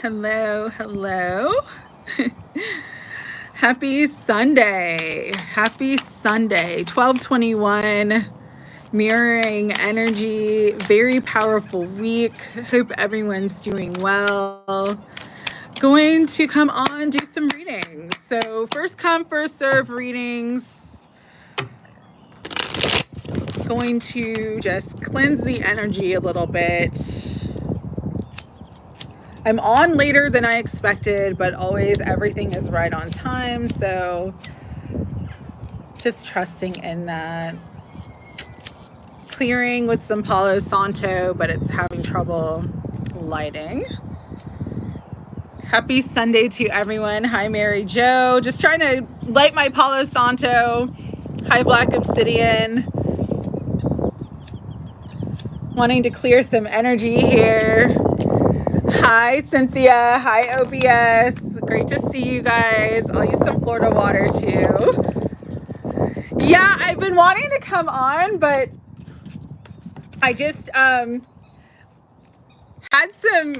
Hello, hello. Happy Sunday. Happy Sunday. 12/21. Mirroring energy. Very powerful week. Hope everyone's doing well. Going to come on, do some readings. So first come, first serve readings. Going to just cleanse the energy a little bit. I'm on later than I expected, but always everything is right on time. So just trusting in that. Clearing with some Palo Santo, but it's having trouble lighting. Happy Sunday to everyone. Hi, Mary Jo. Just trying to light my Palo Santo. Hi, Black Obsidian. Wanting to clear some energy here. Hi, Cynthia. Hi, OBS. Great to see you guys. I'll use some Florida water too. Yeah, I've been wanting to come on, but I just had some,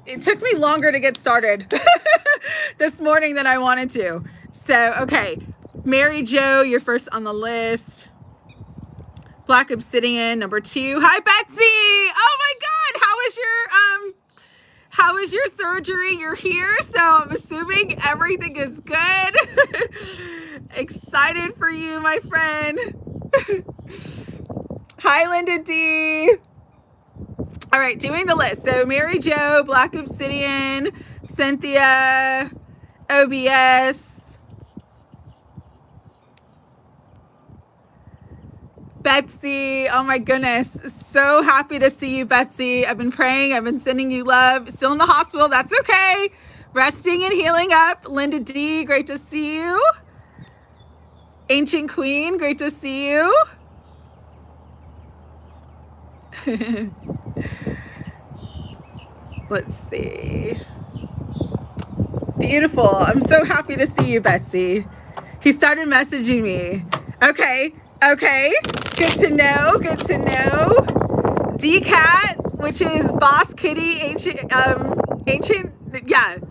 it took me longer to get started this morning than I wanted to. So, okay. Mary Jo, you're first on the list. Black Obsidian, number 2. Hi, Betsy. Oh my God. How was your surgery? You're here, so I'm assuming everything is good. Excited for you, my friend. Hi, Linda D. All right, doing the list. So Mary Jo, Black Obsidian, Cynthia, OBS, Betsy. Oh my goodness. So happy to see you, Betsy. I've been praying. I've been sending you love. Still in the hospital. That's okay. Resting and healing up. Linda D, great to see you. Ancient Queen, great to see you. Let's see. Beautiful. I'm so happy to see you, Betsy. He started messaging me. Okay. Good to know. Decat, which is Boss Kitty, ancient,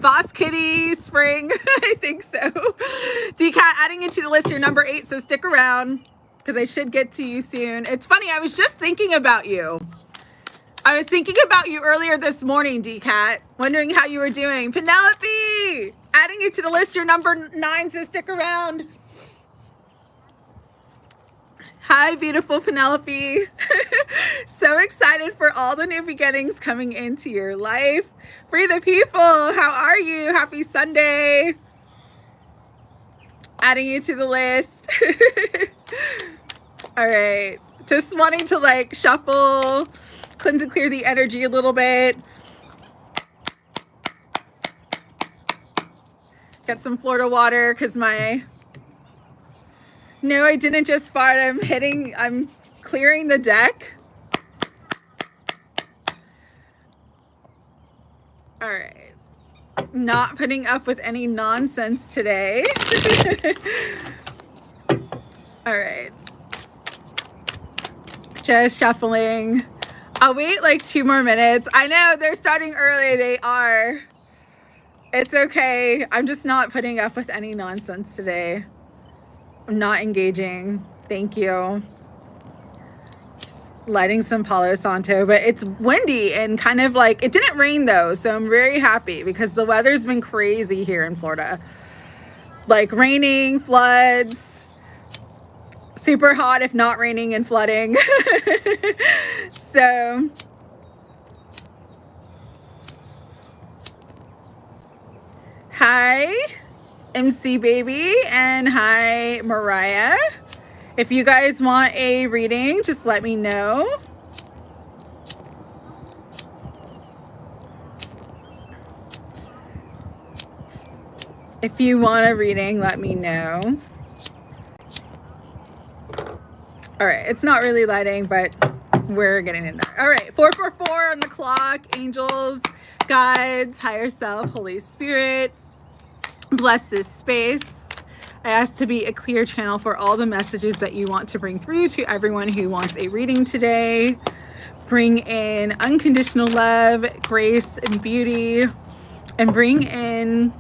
Boss Kitty Spring. I think so. Decat, adding you to the list. You're number 8, so stick around because I should get to you soon. It's funny. I was just thinking about you. I was thinking about you earlier this morning, Decat, wondering how you were doing. Penelope, adding you to the list. You're number 9, so stick around. Hi, beautiful Penelope. So excited for all the new beginnings coming into your life. Free the people. How are you? Happy Sunday. Adding you to the list. All right. Just wanting to like shuffle, cleanse and clear the energy a little bit. Got some Florida water because no, I didn't just fart. I'm clearing the deck. All right. Not putting up with any nonsense today. All right. Just shuffling. I'll wait like 2 more minutes. I know they're starting early. They are. It's okay. I'm just not putting up with any nonsense today. I'm not engaging. Thank you. Just lighting some Palo Santo, but it's windy and kind of like, it didn't rain though. So I'm very happy because the weather's been crazy here in Florida. Like raining, floods, super hot if not raining and flooding. So hi, MC Baby, and hi, Mariah. If you guys want a reading, just let me know. If you want a reading, let me know. All right, it's not really lighting, but we're getting in there. All right, 444 on the clock. Angels, guides, higher self, Holy Spirit. Bless this space. I ask to be a clear channel for all the messages that you want to bring through to everyone who wants a reading today. Bring in unconditional love, grace, and beauty. and bring in,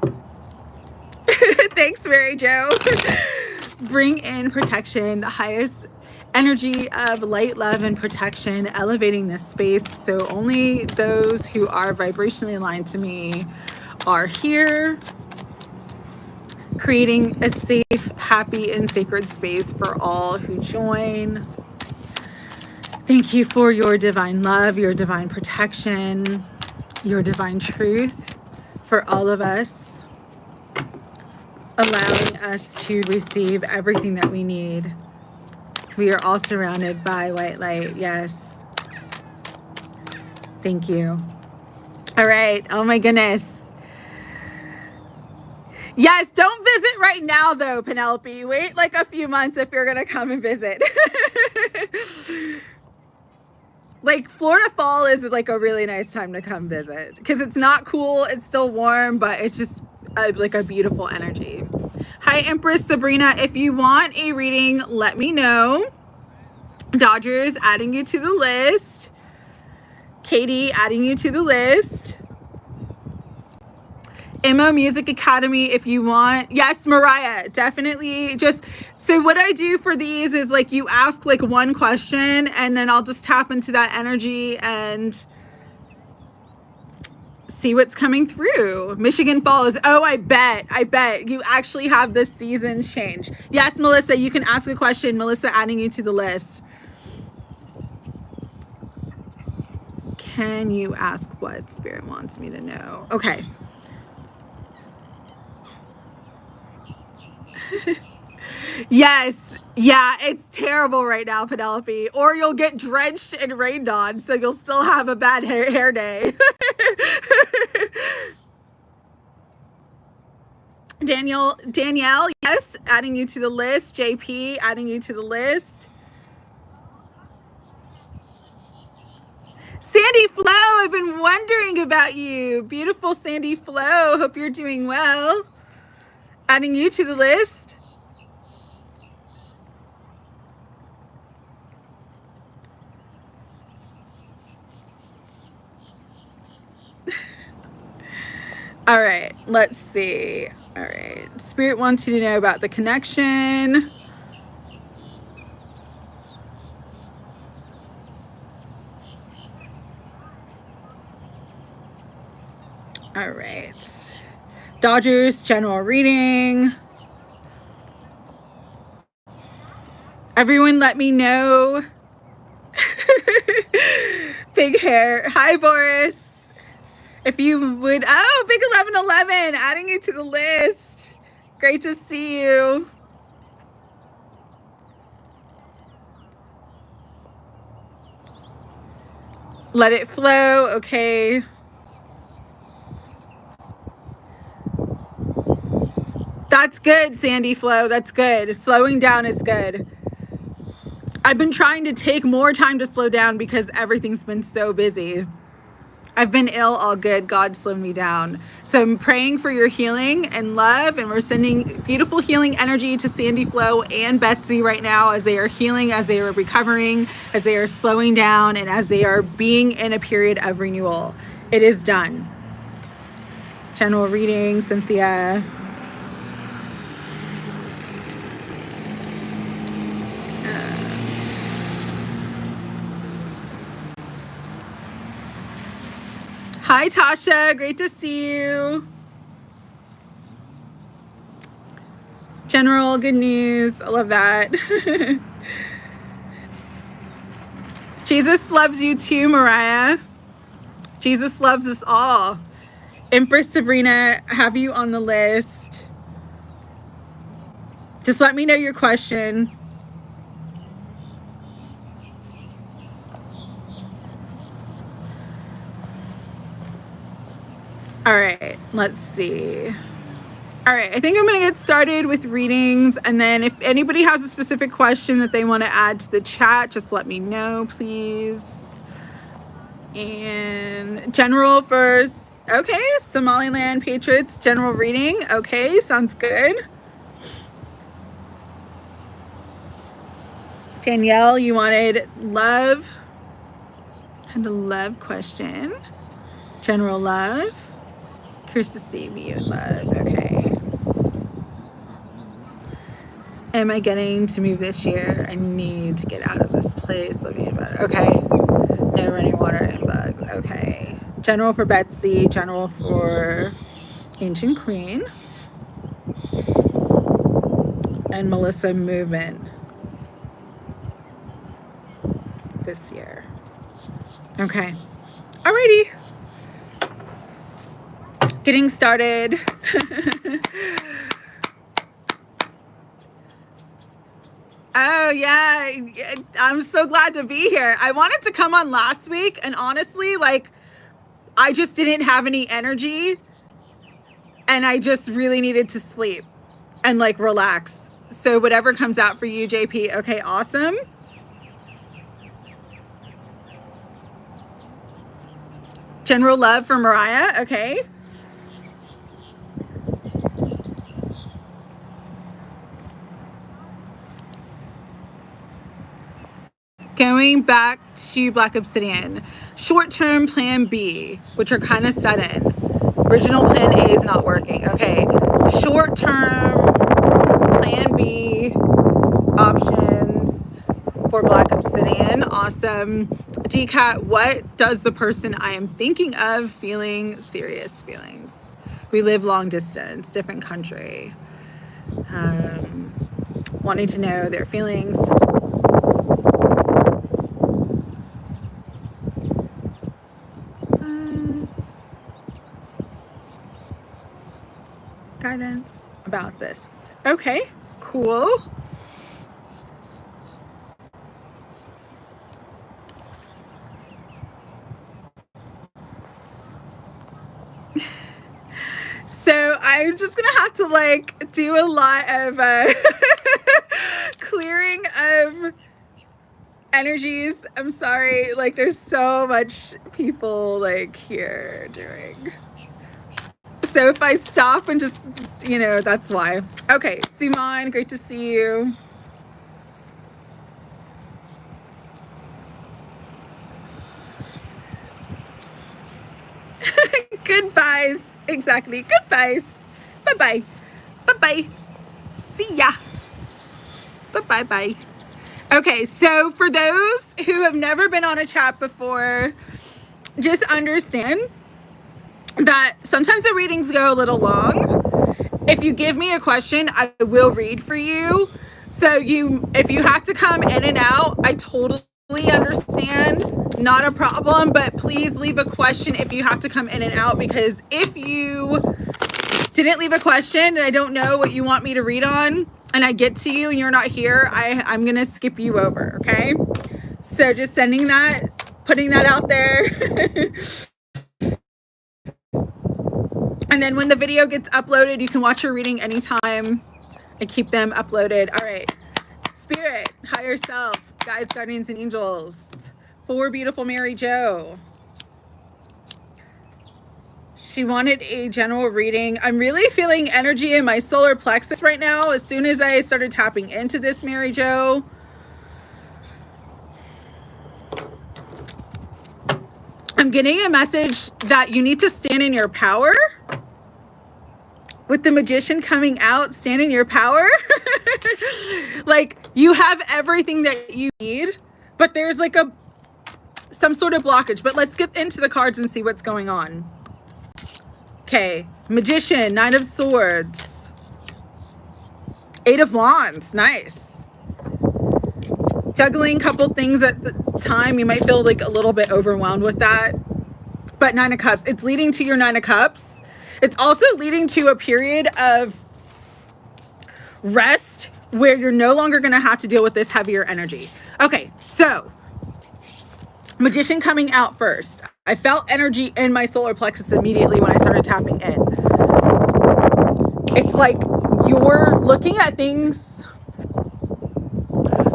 thanks Mary Jo, bring in protection, the highest energy of light, love, and protection, elevating this space so only those who are vibrationally aligned to me are here, creating a safe, happy, and sacred space for all who join. Thank you for your divine love, your divine protection, your divine truth for all of us, allowing us to receive everything that we need. We are all surrounded by white light. Yes. Thank you. All right. Oh my goodness. Yes. Don't visit right now though, Penelope. Wait like a few months if you're going to come and visit. Like Florida fall is like a really nice time to come visit because it's not cool. It's still warm, but it's just like a beautiful energy. Hi, Empress Sabrina. If you want a reading, let me know. Dodgers, adding you to the list. Katie, adding you to the list. Immo Music Academy, if you want. Yes, Mariah, definitely. Just, so what I do for these is like you ask like one question and then I'll just tap into that energy and see what's coming through. Michigan Falls. Oh, I bet you actually have the seasons change. Yes, Melissa, you can ask a question. Melissa, adding you to the list. Can you ask what Spirit wants me to know? Okay. Yes. Yeah, it's terrible right now, Penelope. Or you'll get drenched and rained on, so you'll still have a bad hair day. Danielle, yes, adding you to the list. JP, adding you to the list. Sandy Flo, I've been wondering about you. Beautiful Sandy Flo, hope you're doing well. Adding you to the list. All right, let's see. All right, Spirit wants you to know about the connection. All right. Dodgers, general reading. Everyone let me know. Big hair. Hi, Boris. If you would, oh, Big 1111, adding you to the list. Great to see you. Let it flow, okay. That's good, Sandy Flo, that's good. Slowing down is good. I've been trying to take more time to slow down because everything's been so busy. I've been ill, all good. God slowed me down. So I'm praying for your healing and love, and we're sending beautiful healing energy to Sandy Flo and Betsy right now as they are healing, as they are recovering, as they are slowing down, and as they are being in a period of renewal. It is done. General reading, Cynthia. Hi, Tasha. Great to see you. General, good news. I love that. Jesus loves you too, Mariah. Jesus loves us all. Empress Sabrina, have you on the list. Just let me know your question. All right, let's see. All right, I think I'm going to get started with readings. And then if anybody has a specific question that they want to add to the chat, just let me know, please. And general first. Okay, Somali Land Patriots, general reading. Okay, sounds good. Danielle, you wanted love. Had a love question. General love. Curious to see me in love. Okay. Am I getting to move this year? I need to get out of this place. Let me about it. Okay. No running water and bugs. Okay. General for Betsy. General for Ancient Queen. And Melissa movement this year. Okay. Alrighty. Getting started. Oh yeah, I'm so glad to be here. I wanted to come on last week, and honestly, like, I just didn't have any energy, and I just really needed to sleep and like relax. So whatever comes out for you, JP. Okay, awesome. General love for Mariah. Okay. Going back to Black Obsidian. Short-term plan B, which are kind of sudden. Original plan A is not working. Okay. Short-term plan B options for Black Obsidian. Awesome. Decat, what does the person I am thinking of feeling serious feelings? We live long distance, different country. Wanting to know their feelings. Guidance about this. Okay, cool. So I'm just gonna have to like do a lot of clearing of energies. I'm sorry, like there's so much people like here doing. So if I stop and just, you know, that's why. Okay, Sumon, great to see you. Goodbyes, exactly, goodbyes. Bye-bye, bye-bye, see ya. Bye-bye-bye. Okay, so for those who have never been on a chat before, just understand that sometimes the readings go a little long. If you give me a question, I will read for you. So if you have to come in and out, I totally understand, not a problem, but please leave a question if you have to come in and out, because if you didn't leave a question and I don't know what you want me to read on and I get to you and you're not here, I'm gonna skip you over, okay? So just sending that, putting that out there. And then when the video gets uploaded, you can watch your reading anytime. I keep them uploaded. All right. Spirit, higher self, guides, guardians, and angels. For beautiful Mary Jo. She wanted a general reading. I'm really feeling energy in my solar plexus right now. As soon as I started tapping into this, Mary Jo. I'm getting a message that you need to stand in your power. With the magician coming out, stand in your power. Like you have everything that you need, but there's like some sort of blockage. But let's get into the cards and see what's going on. Okay, magician, Knight of Swords, Eight of Wands, nice. Juggling a couple things at the time. You might feel like a little bit overwhelmed with that. But Nine of Cups, it's leading to your Nine of Cups. It's also leading to a period of rest where you're no longer going to have to deal with this heavier energy. Okay, so magician coming out first. I felt energy in my solar plexus immediately when I started tapping in. It's like you're looking at things.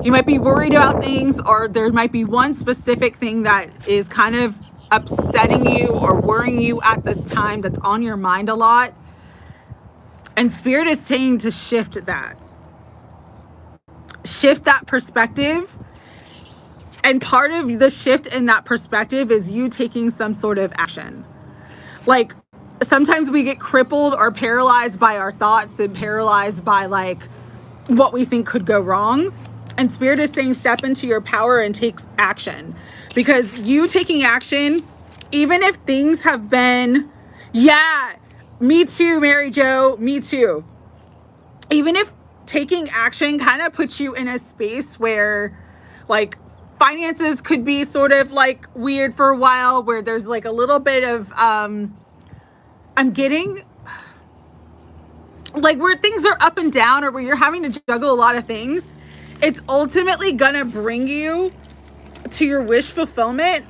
You might be worried about things, or there might be one specific thing that is kind of upsetting you or worrying you at this time that's on your mind a lot. And Spirit is saying to shift that perspective. And part of the shift in that perspective is you taking some sort of action. Like sometimes we get crippled or paralyzed by our thoughts and paralyzed by like what we think could go wrong. And Spirit is saying step into your power and take action, because you taking action, even if things have been, yeah, me too, Mary Jo, me too. Even if taking action kind of puts you in a space where like finances could be sort of like weird for a while, where there's like a little bit of, I'm getting like where things are up and down, or where you're having to juggle a lot of things. It's ultimately gonna bring you to your wish fulfillment.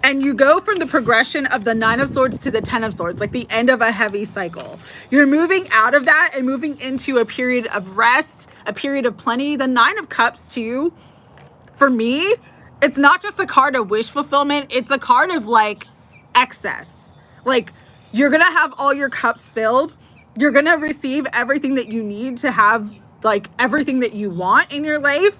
And you go from the progression of the 9 of Swords to the 10 of Swords, like the end of a heavy cycle. You're moving out of that and moving into a period of rest, a period of plenty. The 9 of Cups too, for me, it's not just a card of wish fulfillment. It's a card of like excess. Like you're gonna have all your cups filled. You're gonna receive everything that you need to have like everything that you want in your life.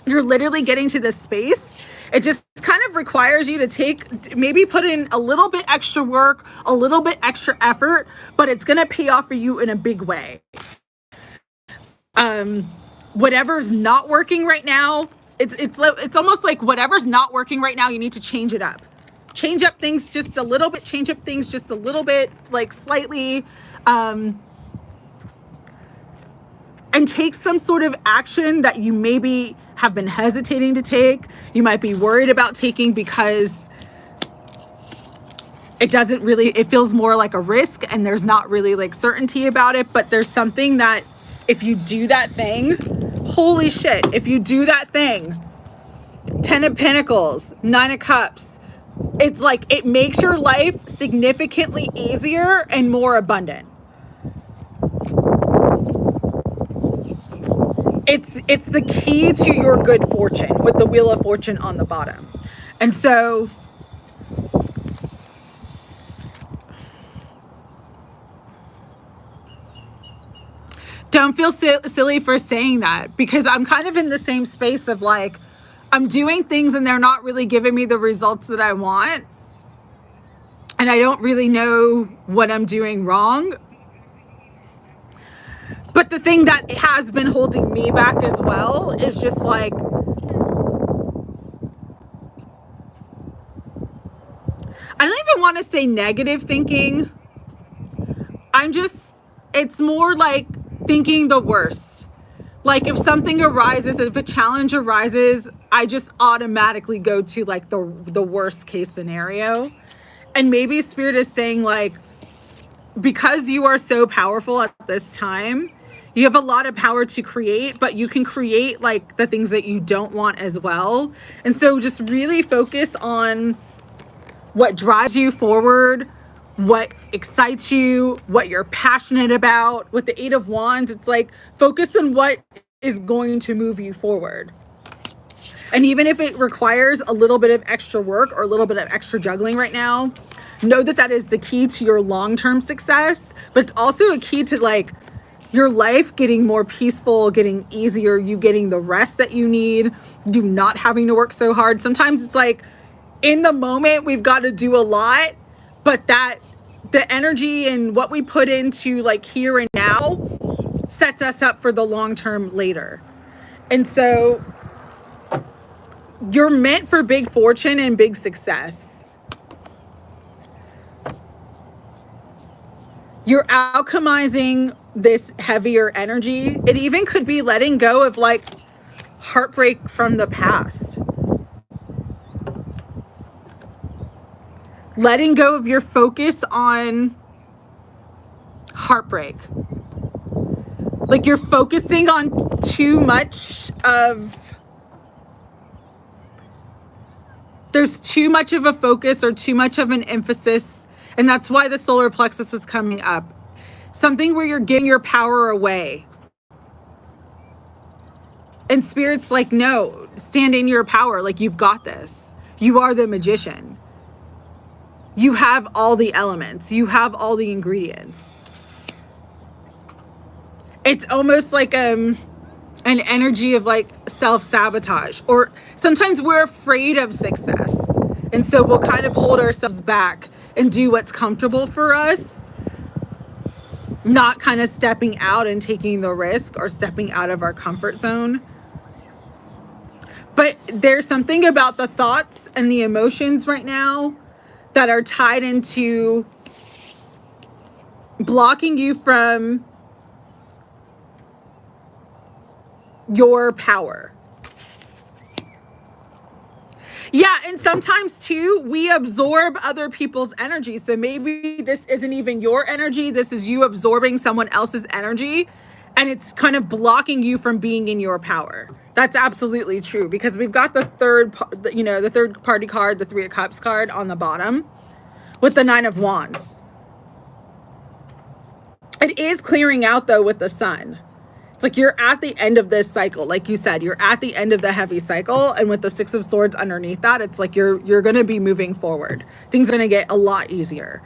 You're literally getting to this space. It just kind of requires you to maybe put in a little bit extra work, a little bit extra effort, but it's going to pay off for you in a big way. Whatever's not working right now, it's almost like whatever's not working right now, you need to change it up. Change up things just a little bit, change up things just a little bit, like slightly, and take some sort of action that you maybe have been hesitating to take. You might be worried about taking because it feels more like a risk and there's not really like certainty about it. But there's something that if you do that thing, holy shit, if you do that thing, 10 of Pentacles, 9 of Cups, it's like it makes your life significantly easier and more abundant. It's the key to your good fortune with the Wheel of Fortune on the bottom. And so don't feel silly for saying that, because I'm kind of in the same space of like, I'm doing things and they're not really giving me the results that I want. And I don't really know what I'm doing wrong. But the thing that has been holding me back as well is just like, I don't even want to say negative thinking. It's more like thinking the worst. Like if something arises, if a challenge arises, I just automatically go to like the worst case scenario. And maybe Spirit is saying like, because you are so powerful at this time, you have a lot of power to create, but you can create like the things that you don't want as well. And so just really focus on what drives you forward, what excites you, what you're passionate about. With the 8 of Wands, it's like focus on what is going to move you forward. And even if it requires a little bit of extra work or a little bit of extra juggling right now, know that that is the key to your long-term success, but it's also a key to like your life getting more peaceful, getting easier, you getting the rest that you need, you not having to work so hard. Sometimes it's like in the moment we've got to do a lot, but that the energy and what we put into like here and now sets us up for the long term later. And so you're meant for big fortune and big success. You're alchemizing this heavier energy. It even could be letting go of like heartbreak from the past. Letting go of your focus on heartbreak. Like you're focusing on too much of, there's too much of a focus or too much of an emphasis. And that's why the solar plexus was coming up. Something where you're giving your power away. And Spirit's like, no, stand in your power. Like you've got this. You are the magician. You have all the elements. You have all the ingredients. It's almost like an energy of like self-sabotage. Or sometimes we're afraid of success. And so we'll kind of hold ourselves back and do what's comfortable for us, not kind of stepping out and taking the risk or stepping out of our comfort zone. But there's something about the thoughts and the emotions right now that are tied into blocking you from your power. Yeah, and sometimes too, we absorb other people's energy. So maybe this isn't even your energy. This is you absorbing someone else's energy, and it's kind of blocking you from being in your power. That's absolutely true, because we've got the third party card, the Three of Cups card on the bottom with the Nine of Wands. It is clearing out though with the Sun. It's like you're at the end of this cycle. Like you said, you're at the end of the heavy cycle. And with the Six of Swords underneath that, it's like you're going to be moving forward. Things are going to get a lot easier.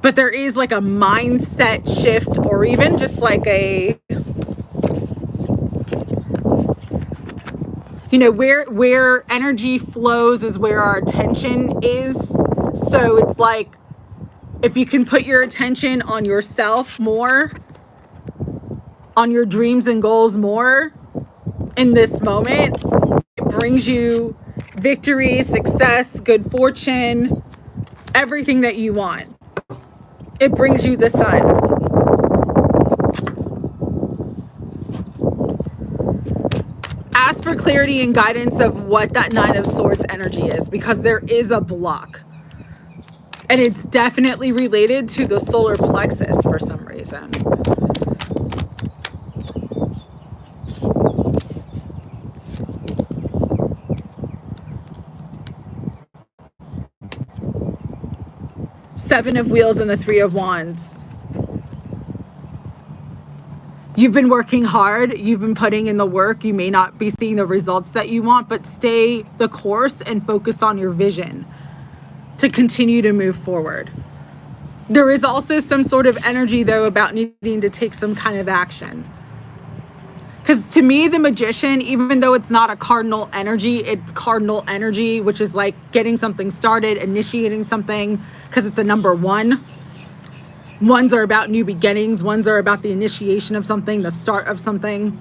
But there is like a mindset shift, or even just like a, you know, where energy flows is where our attention is. So it's like, if you can put your attention on yourself more, on your dreams and goals more in this moment, it brings you victory, success, good fortune, everything that you want. It brings you the Sun. Ask for clarity and guidance of what that Nine of Swords energy is, because there is a block. And it's definitely related to the solar plexus for some reason. Seven of Wheels and the Three of Wands. You've been working hard. You've been putting in the work. You may not be seeing the results that you want, but stay the course and focus on your vision to continue to move forward. There is also some sort of energy though about needing to take some kind of action. Because to me, the Magician, even though it's not a cardinal energy, it's cardinal energy, which is like getting something started, initiating something, because it's a number one. Ones are about new beginnings. Ones are about the initiation of something, the start of something.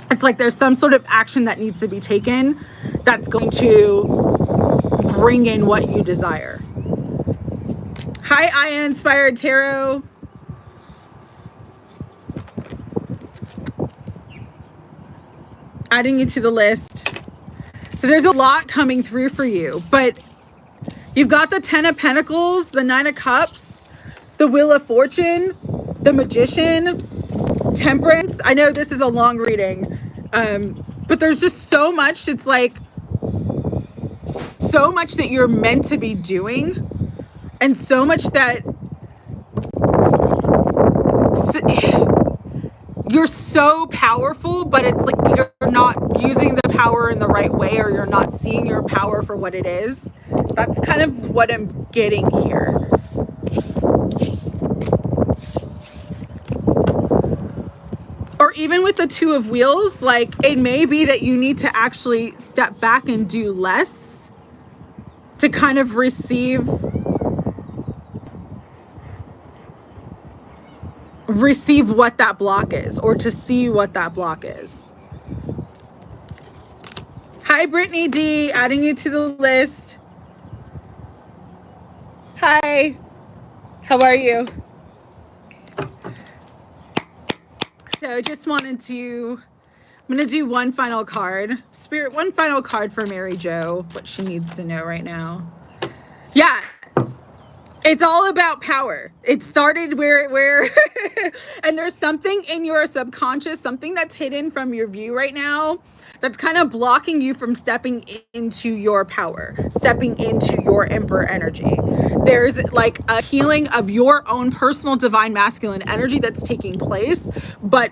It's like there's some sort of action that needs to be taken that's going to bring in what you desire. Hi, Aya Inspired Tarot. Adding you to the list. So there's a lot coming through for you, but you've got the Ten of Pentacles, the Nine of Cups, the Wheel of Fortune, the Magician, Temperance. I know this is a long reading, but there's just so much. It's like so much that you're meant to be doing, and so much that you're so powerful, but it's like you're not using the power in the right way, or you're not seeing your power for what it is. That's kind of what I'm getting here. Or even with the Two of Wheels, like it may be that you need to actually step back and do less to kind of receive what that block is, or to see what that block is. Hi, Britney D, adding you to the list. Hi, how are you? So just wanted to, I'm going to do one final card. Spirit, one final card for Mary Jo, what she needs to know right now. Yeah. It's all about power. It started where and there's something in your subconscious, something that's hidden from your view right now, that's kind of blocking you from stepping into your power, stepping into your Emperor energy. There's like a healing of your own personal divine masculine energy that's taking place, but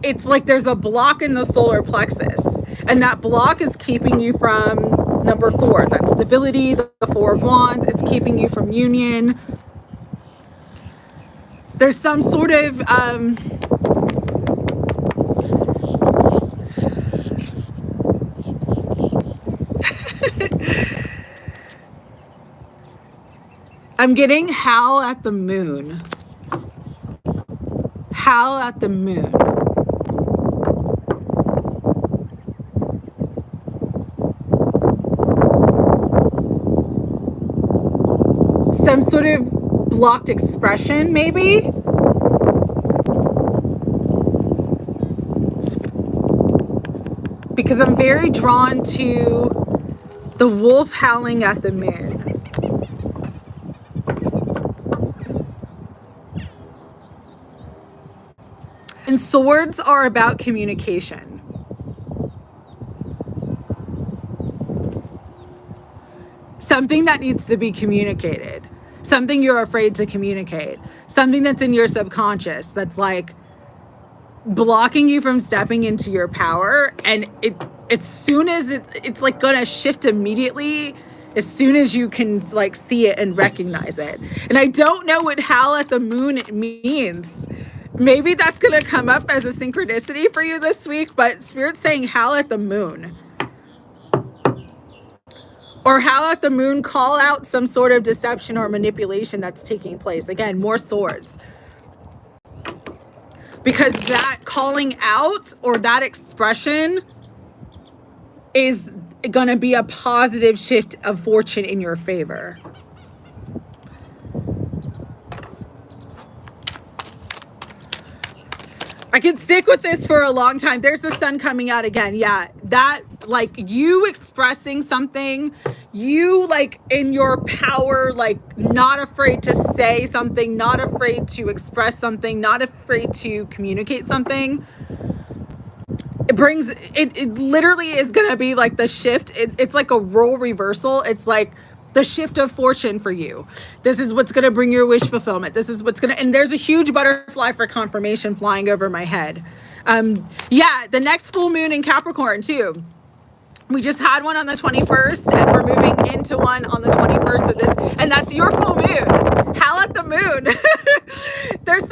it's like there's a block in the solar plexus, and that block is keeping you from number 4, that's stability, the Four of Wands. It's keeping you from union. There's some sort of I'm getting howl at the moon. Howl at the moon. Some sort of blocked expression, maybe? Because I'm very drawn to the wolf howling at the moon. And swords are about communication. Something that needs to be communicated. Something you're afraid to communicate. Something that's in your subconscious that's like blocking you from stepping into your power. And as soon as it's like gonna shift immediately as soon as you can like see it and recognize it. And I don't know what howl at the moon means. Maybe that's gonna come up as a synchronicity for you this week, but Spirit's saying howl at the moon. Or howl at the moon, call out some sort of deception or manipulation that's taking place. Again, more swords. Because that calling out or that expression is going to be a positive shift of fortune in your favor. I can stick with this for a long time. There's the sun coming out again. Yeah, that like you expressing something, you like in your power, like not afraid to say something, not afraid to express something, not afraid to communicate something. It brings, it literally is going to be like the shift. It's like a role reversal. It's like the shift of fortune for you. This is what's going to bring your wish fulfillment. This is what's going to, and there's a huge butterfly for confirmation flying over my head. Yeah, the next full moon in Capricorn too. We just had one on the 21st and we're moving into one on the 21st of this, and that's your full moon. Howl at the moon. There's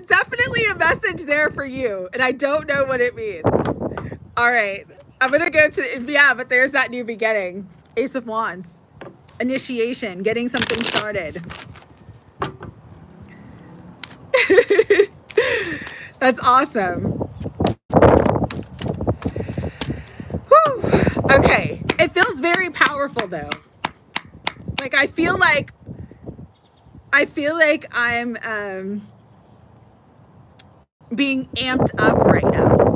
definitely a message there for you, and I don't know what it means. All right, I'm gonna go to, yeah, but there's that new beginning. Ace of Wands. Initiation, getting something started. That's awesome. Whew. Okay, it feels very powerful though. Like I feel like I'm being amped up right now.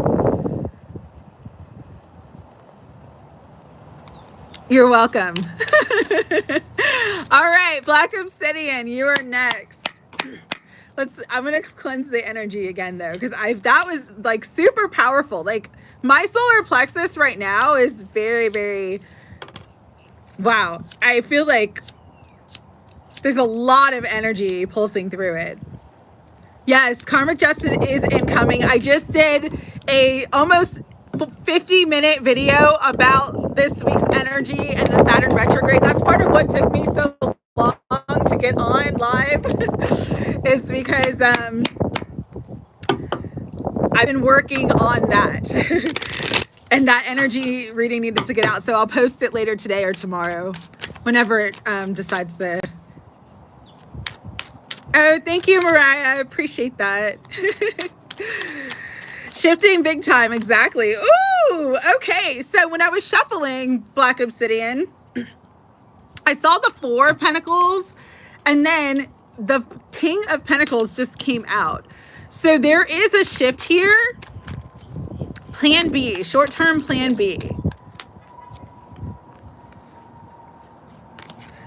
You're welcome. All right, Black Obsidian, you are next. I'm gonna cleanse the energy again though, because that was like super powerful. Like my solar plexus right now is very, very, wow. I feel like there's a lot of energy pulsing through it. Yes, karmic justice is incoming. I just did a almost 50-minute video about this week's energy and the Saturn retrograde. That's part of what took me so long to get on live is because I've been working on that. And that energy reading needed to get out. So I'll post it later today or tomorrow, whenever it decides to. Oh, thank you, Mariah. I appreciate that. Shifting big time, exactly. Ooh, okay. So when I was shuffling Black Obsidian, I saw the Four of Pentacles, and then the King of Pentacles just came out. So there is a shift here. Plan B, short-term plan B.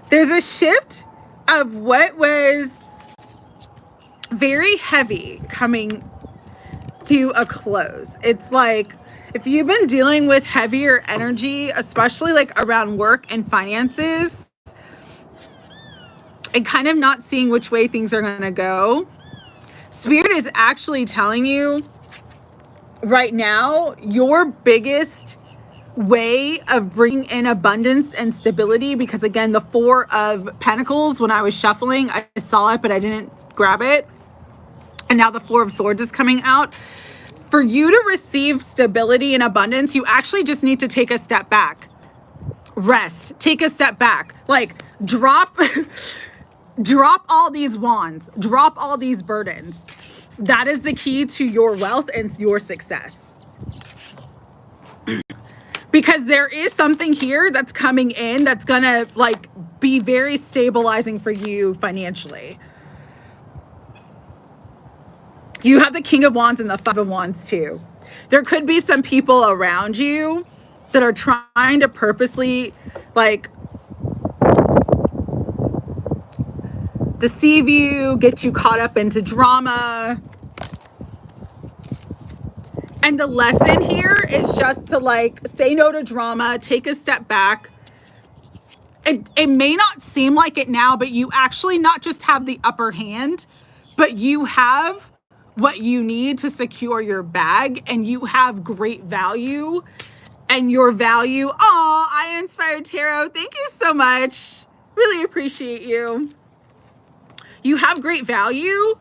There's a shift of what was very heavy coming to a close. It's like if you've been dealing with heavier energy, especially like around work and finances, and kind of not seeing which way things are going to go, Spirit is actually telling you right now your biggest way of bringing in abundance and stability, because again, the Four of Pentacles, when I was shuffling, I saw it, but I didn't grab it. And now the Four of Swords is coming out. For you to receive stability and abundance, you actually just need to take a step back. Rest. Take a step back. Like drop Drop all these wands, drop all these burdens. That is the key to your wealth and your success. Because there is something here that's coming in that's gonna like be very stabilizing for you financially. You have the King of Wands and the Five of Wands too. There could be some people around you that are trying to purposely like deceive you, get you caught up into drama. And the lesson here is just to like say no to drama, take a step back. It may not seem like it now, but you actually not just have the upper hand, but you have what you need to secure your bag, and you have great value. And your value, oh, I Inspired Tarot, thank you so much. Really appreciate you. You have great value,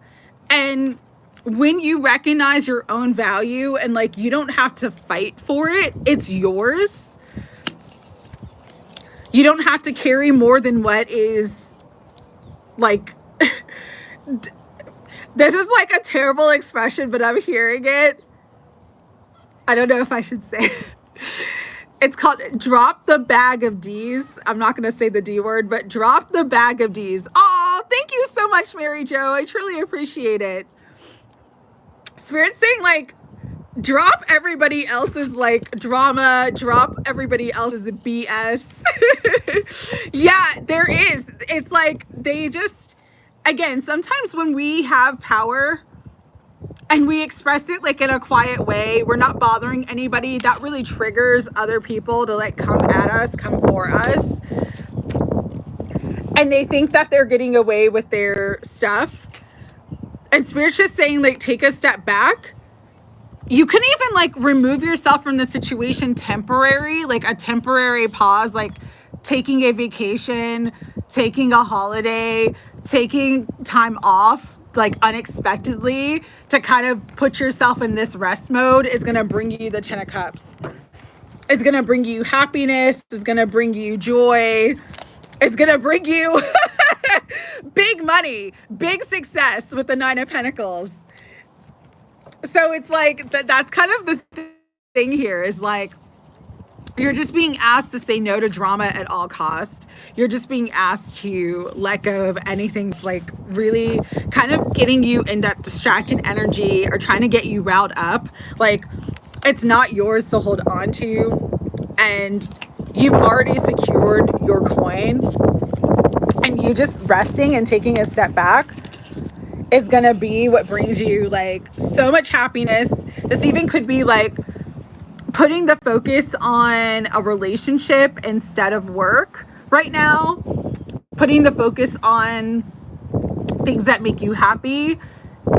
and when you recognize your own value and like you don't have to fight for it, it's yours. You don't have to carry more than what is like this is like a terrible expression, but I'm hearing it. I don't know if I should say it. It's called drop the bag of D's. I'm not going to say the D word, but drop the bag of D's. Oh, thank you so much, Mary Jo. I truly appreciate it. Spirit's saying like, drop everybody else's like drama, drop everybody else's BS. Yeah, there is. It's like they just, again, sometimes when we have power and we express it like in a quiet way, we're not bothering anybody, that really triggers other people to like come at us, come for us. And they think that they're getting away with their stuff. And Spirit's just saying like, take a step back. You can even like remove yourself from the situation temporary, like a temporary pause, like taking a vacation, taking a holiday, taking time off, like unexpectedly to kind of put yourself in this rest mode is going to bring you the 10 of Cups. It's going to bring you happiness. It's going to bring you joy. It's going to bring you big money, big success with the 9 of Pentacles. So it's like that's kind of the thing here is like you're just being asked to say no to drama at all costs. You're just being asked to let go of anything that's like really kind of getting you in that distracted energy or trying to get you riled up. Like it's not yours to hold on to, and you've already secured your coin, and you just resting and taking a step back is gonna be what brings you like so much happiness. This even could be like putting the focus on a relationship instead of work right now, putting the focus on things that make you happy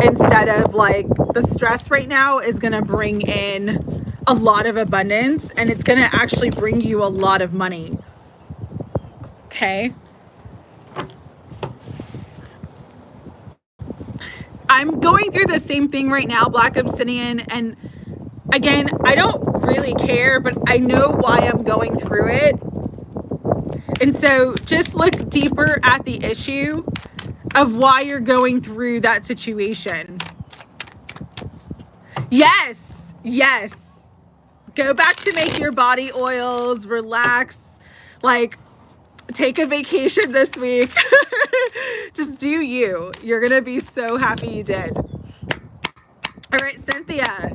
instead of like the stress right now is gonna bring in a lot of abundance, and it's gonna actually bring you a lot of money. Okay. I'm going through the same thing right now, Black Obsidian, and again, I don't really care, but I know why I'm going through it. And so just look deeper at the issue of why you're going through that situation. Yes, yes. Go back to make your body oils, relax, like take a vacation this week. Just do you. You're going to be so happy you did. All right, Cynthia.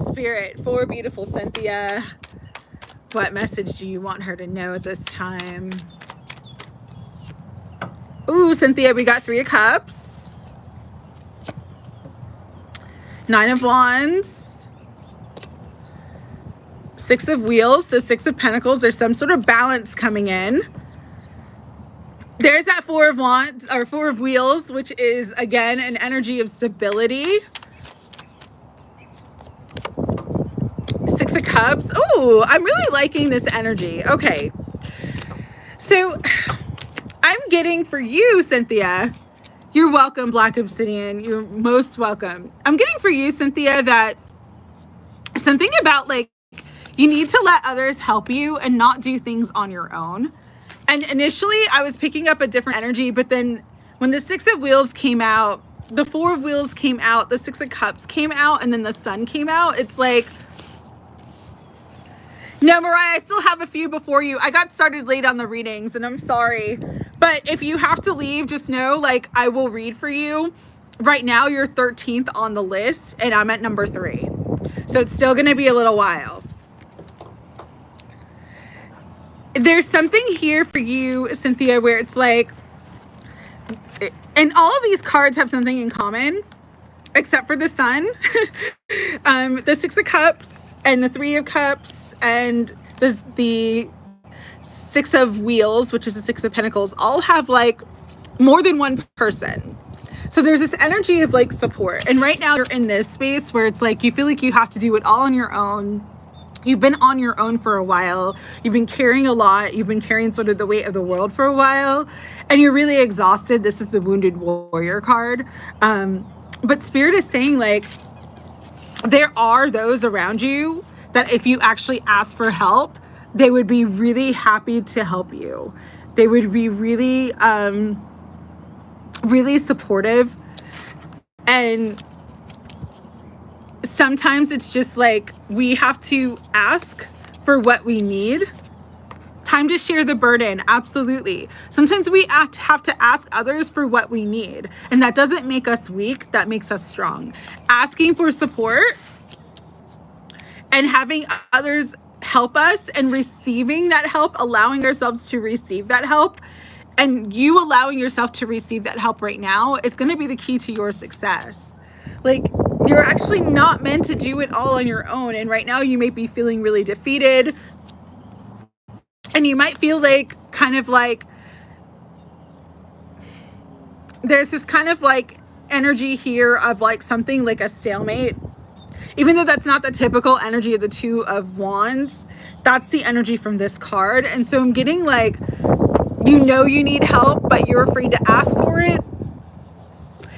Spirit, for beautiful Cynthia. What message do you want her to know at this time? Ooh, Cynthia, we got 3 of Cups. 9 of Wands. 6 of Wheels, so 6 of Pentacles. There's some sort of balance coming in. There's that 4 of Wands, or 4 of Wheels, which is, again, an energy of stability. 6 of Cups. Oh, I'm really liking this energy. Okay. So I'm getting for you, Cynthia. You're welcome, Black Obsidian. You're most welcome. I'm getting for you, Cynthia, that something about like you need to let others help you and not do things on your own. And initially I was picking up a different energy, but then when the 6 of Wheels came out, the 4 of Wheels came out, the 6 of Cups came out, and then the Sun came out, it's like, no, Mariah, I still have a few before you. I got started late on the readings and I'm sorry. But if you have to leave, just know, like, I will read for you. Right now, you're 13th on the list and I'm at number 3. So it's still going to be a little while. There's something here for you, Cynthia, where it's like, and all of these cards have something in common, except for the Sun, the 6 of Cups and the 3 of Cups and the 6 of Wheels, which is the 6 of Pentacles, all have like more than one person. So there's this energy of like support. And right now you're in this space where it's like you feel like you have to do it all on your own. You've been on your own for a while. You've been carrying a lot. You've been carrying sort of the weight of the world for a while. And you're really exhausted. This is the Wounded Warrior card. But Spirit is saying, like, there are those around you that if you actually ask for help, they would be really happy to help you. They would be really, really supportive. And sometimes it's just like we have to ask for what we need. Time to share the burden. Absolutely. Sometimes we have to ask others for what we need. And that doesn't make us weak. That makes us strong. Asking for support and having others help us and receiving that help, allowing ourselves to receive that help, and you allowing yourself to receive that help right now is going to be the key to your success. Like, you're actually not meant to do it all on your own. And right now you may be feeling really defeated. And you might feel like, kind of like, there's this kind of like energy here of like something like a stalemate. Even though that's not the typical energy of the 2 of Wands, that's the energy from this card. And so I'm getting like, you know you need help, but you're afraid to ask for it.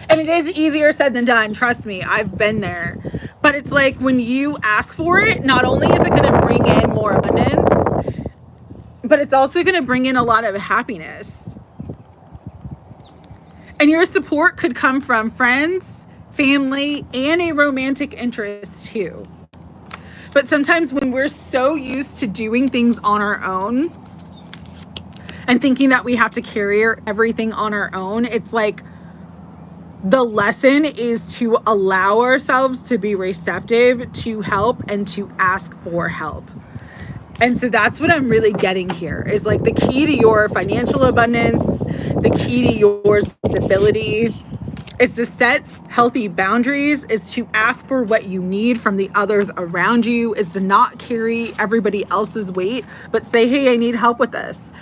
And it is easier said than done. Trust me, I've been there. But it's like when you ask for it, not only is it going to bring in more abundance, but it's also going to bring in a lot of happiness. And your support could come from friends, family, and a romantic interest too. But sometimes when we're so used to doing things on our own and thinking that we have to carry everything on our own, it's like the lesson is to allow ourselves to be receptive to help and to ask for help. And so that's what I'm really getting here is like the key to your financial abundance, the key to your stability is to set healthy boundaries, is to ask for what you need from the others around you, is to not carry everybody else's weight, but say, hey, I need help with this.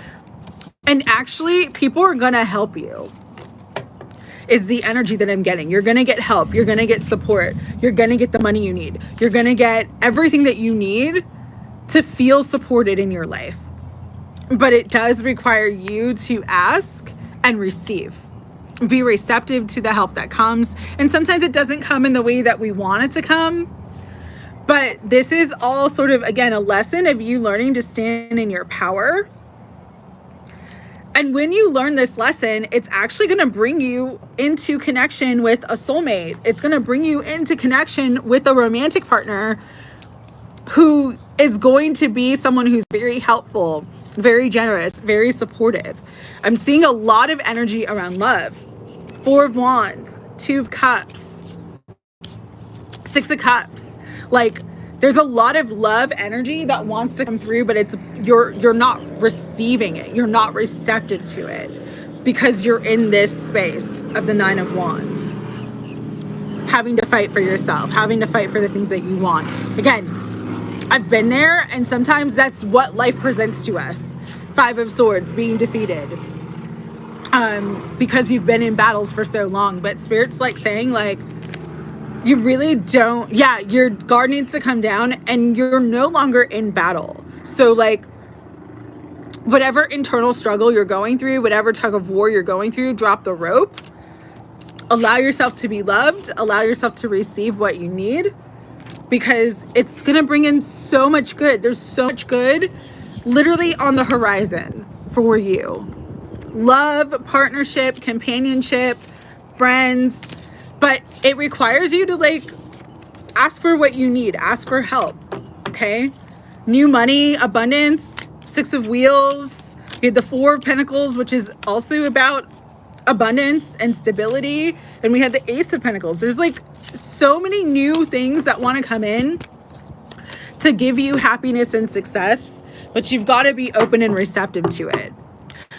And actually, people are going to help you. Is the energy that I'm getting. You're going to get help. You're going to get support. You're going to get the money you need. You're going to get everything that you need to feel supported in your life. But it does require you to ask and receive. Be receptive to the help that comes. And sometimes it doesn't come in the way that we want it to come. But this is all sort of, again, a lesson of you learning to stand in your power. And when you learn this lesson, it's actually going to bring you into connection with a soulmate. It's going to bring you into connection with a romantic partner who is going to be someone who's very helpful, very generous, very supportive. I'm seeing a lot of energy around love. 4 of Wands, 2 of Cups, 6 of Cups. Like, there's a lot of love energy that wants to come through, but it's you're not receiving it. You're not receptive to it because you're in this space of the 9 of Wands. Having to fight for yourself, having to fight for the things that you want. Again, I've been there, and sometimes that's what life presents to us. 5 of Swords, being defeated. Because you've been in battles for so long. But Spirit's like saying, like, you really don't, yeah, your guard needs to come down and you're no longer in battle. So like, whatever internal struggle you're going through, whatever tug of war you're going through, drop the rope. Allow yourself to be loved. Allow yourself to receive what you need, because it's going to bring in so much good. There's so much good literally on the horizon. for you. Love, partnership, companionship, friends, but it requires you to like ask for what you need, ask for help. Okay, new money, abundance, 6 of Wheels. You had the 4 of Pentacles, which is also about abundance and stability, and we had the Ace of Pentacles. There's like so many new things that want to come in to give you happiness and success, but you've got to be open and receptive to it.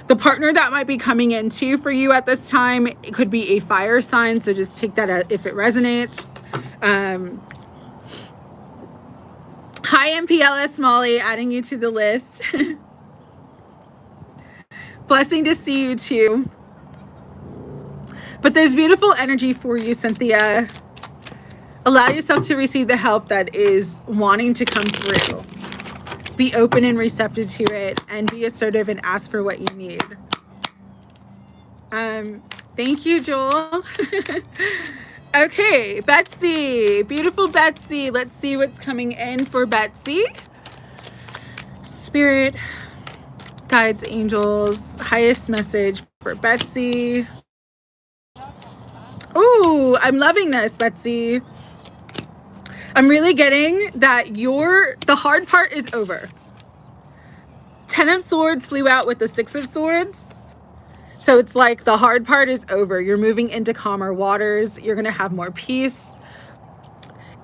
The partner that might be coming into for you at this time, it could be a fire sign, so just take that if it resonates. Hi MPLS Molly, adding you to the list. Blessing to see you too. But there's beautiful energy for you, Cynthia. Allow yourself to receive the help that is wanting to come through. Be open and receptive to it, and be assertive and ask for what you need. Thank you, Joel. Okay, Betsy, beautiful Betsy. Let's see what's coming in for Betsy. Spirit, guides, angels, highest message for Betsy. Ooh, I'm loving this, Betsy. I'm really getting that the hard part is over. 10 of Swords flew out with the 6 of Swords. So it's like the hard part is over. You're moving into calmer waters. You're going to have more peace.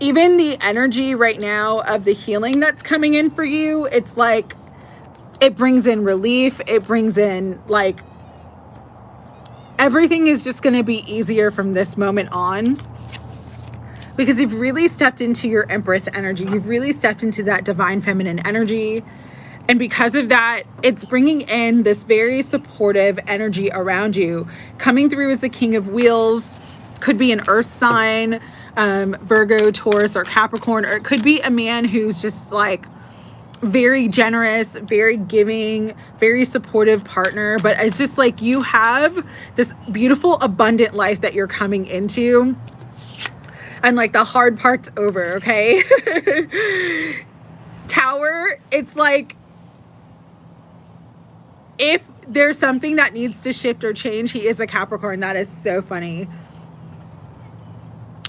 Even the energy right now of the healing that's coming in for you, it's like it brings in relief. It brings in like everything is just going to be easier from this moment on. Because you've really stepped into your Empress energy. You've really stepped into that divine feminine energy. And because of that, it's bringing in this very supportive energy around you. Coming through as the King of Wheels. Could be an earth sign, Virgo, Taurus, or Capricorn. Or it could be a man who's just like very generous, very giving, very supportive partner. But it's just like you have this beautiful, abundant life that you're coming into. And like the hard part's over, okay? Tower, it's like if there's something that needs to shift or change, he is a Capricorn. That is so funny.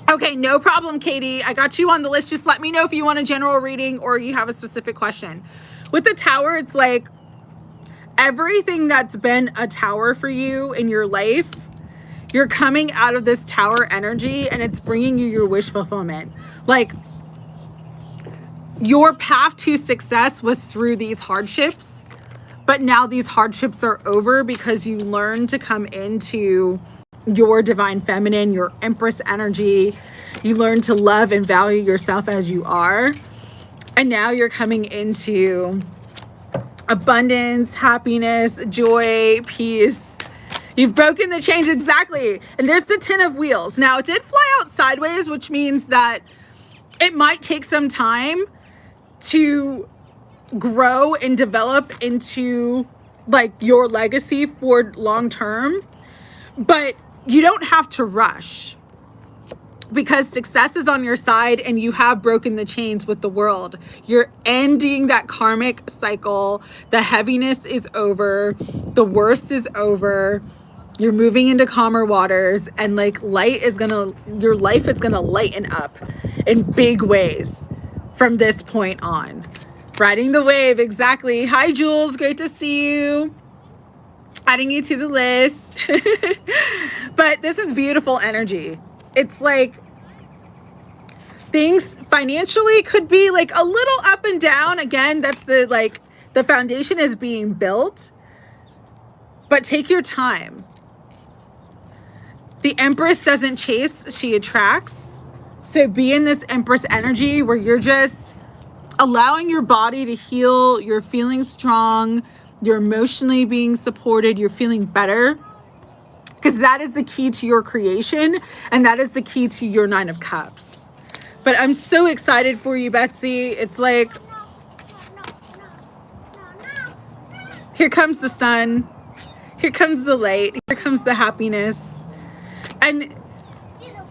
Okay, no problem, Katie. I got you on the list. Just let me know if you want a general reading or you have a specific question. With the Tower, it's like everything that's been a tower for you in your life, you're coming out of this Tower energy and it's bringing you your wish fulfillment. Like your path to success was through these hardships, but now these hardships are over because you learned to come into your divine feminine, your Empress energy. You learn to love and value yourself as you are. And now you're coming into abundance, happiness, joy, peace. You've broken the chains, exactly. And there's the 10 of Wheels. Now, it did fly out sideways, which means that it might take some time to grow and develop into like your legacy for long term. But you don't have to rush because success is on your side and you have broken the chains with the world. You're ending that karmic cycle. The heaviness is over. The worst is over. You're moving into calmer waters, and like your life is gonna lighten up in big ways from this point on. Riding the wave, exactly. Hi Jules, great to see you. Adding you to the list. But this is beautiful energy. It's like things financially could be like a little up and down. Again, that's the foundation is being built, but take your time. The Empress doesn't chase, she attracts. So be in this Empress energy where you're just allowing your body to heal. You're feeling strong. You're emotionally being supported. You're feeling better. Because that is the key to your creation. And that is the key to your 9 of Cups. But I'm so excited for you, Betsy. It's like, here comes the sun. Here comes the light. Here comes the happiness. And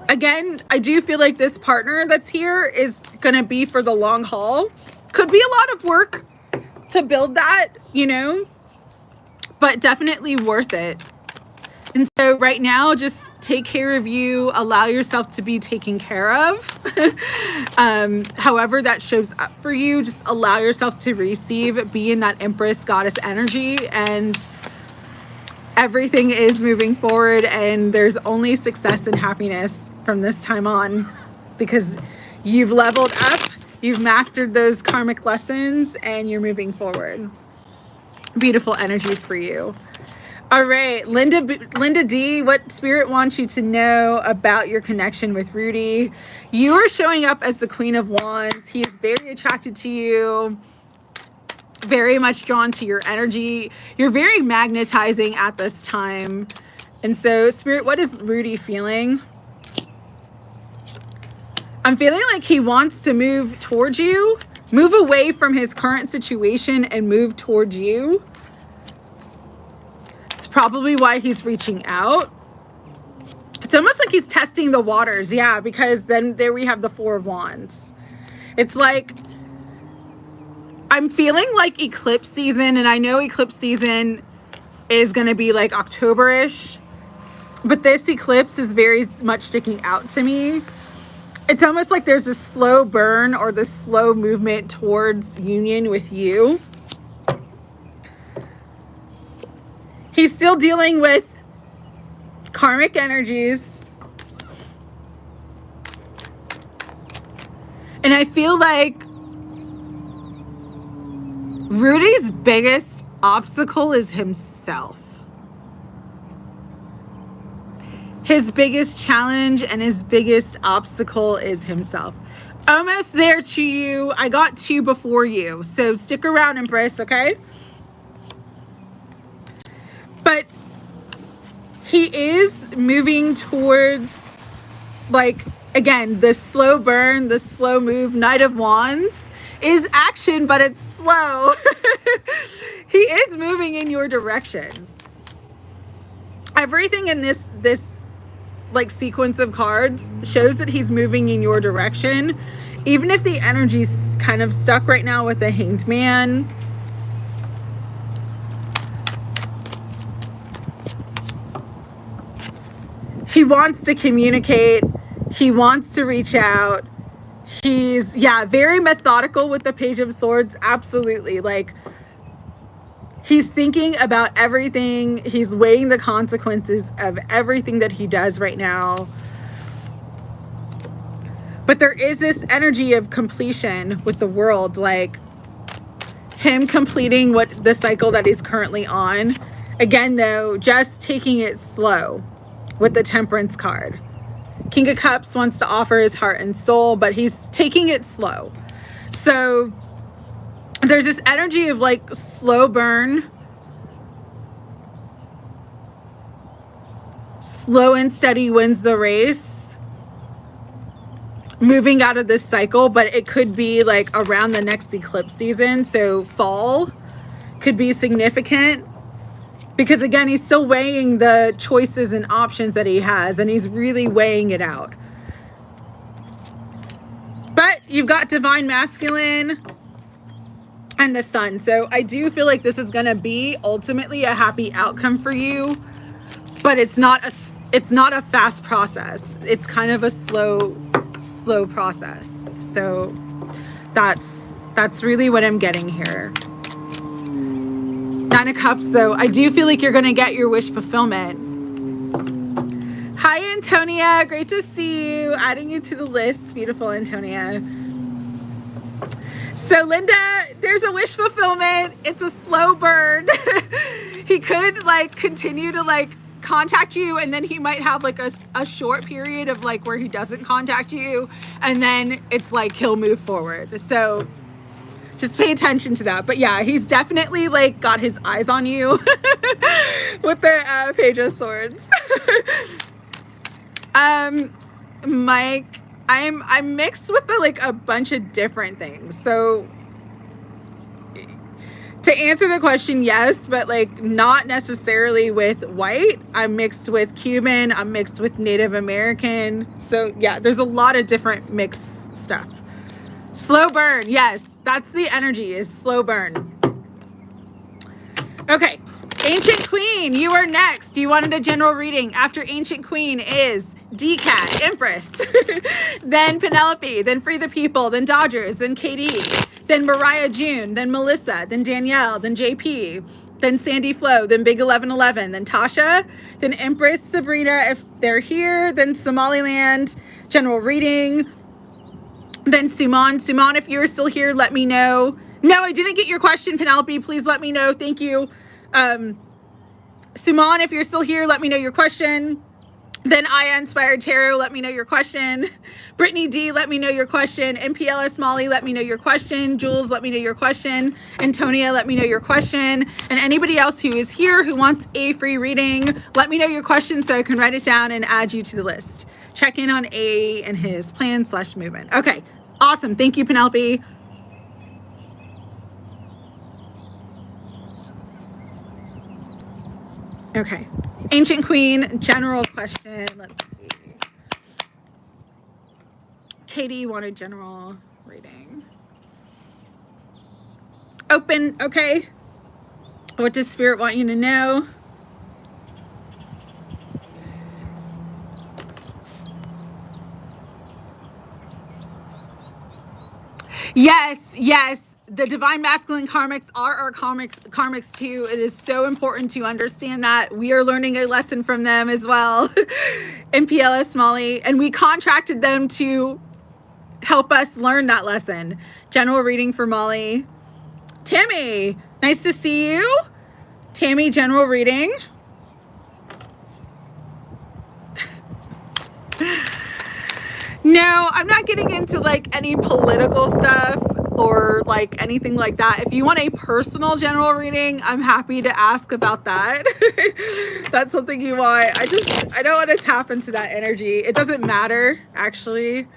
again, I do feel like this partner that's here is going to be for the long haul. Could be a lot of work to build that, you know. but definitely worth it. And so right now, just take care of you, allow yourself to be taken care of. However that shows up for you, just allow yourself to receive, be in that Empress Goddess energy, and everything is moving forward, and there's only success and happiness from this time on, because you've leveled up, you've mastered those karmic lessons, and you're moving forward. Beautiful energies for you. All right, Linda D, what Spirit wants you to know about your connection with Rudy? You are showing up as the Queen of Wands. He is very attracted to you, very much drawn to your energy. You're very magnetizing at this time. And so, Spirit, what is Rudy feeling? I'm feeling like he wants to move towards you, move away from his current situation and move towards you. Probably why he's reaching out. It's almost like he's testing the waters. Yeah, because then there we have the Four of Wands. It's like, I'm feeling like eclipse season, and I know eclipse season is going to be like October-ish, but this eclipse is very much sticking out to me. It's almost like there's a slow burn or the slow movement towards union with you. He's still dealing with karmic energies. And I feel like Rudy's biggest obstacle is himself. His biggest challenge and his biggest obstacle is himself. Almost there to you. I got 2 before you. So stick around, Empress, okay? But he is moving towards, like, again, the slow burn, the slow move. Knight of Wands is action, but it's slow. He is moving in your direction. Everything in this like sequence of cards shows that he's moving in your direction. Even if the energy's kind of stuck right now with the Hanged Man. He wants to communicate. He wants to reach out. He's, yeah, very methodical with the Page of Swords. Absolutely. Like, he's thinking about everything. He's weighing the consequences of everything that he does right now. But there is this energy of completion with the world. Like, him completing what the cycle that he's currently on. Again, though, just taking it slow. With the Temperance card. King of Cups wants to offer his heart and soul, but he's taking it slow. So there's this energy of like slow burn. Slow and steady wins the race. Moving out of this cycle, but it could be like around the next eclipse season. So fall could be significant. Because again, he's still weighing the choices and options that he has, and he's really weighing it out. But you've got Divine Masculine and the Sun. So I do feel like this is going to be ultimately a happy outcome for you, but it's not a fast process. It's kind of a slow process. So that's really what I'm getting here. 9 of Cups, though, I do feel like you're going to get your wish fulfillment. Hi, Antonia. Great to see you. Adding you to the list. Beautiful, Antonia. So, Linda, there's a wish fulfillment. It's a slow burn. He could, like, continue to, like, contact you, and then he might have, like, a short period of, like, where he doesn't contact you, and then it's, like, he'll move forward. So just pay attention to that. But yeah, he's definitely like got his eyes on you with the Page of Swords. Mike, I'm mixed with like a bunch of different things. So to answer the question, yes, but like not necessarily with white. I'm mixed with Cuban. I'm mixed with Native American. So yeah, there's a lot of different mixed stuff. Slow burn. Yes, that's the energy, is slow burn. Okay, Ancient Queen, you are next. You wanted a general reading. After Ancient Queen is Decat, Empress, then Penelope, then Free the People, then Dodgers, then KD, then Mariah June, then Melissa, then Danielle, then JP, then Sandy Flo, then Big 1111, then Tasha, then Empress, Sabrina, if they're here, then Somali Land, general reading, then Sumon. Sumon, if you're still here, let me know. No, I didn't get your question, Penelope. Please let me know. Thank you. Sumon, if you're still here, let me know your question. Then Aya Inspired Tarot, let me know your question. Britney D, let me know your question. MPLS Molly, let me know your question. Jules, let me know your question. Antonia, let me know your question. And anybody else who is here who wants a free reading, let me know your question so I can write it down and add you to the list. Check in on A and his plan / movement. Okay, awesome. Thank you, Penelope. Okay, Ancient Queen, general question. Let's see. Katie wanted general reading. Open, okay. What does Spirit want you to know? Yes, yes. The divine masculine karmics are our karmics too. It is so important to understand that. We are learning a lesson from them as well. MPLS Molly, and we contracted them to help us learn that lesson. General reading for Molly. Tammy, nice to see you. Tammy, general reading. No, I'm not getting into like any political stuff or like anything like that. If you want a personal general reading, I'm happy to ask about that. That's something you want. I don't want to tap into that energy. It doesn't matter, actually.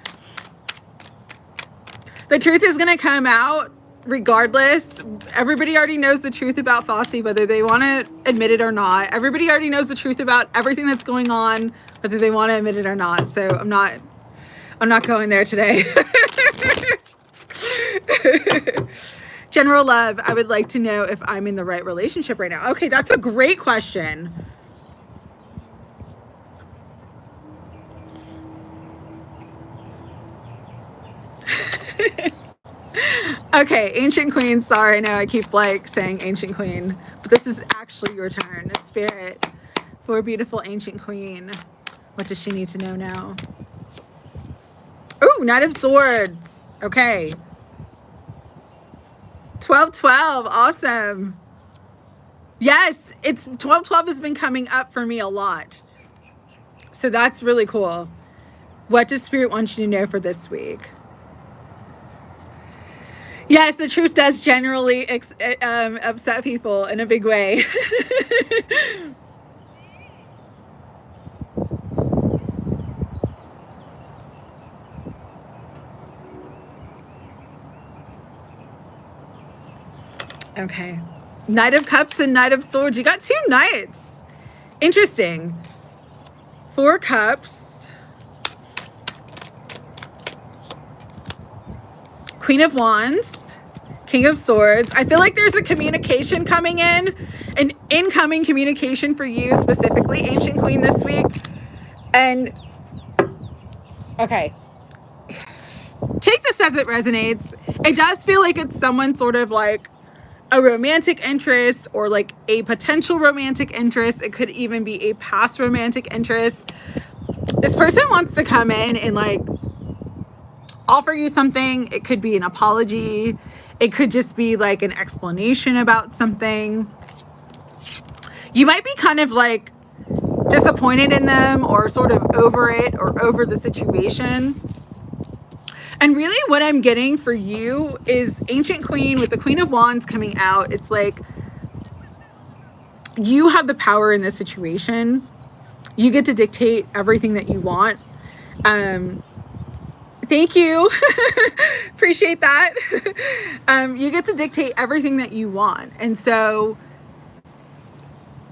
The truth is going to come out regardless. Everybody already knows the truth about Fosse, whether they want to admit it or not. Everybody already knows the truth about everything that's going on, whether they want to admit it or not. So I'm not going there today. General love, I would like to know if I'm in the right relationship right now. Okay, that's a great question. Okay, Ancient Queen, sorry, I know I keep like saying Ancient Queen, but this is actually your turn. Spirit, for beautiful Ancient Queen, what does she need to know now? Ooh, Knight of Swords. Okay. 1212, awesome. Yes, it's 1212 has been coming up for me a lot. So that's really cool. What does Spirit want you to know for this week? Yes, the truth does generally upset people in a big way. Okay. Knight of Cups and Knight of Swords. You got 2 knights. Interesting. 4 cups. Queen of Wands. King of Swords. I feel like there's a communication coming in. An incoming communication for you specifically, Ancient Queen, this week. And, okay. Take this as it resonates. It does feel like it's someone sort of like a romantic interest or like a potential romantic interest. It could even be a past romantic interest. This person wants to come in and like offer you something. It could be an apology. It could just be like an explanation about something. You might be kind of like disappointed in them or sort of over it or over the situation. And really what I'm getting for you is Ancient Queen with the Queen of Wands coming out. It's like you have the power in this situation. You get to dictate everything that you want. Thank you. Appreciate that. You get to dictate everything that you want. And so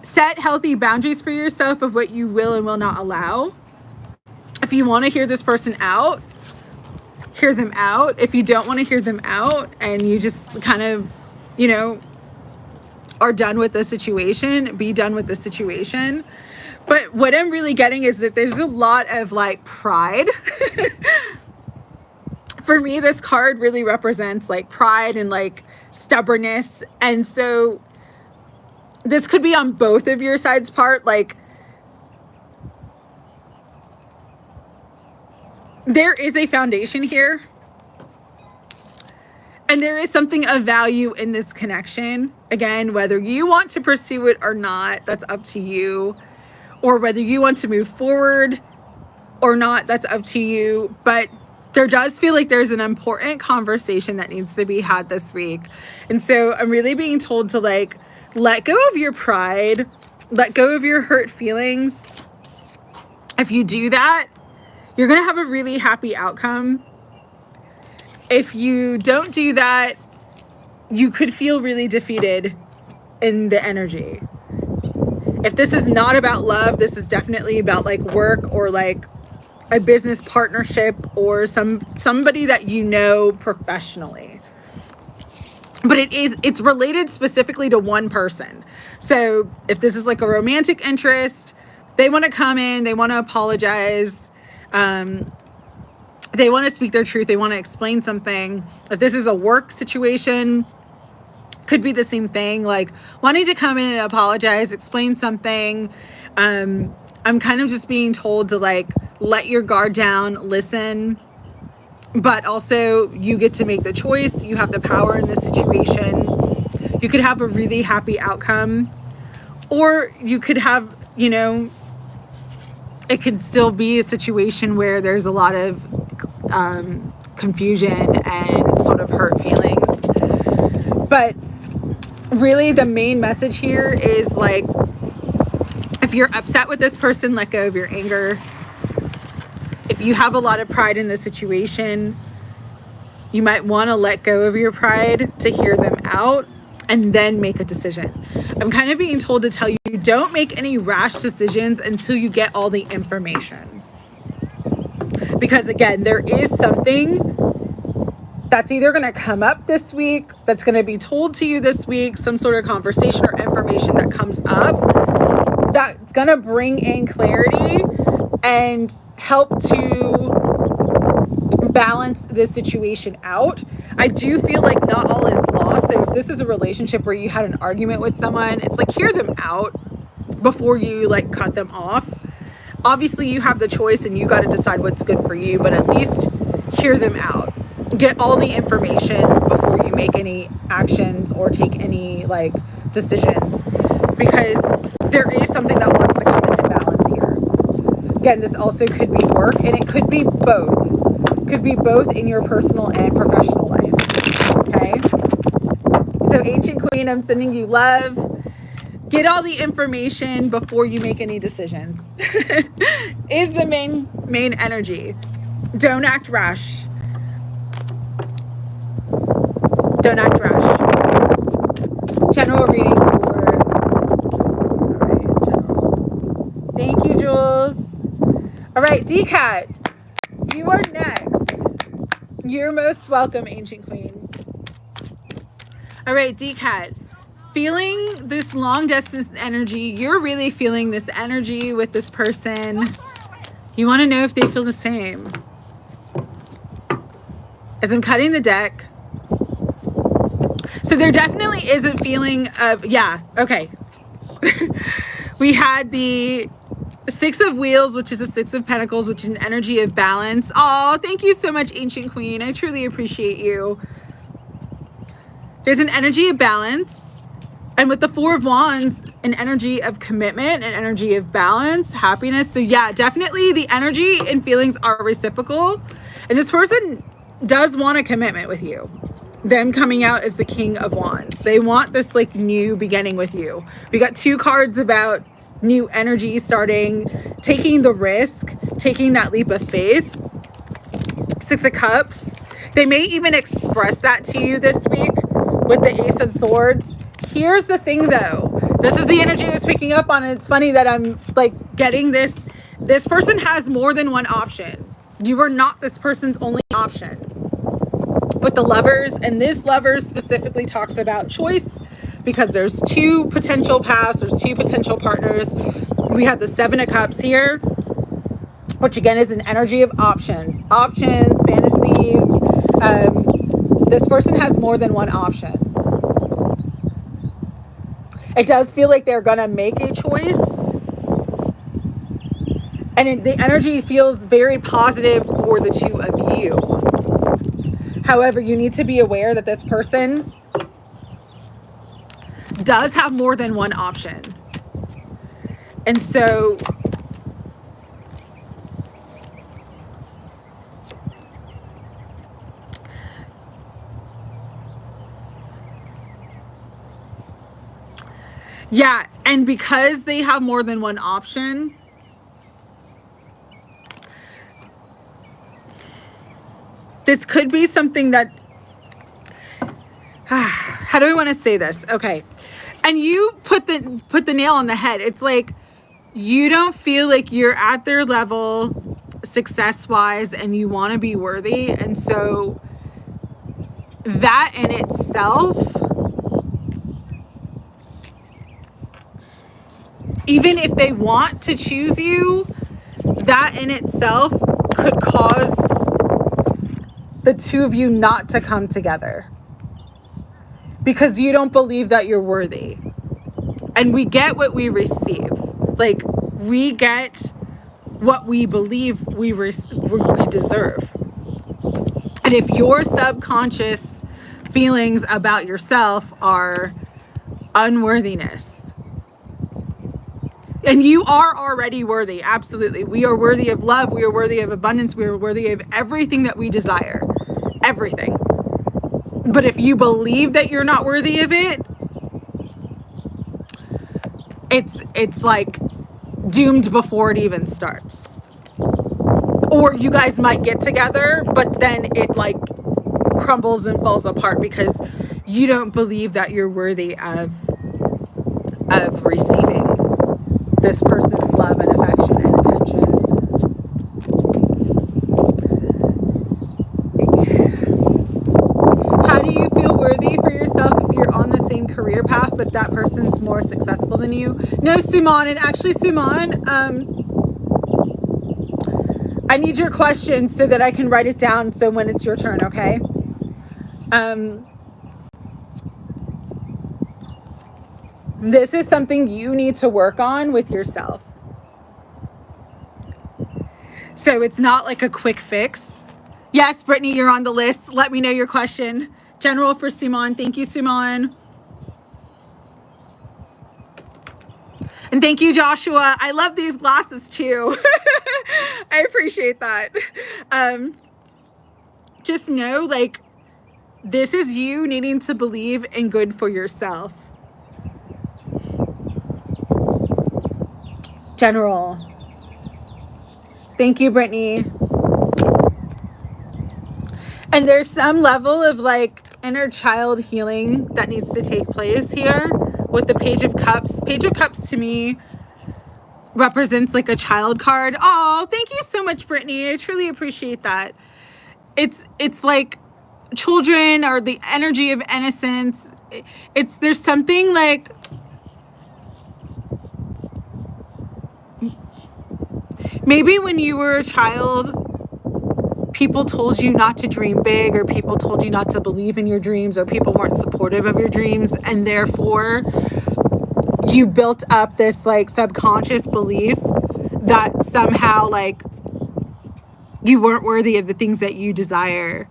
set healthy boundaries for yourself of what you will and will not allow. If you want to hear this person out, hear them out. If you don't want to hear them out and you just kind of, you know, are done with the situation, be done with the situation. But what I'm really getting is that there's a lot of like pride. For me, this card really represents like pride and like stubbornness. And so this could be on both of your sides' part. Like, there is a foundation here. And there is something of value in this connection. Again, whether you want to pursue it or not, that's up to you. Or whether you want to move forward or not, that's up to you. But there does feel like there's an important conversation that needs to be had this week. And so I'm really being told to like, let go of your pride, let go of your hurt feelings. If you do that, you're going to have a really happy outcome. If you don't do that, you could feel really defeated in the energy. If this is not about love, this is definitely about like work or like a business partnership or somebody that you know professionally. But it's related specifically to one person. So if this is like a romantic interest, they want to come in, they want to apologize, they want to speak their truth, they want to explain something. If this is a work situation, could be the same thing, like wanting to come in and apologize, explain something. I'm kind of just being told to like let your guard down, listen, but also you get to make the choice. You have the power in this situation. You could have a really happy outcome, or you could have, you know, it could still be a situation where there's a lot of confusion and sort of hurt feelings. But really the main message here is like, if you're upset with this person, let go of your anger. If you have a lot of pride in the situation, you might want to let go of your pride to hear them out and then make a decision. I'm kind of being told to tell you, don't make any rash decisions until you get all the information. Because again, there is something that's either going to come up this week, that's going to be told to you this week, some sort of conversation or information that comes up that's going to bring in clarity and help to balance this situation out. I do feel like not all is lost. So if this is a relationship where you had an argument with someone, it's like, hear them out before you like cut them off. Obviously you have the choice and you got to decide what's good for you, but at least hear them out. Get all the information before you make any actions or take any like decisions, because there is something that wants to come into balance here. Again, this also could be work, and it could be both. Could be both in your personal and professional life. Okay? So Ancient Queen, I'm sending you love. Get all the information before you make any decisions. Is the main energy. Don't act rash. Don't act rash. General reading for Jules. All right, general. Thank you, Jules. All right, Decat, you are next. You're most welcome, Ancient Queen. All right, Decat, feeling this long distance energy. You're really feeling this energy with this person. You want to know if they feel the same. As I'm cutting the deck, so there definitely is a feeling of, yeah, okay. We had the Six of Wheels, which is a Six of Pentacles, which is an energy of balance. Oh, thank you so much, Ancient Queen. I truly appreciate you. There's an energy of balance. And with the Four of Wands, an energy of commitment, an energy of balance, happiness. So yeah, definitely the energy and feelings are reciprocal. And this person does want a commitment with you. Them coming out as the King of Wands. They want this like new beginning with you. We got two cards about new energy starting, taking the risk, taking that leap of faith. Six of Cups. They may even express that to you this week with the Ace of Swords. Here's the thing though. This is the energy I was picking up on, and it's funny that I'm like getting this. This person has more than one option. You are not this person's only option. With the Lovers, and this Lovers specifically talks about choice, because there's two potential paths, there's two potential partners. We have the Seven of Cups here, which again is an energy of options, fantasies. This person has more than one option. It does feel like they're gonna make a choice, and the energy feels very positive for the two of you. However, you need to be aware that this person does have more than one option. And so yeah, and because they have more than one option, this could be something that, how do I want to say this? Okay. And you put the nail on the head. It's like, you don't feel like you're at their level success-wise and you want to be worthy. And so that in itself, even if they want to choose you, that in itself could cause the two of you not to come together because you don't believe that you're worthy. And we get what we receive. Like, we get what we believe we deserve. And if your subconscious feelings about yourself are unworthiness, and you are already worthy, absolutely. We are worthy of love. We are worthy of abundance. We are worthy of everything that we desire. Everything. But if you believe that you're not worthy of it, it's like doomed before it even starts. Or you guys might get together, but then it like crumbles and falls apart because you don't believe that you're worthy of receiving this person's love and affection and attention. How do you feel worthy for yourself if you're on the same career path but that person's more successful than you? No, Sumon. And actually, Sumon, I need your question so that I can write it down so when it's your turn, okay? This is something you need to work on with yourself. So it's not like a quick fix. Yes, Brittany, you're on the list. Let me know your question. General for Sumon. Thank you, Sumon. And thank you, Joshua. I love these glasses too. I appreciate that. Just know, like, this is you needing to believe in good for yourself. General. Thank you, Brittany. And there's some level of like inner child healing that needs to take place here with the Page of Cups. Page of Cups to me represents like a child card. Oh, thank you so much, Brittany. I truly appreciate that. It's like children or the energy of innocence. There's something like, maybe when you were a child, people told you not to dream big, or people told you not to believe in your dreams, or people weren't supportive of your dreams, and therefore you built up this like subconscious belief that somehow like you weren't worthy of the things that you desire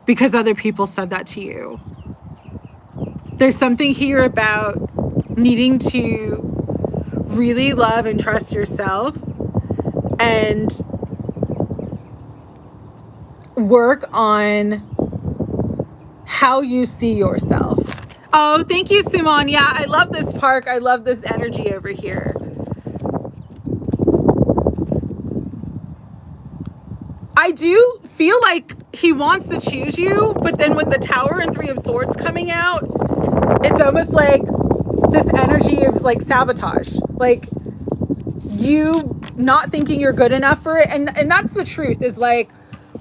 because other people said that to you. There's something here about needing to really love and trust yourself and work on how you see yourself. Oh, thank you, Sumon. Yeah, I love this park. I love this energy over here. I do feel like he wants to choose you, but then with the Tower and Three of Swords coming out, it's almost like this energy of like sabotage. Like you not thinking you're good enough for it. And that's the truth, is like,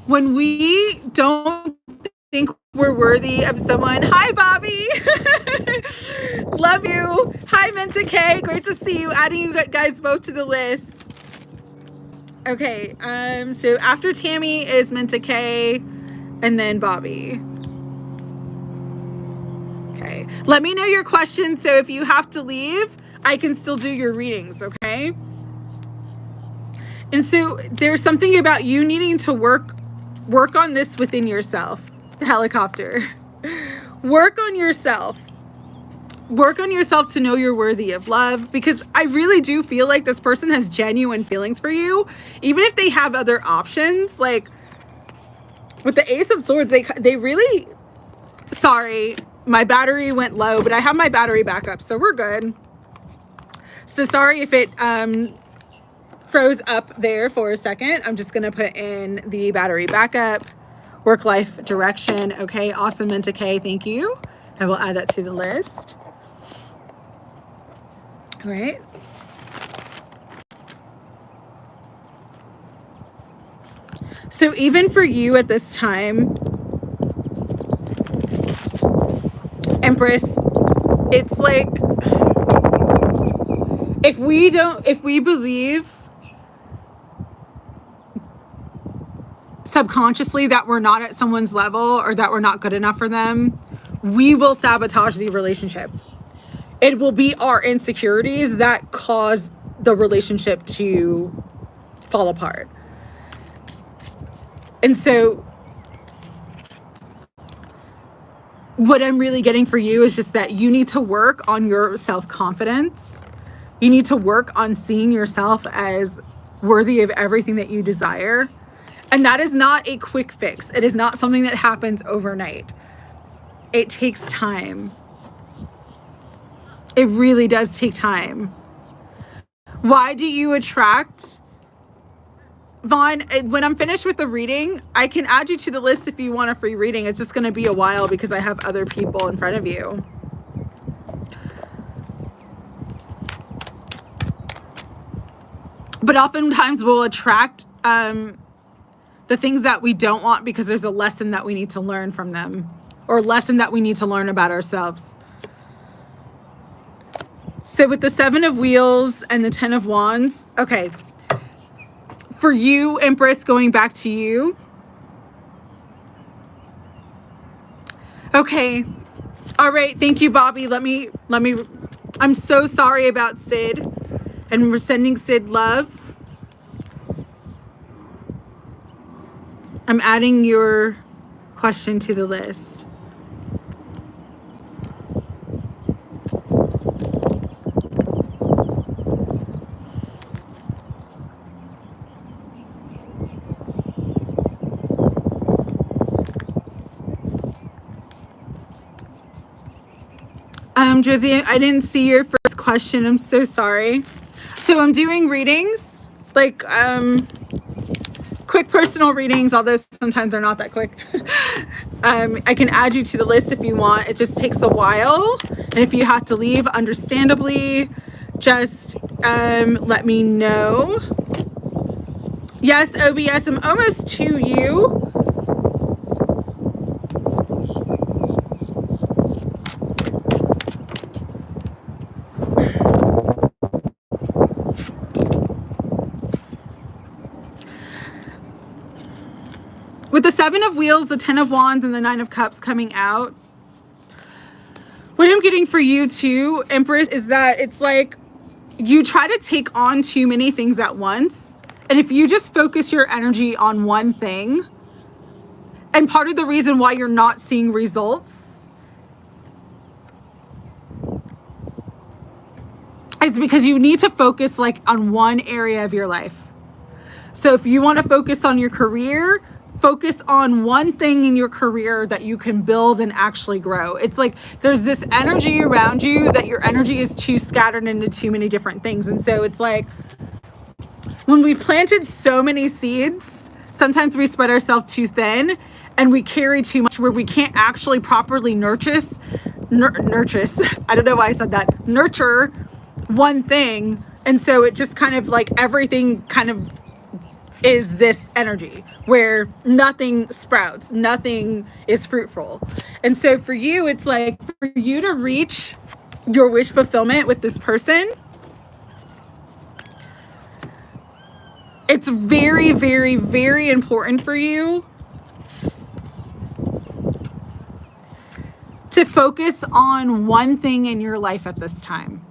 when we don't think we're worthy of someone. Hi, Bobby. Love you. Hi, Minta K. Great to see you. Adding you guys both to the list. Okay, so after Tammy is Minta K and then Bobby. Okay, let me know your questions, so if you have to leave, I can still do your readings, okay? And so there's something about you needing to work on this within yourself. The helicopter. Work on yourself. Work on yourself to know you're worthy of love, because I really do feel like this person has genuine feelings for you, even if they have other options. Like with the Ace of Swords, they really, sorry, my battery went low, but I have my battery back up, so we're good. So sorry if it froze up there for a second. I'm just gonna put in the battery backup. Work life direction. Okay, awesome, Minta K, thank you. I will add that to the list. All right. So even for you at this time, Empress, it's like, if we believe subconsciously that we're not at someone's level or that we're not good enough for them, we will sabotage the relationship. It will be our insecurities that cause the relationship to fall apart. And so what I'm really getting for you is just that you need to work on your self-confidence. You need to work on seeing yourself as worthy of everything that you desire. And that is not a quick fix. It is not something that happens overnight. It takes time. It really does take time. Why do you attract? Vaughn, when I'm finished with the reading, I can add you to the list if you want a free reading. It's just going to be a while because I have other people in front of you. But oftentimes we'll attract the things that we don't want because there's a lesson that we need to learn from them, or a lesson that we need to learn about ourselves. So with the 7 of Wheels and the 10 of Wands, okay. For you, Empress, going back to you. Okay. All right. Thank you, Bobby. Let me, I'm so sorry about Sid, and we're sending Sid love. I'm adding your question to the list. Drizzy, I didn't see your first question. I'm so sorry. So I'm doing readings, like quick personal readings, although sometimes they're not that quick. I can add you to the list if you want. It just takes a while. And if you have to leave, understandably, just let me know. Yes, OBS, I'm almost to you. With the 7 of Wheels, the 10 of Wands, and the 9 of Cups coming out, what I'm getting for you too, Empress, is that it's like you try to take on too many things at once. And if you just focus your energy on one thing, and part of the reason why you're not seeing results is because you need to focus like on one area of your life. So if you want to focus on your career, focus on one thing in your career that you can build and actually grow. It's like there's this energy around you that your energy is too scattered into too many different things. And so it's like when we planted so many seeds, sometimes we spread ourselves too thin and we carry too much where we can't actually properly nurture I don't know why I said that, nurture one thing. And so it just kind of like everything kind of is this energy where nothing sprouts, nothing is fruitful. And so for you, it's like for you to reach your wish fulfillment with this person, it's very, very, very important for you to focus on one thing in your life at this time,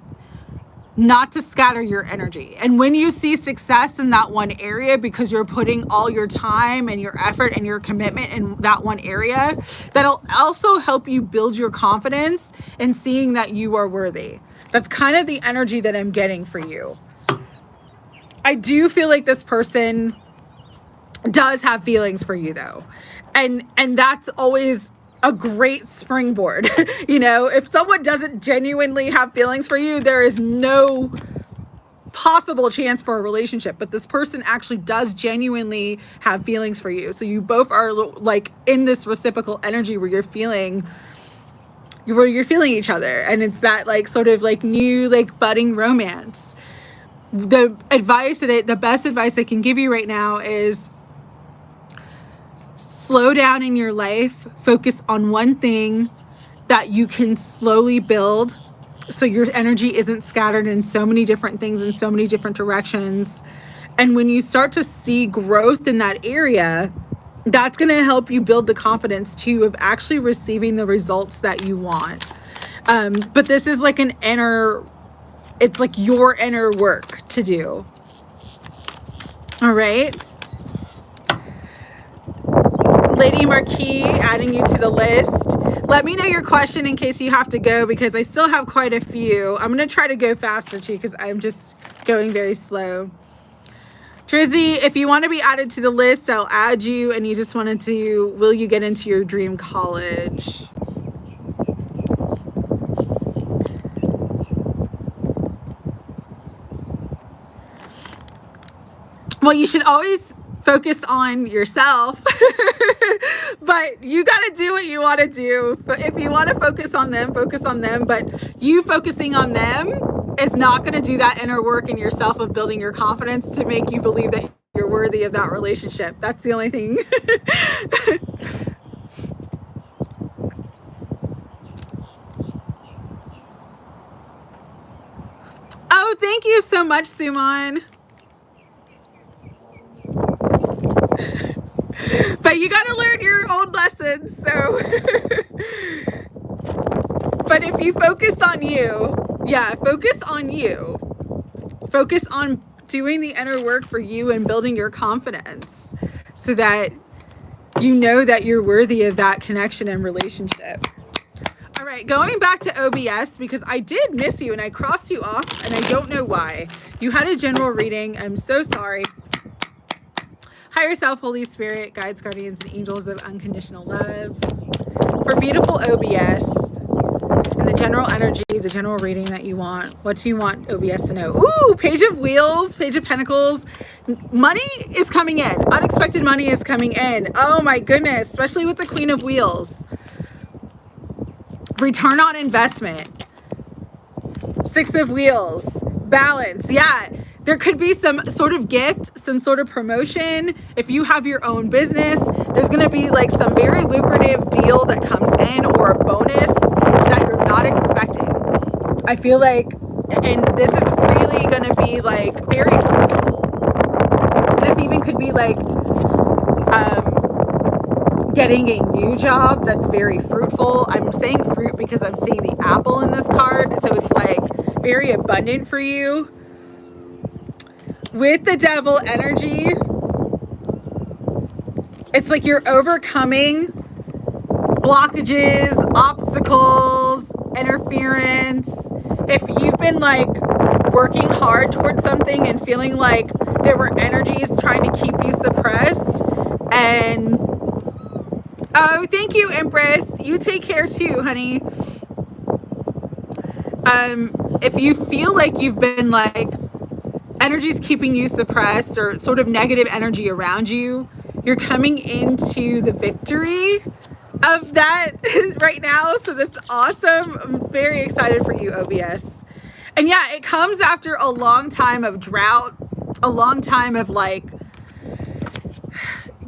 not to scatter your energy. And when you see success in that one area, because you're putting all your time and your effort and your commitment in that one area, that'll also help you build your confidence in seeing that you are worthy. That's kind of the energy that I'm getting for you. I do feel like this person does have feelings for you though. And that's always a great springboard. You know, if someone doesn't genuinely have feelings for you, there is no possible chance for a relationship. But this person actually does genuinely have feelings for you. So you both are like in this reciprocal energy where you're feeling each other. And it's that like sort of like new like budding romance. The best advice I can give you right now is slow down in your life, focus on one thing that you can slowly build so your energy isn't scattered in so many different things in so many different directions. And when you start to see growth in that area, that's going to help you build the confidence too of actually receiving the results that you want. But this is like it's like your inner work to do. All right. Lady Marquee, adding you to the list. Let me know your question in case you have to go, because I still have quite a few. I'm going to try to go faster too, because I'm just going very slow. Drizzy, if you want to be added to the list, I'll add you. And you just wanted to, will you get into your dream college? Well, you should always focus on yourself, but you got to do what you want to do. But if you want to focus on them, but you focusing on them is not going to do that inner work in yourself of building your confidence to make you believe that you're worthy of that relationship. That's the only thing. Oh, thank you so much, Sumon. But you got to learn your own lessons, so. But if you focus on you, focus on you. Focus on doing the inner work for you and building your confidence so that you know that you're worthy of that connection and relationship. All right, going back to OBS, because I did miss you and I crossed you off and I don't know why. You had a general reading. I'm so sorry. Higher self, Holy Spirit, guides, guardians, and angels of unconditional love. For beautiful OBS and the general energy, the general reading that you want. What do you want OBS to know? Ooh, Page of Wheels, Page of Pentacles. Money is coming in. Unexpected money is coming in. Oh my goodness, especially with the Queen of Wheels. Return on investment. Six of Wheels. Balance. Yeah. There could be some sort of gift, some sort of promotion. If you have your own business, there's going to be like some very lucrative deal that comes in or a bonus that you're not expecting. I feel like, and this is really going to be like very fruitful. This even could be like getting a new job that's very fruitful. I'm saying fruit because I'm seeing the apple in this card. So it's like very abundant for you. With the devil energy, it's like you're overcoming blockages, obstacles, interference. If you've been like working hard towards something and feeling like there were energies trying to keep you suppressed, and oh, thank you, Empress. You take care too, honey. If you feel like you've been like energy's keeping you suppressed or sort of negative energy around you, you're coming into the victory of that right now. So that's awesome. I'm very excited for you, OBS. And yeah, it comes after a long time of drought, a long time of like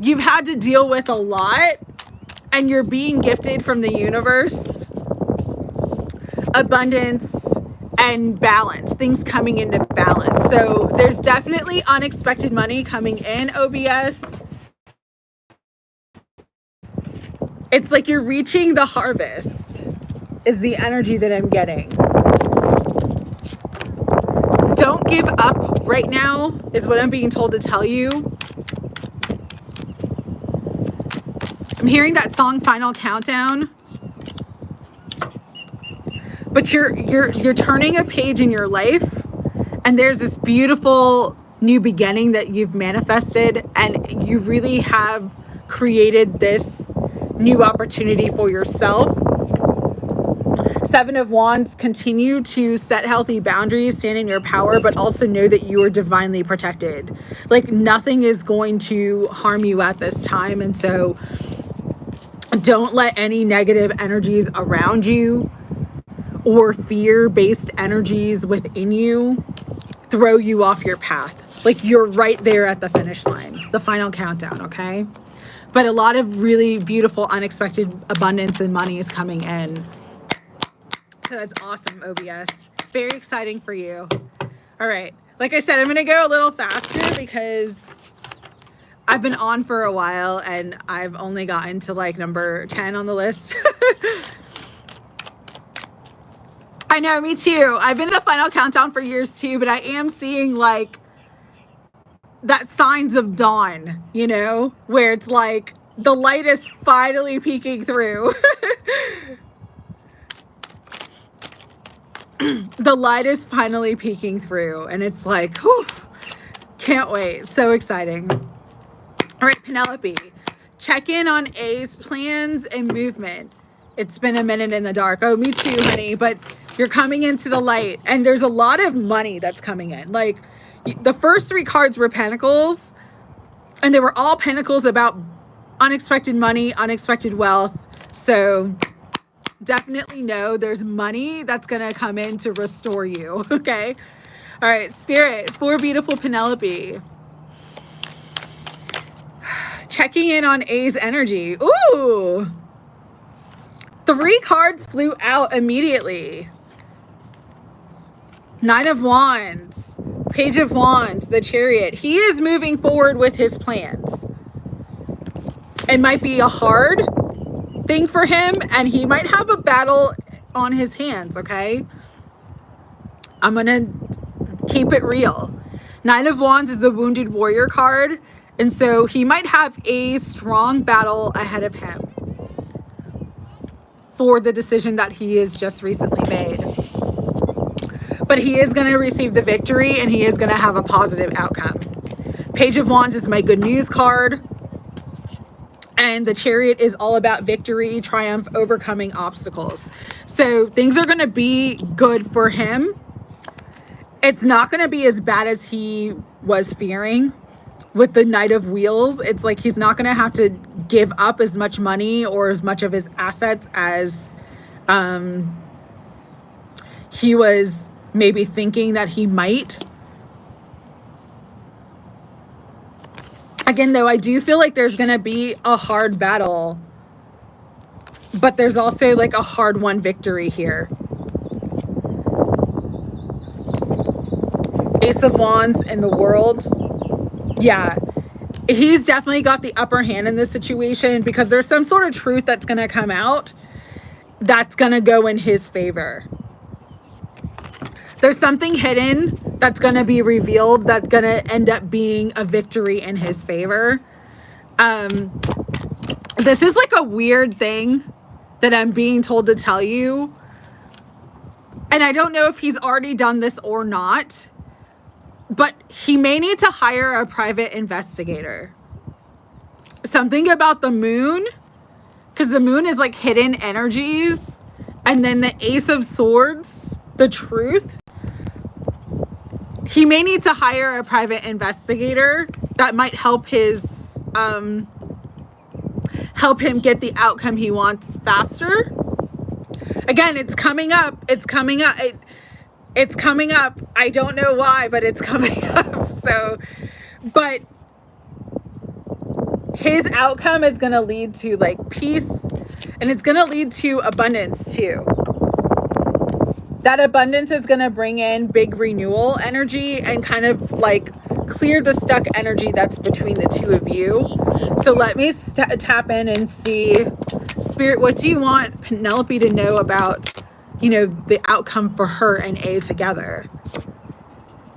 you've had to deal with a lot, and you're being gifted from the universe abundance and balance, things coming into balance. So there's definitely unexpected money coming in, OBS. It's like you're reaching the harvest is the energy that I'm getting. Don't give up right now is what I'm being told to tell you. I'm hearing that song Final Countdown. But you're turning a page in your life, and there's this beautiful new beginning that you've manifested, and you really have created this new opportunity for yourself. Seven of Wands, continue to set healthy boundaries, stand in your power, but also know that you are divinely protected. Like nothing is going to harm you at this time. And so don't let any negative energies around you or fear-based energies within you throw you off your path. Like you're right there at the finish line, the final countdown, okay? But a lot of really beautiful, unexpected abundance and money is coming in. So that's awesome, OBS. Very exciting for you. All right. Like I said, I'm going to go a little faster because I've been on for a while and I've only gotten to like number 10 on the list. I know, me too. I've been in the final countdown for years too, but I am seeing like that signs of dawn, you know, where it's like the light is finally peeking through. The light is finally peeking through and it's like, whew, can't wait. So exciting. All right, Penelope, check in on A's plans and movement. It's been a minute in the dark. Oh, me too, honey. But you're coming into the light and there's a lot of money that's coming in. Like the first three cards were pentacles and they were all pentacles about unexpected money, unexpected wealth. So definitely know there's money that's going to come in to restore you. Okay. All right. Spirit for beautiful Penelope. Checking in on A's energy. Ooh. 3 cards flew out immediately. 9 of Wands, Page of Wands, the Chariot. He is moving forward with his plans. It might be a hard thing for him and he might have a battle on his hands, okay? I'm gonna keep it real. 9 of Wands is a wounded warrior card, and so he might have a strong battle ahead of him for the decision that he has just recently made. But he is going to receive the victory and he is going to have a positive outcome. Page of Wands is my good news card. And the Chariot is all about victory, triumph, overcoming obstacles. So things are going to be good for him. It's not going to be as bad as he was fearing with the Knight of Wheels. It's like he's not going to have to give up as much money or as much of his assets as he was maybe thinking that he might. Again, though, I do feel like there's going to be a hard battle, but there's also like a hard-won victory here. Ace of Wands in the World. Yeah, he's definitely got the upper hand in this situation because there's some sort of truth that's going to come out that's going to go in his favor. There's something hidden that's going to be revealed that's going to end up being a victory in his favor. This is like a weird thing that I'm being told to tell you. And I don't know if he's already done this or not, but he may need to hire a private investigator. Something about the moon, because the moon is like hidden energies. And then the Ace of Swords, the truth. He may need to hire a private investigator that might help his, help him get the outcome he wants faster. Again, it's coming up. It's coming up. It's coming up. I don't know why, but it's coming up. So, but his outcome is going to lead to like peace, and it's going to lead to abundance too. That abundance is going to bring in big renewal energy and kind of like clear the stuck energy that's between the two of you. So let me tap in and see, Spirit, what do you want Penelope to know about, you know, the outcome for her and A together?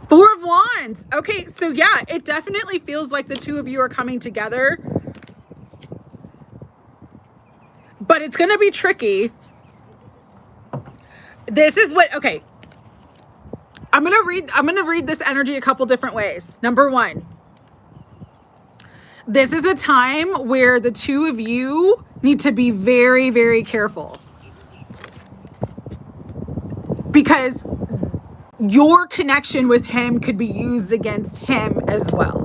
4 of Wands. Okay, so yeah, it definitely feels like the two of you are coming together, but it's going to be tricky. This is what, okay, I'm going to read this energy a couple different ways. Number 1, this is a time where the two of you need to be very, very careful, because your connection with him could be used against him as well.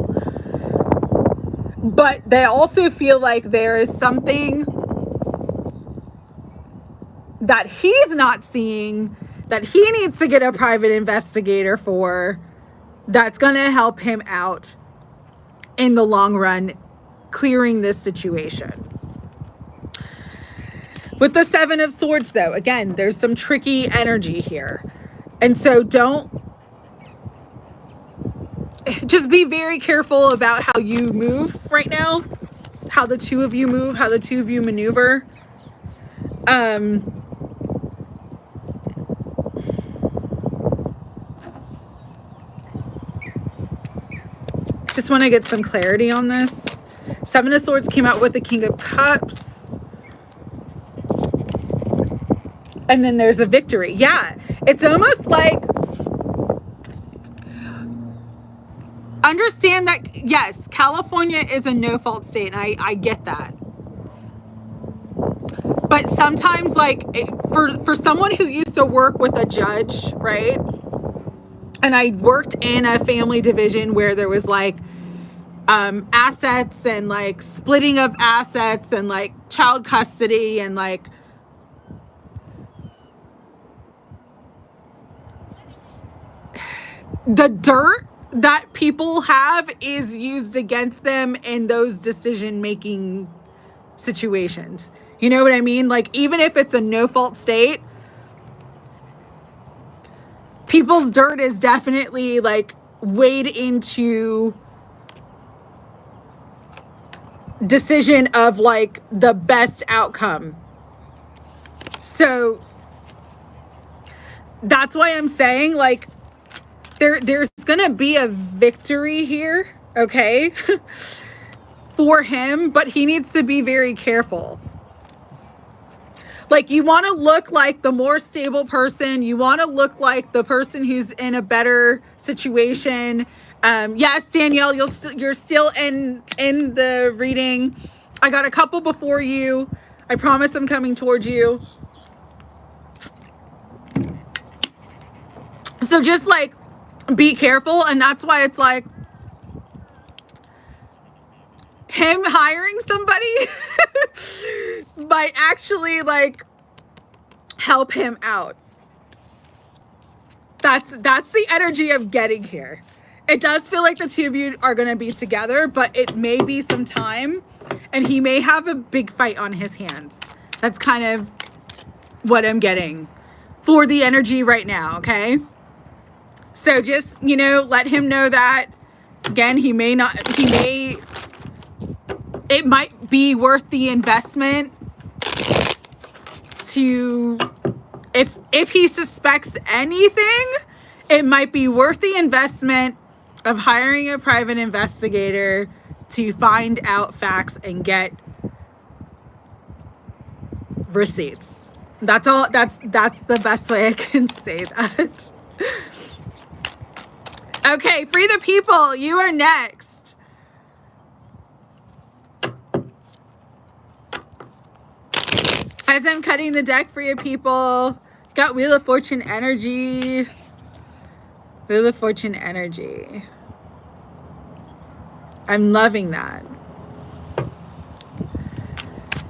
But they also feel like there is something that he's not seeing that he needs to get a private investigator for, that's going to help him out in the long run, clearing this situation. With the 7 of Swords, though, again, there's some tricky energy here. And so just be very careful about how you move right now, how the two of you move, how the two of you maneuver. Just want to get some clarity on this. 7 of Swords came out with the King of Cups. And then there's a victory. Yeah, it's almost like, understand that, yes, California is a no-fault state, and I get that. But sometimes, like, for someone who used to work with a judge, right? And I worked in a family division where there was like assets and like splitting of assets and like child custody and like the dirt that people have is used against them in those decision-making situations. You know what I mean? Like, even if it's a no-fault state, people's dirt is definitely like weighed into decision of like the best outcome. So that's why I'm saying, like, there's gonna be a victory here, okay, for him, but he needs to be very careful. Like, you want to look like the more stable person. You want to look like the person who's in a better situation. Yes, Danielle, you're still in the reading. I got a couple before you. I promise I'm coming towards you. So just like be careful, and that's why it's like him hiring somebody might actually like help him out. That's the energy of getting here. It does feel like the two of you are going to be together, but it may be some time, and he may have a big fight on his hands. That's kind of what I'm getting for the energy right now, okay? So just, you know, let him know that, again, it might be worth the investment to, if he suspects anything, it might be worth the investment of hiring a private investigator to find out facts and get receipts. That's all. That's the best way I can say that. Okay, Free the People, you are next. As I'm cutting the deck for you people, got Wheel of Fortune energy. Wheel of Fortune energy. I'm loving that.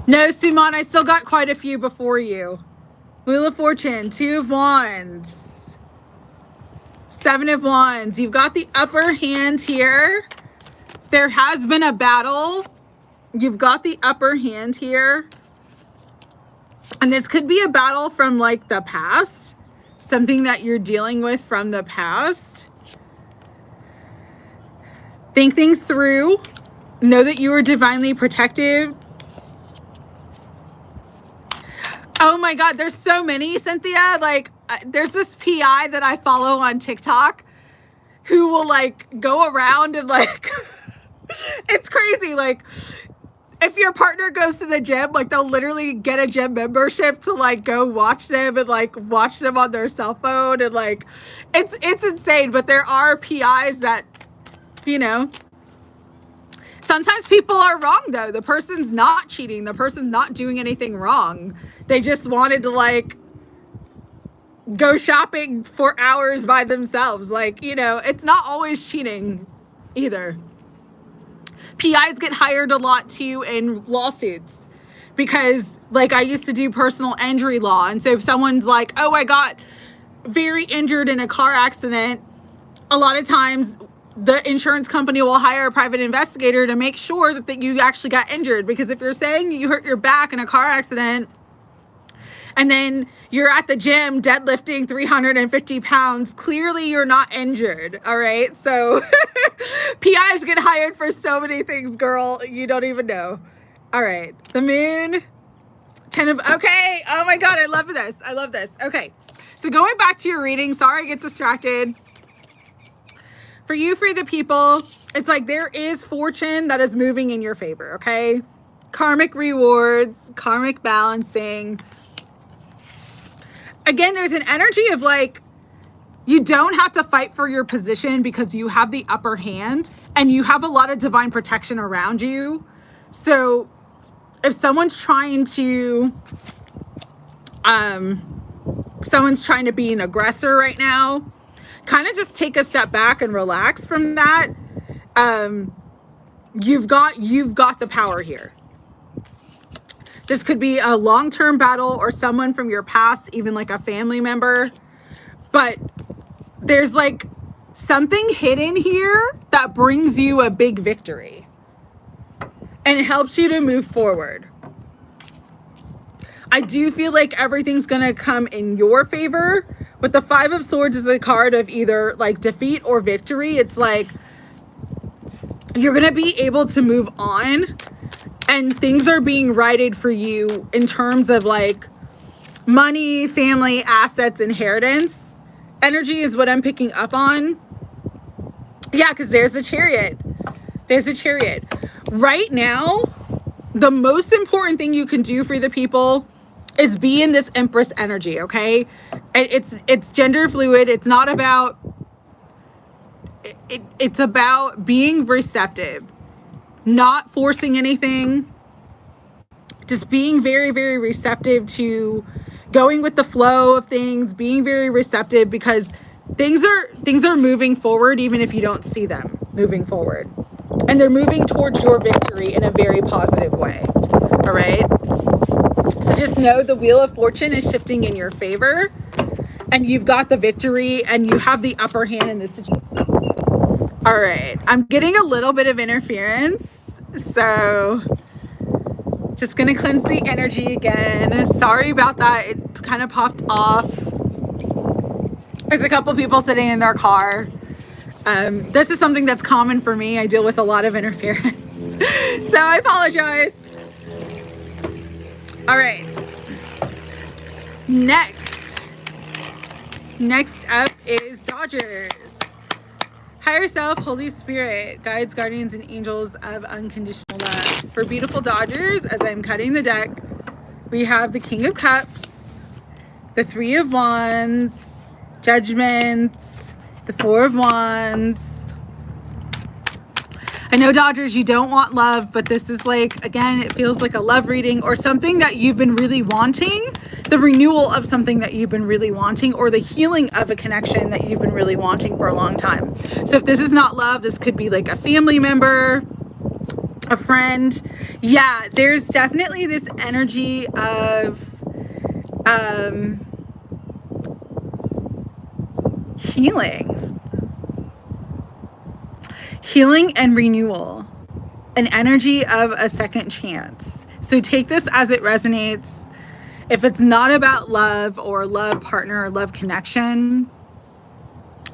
No, Sumon, I still got quite a few before you. Wheel of Fortune, 2 of Wands, 7 of Wands. You've got the upper hand here. There has been a battle You've got the upper hand here. And this could be a battle from like the past, something that you're dealing with from the past. Think things through. Know that you are divinely protected. Oh my God, there's so many, Cynthia. Like, there's this PI that I follow on TikTok who will like go around and like, it's crazy. Like, if your partner goes to the gym, like they'll literally get a gym membership to like go watch them and like watch them on their cell phone. And like, it's insane. But there are PIs that, you know, sometimes people are wrong though. The person's not cheating. The person's not doing anything wrong. They just wanted to like go shopping for hours by themselves. Like, you know, it's not always cheating either. PIs get hired a lot too in lawsuits because like I used to do personal injury law. And so if someone's like, oh, I got very injured in a car accident, a lot of times the insurance company will hire a private investigator to make sure that you actually got injured. Because if you're saying you hurt your back in a car accident and then you're at the gym deadlifting 350 pounds, clearly you're not injured, all right? So PIs get hired for so many things, girl, you don't even know. All right, the moon, 10 of, okay, oh my God, I love this, I love this. Okay, so going back to your reading, sorry I get distracted. For you, for the people, it's like there is fortune that is moving in your favor, okay? Karmic rewards, karmic balancing. Again, there's an energy of like, you don't have to fight for your position because you have the upper hand and you have a lot of divine protection around you. So if someone's trying to, be an aggressor right now, kind of just take a step back and relax from that. You've got the power here. This could be a long-term battle or someone from your past, even like a family member. But there's like something hidden here that brings you a big victory and it helps you to move forward. I do feel like everything's going to come in your favor, but the 5 of Swords is a card of either like defeat or victory. It's like you're going to be able to move on and things are being righted for you in terms of like money, family, assets, inheritance. Energy is what I'm picking up on. Yeah, because there's a Chariot. There's a Chariot. Right now, the most important thing you can do for the people is be in this Empress energy, okay? It's gender fluid. It's not about... It's about being receptive. Not forcing anything, just being very, very receptive to going with the flow of things, being very receptive because things are moving forward even if you don't see them moving forward. And they're moving towards your victory in a very positive way. All right? So just know the Wheel of Fortune is shifting in your favor and you've got the victory and you have the upper hand in this situation. All right, I'm getting a little bit of interference, so just gonna cleanse the energy again. Sorry about that, it kind of popped off. There's a couple people sitting in their car. This is something that's common for me. I deal with a lot of interference, so I apologize. All right, next up is Dodgers. Higher self, Holy Spirit, guides, guardians, and angels of unconditional love. For beautiful Dodgers, as I'm cutting the deck, we have the King of Cups, the 3 of Wands, Judgment, the 4 of Wands. I know, Dodgers, you don't want love, but this is like, again, it feels like a love reading or something that you've been really wanting, the renewal of something that you've been really wanting, or the healing of a connection that you've been really wanting for a long time. So if this is not love, this could be like a family member, a friend. Yeah, there's definitely this energy of healing and renewal. an energy of a second chance. So take this as it resonates. If it's not about love or love partner or love connection,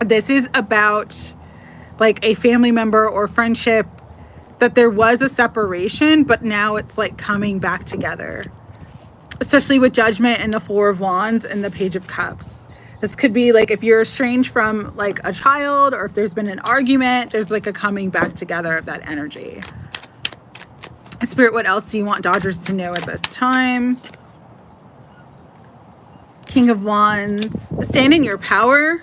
this is about like a family member or friendship that there was a separation, but now it's like coming back together, especially with Judgment and the Four of Wands and the Page of Cups. This could be like if you're estranged from like a child, or if there's been an argument, there's like a coming back together of that energy. Spirit, what else do you want Dodgers to know at this time? King of Wands. Stand in your power,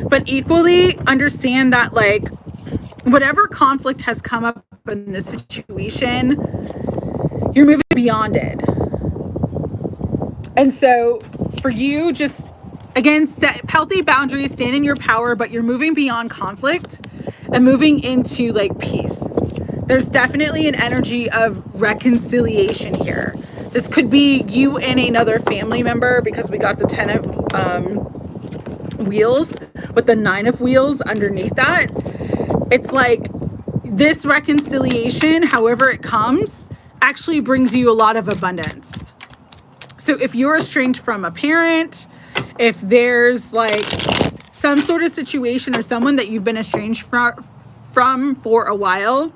but equally understand that like whatever conflict has come up in this situation, you're moving beyond it. And so for you, just again, set healthy boundaries, stand in your power, but you're moving beyond conflict and moving into like peace. There's definitely an energy of reconciliation here. This could be you and another family member, because we got the 10 of wheels with the 9 of wheels underneath that. It's like this reconciliation, however it comes, actually brings you a lot of abundance. So if you're estranged from a parent, if there's like some sort of situation or someone that you've been estranged from for a while,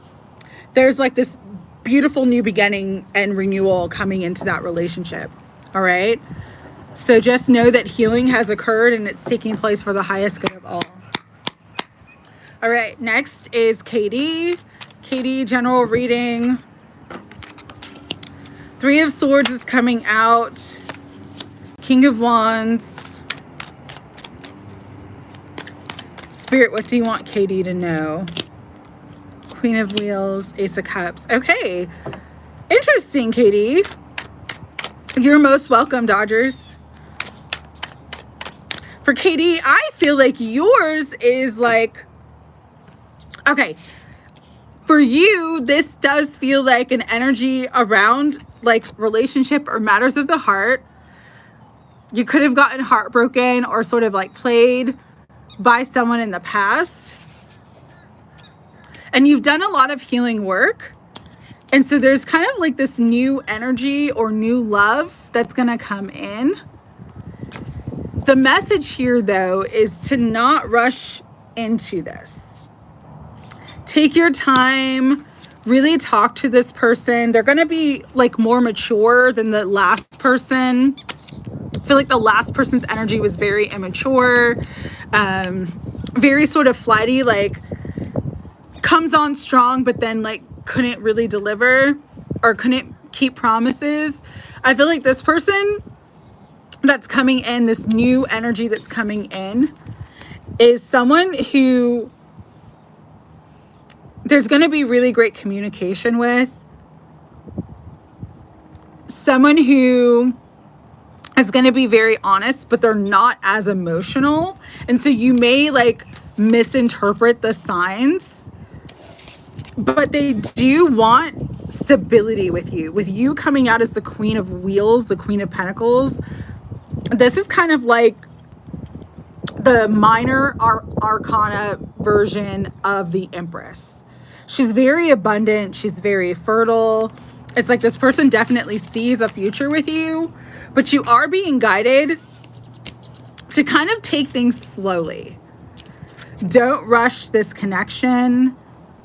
there's like this beautiful new beginning and renewal coming into that relationship. All right. So just know that healing has occurred and it's taking place for the highest good of all. All right. Next is Katie. Katie, general reading. 3 of Swords is coming out. King of Wands. Spirit, what do you want Katie to know? Queen of Wheels, Ace of Cups. Okay. Interesting, Katie. You're most welcome, Dodgers. For Katie, I feel like yours is like, okay, for you, this does feel like an energy around like relationship or matters of the heart. You could have gotten heartbroken or sort of like played by someone in the past. And you've done a lot of healing work. And so there's kind of like this new energy or new love that's going to come in. The message here, though, is to not rush into this. Take your time, really talk to this person. They're going to be like more mature than the last person. I feel like the last person's energy was very immature, very sort of flighty, like comes on strong, but then like couldn't really deliver or couldn't keep promises. I feel like this person that's coming in, this new energy that's coming in, is someone who there's going to be really great communication with. Someone who is going to be very honest, but they're not as emotional. And so you may like misinterpret the signs, but they do want stability with you. With you coming out as the Queen of Wheels, the Queen of Pentacles, this is kind of like the minor arcana version of the Empress. She's very abundant. She's very fertile. It's like this person definitely sees a future with you, but you are being guided to kind of take things slowly. Don't rush this connection.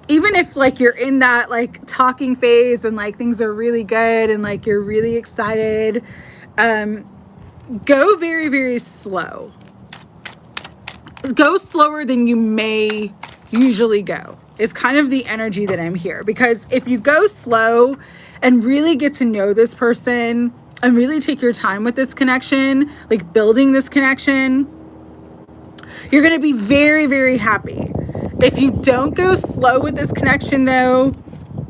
Even if like you're in that like talking phase and like things are really good and like you're really excited, go very, very slow. Go slower than you may usually go. It's kind of the energy that I'm here, because if you go slow and really get to know this person and really take your time with this connection, like building this connection, you're going to be very, very happy. If you don't go slow with this connection, though,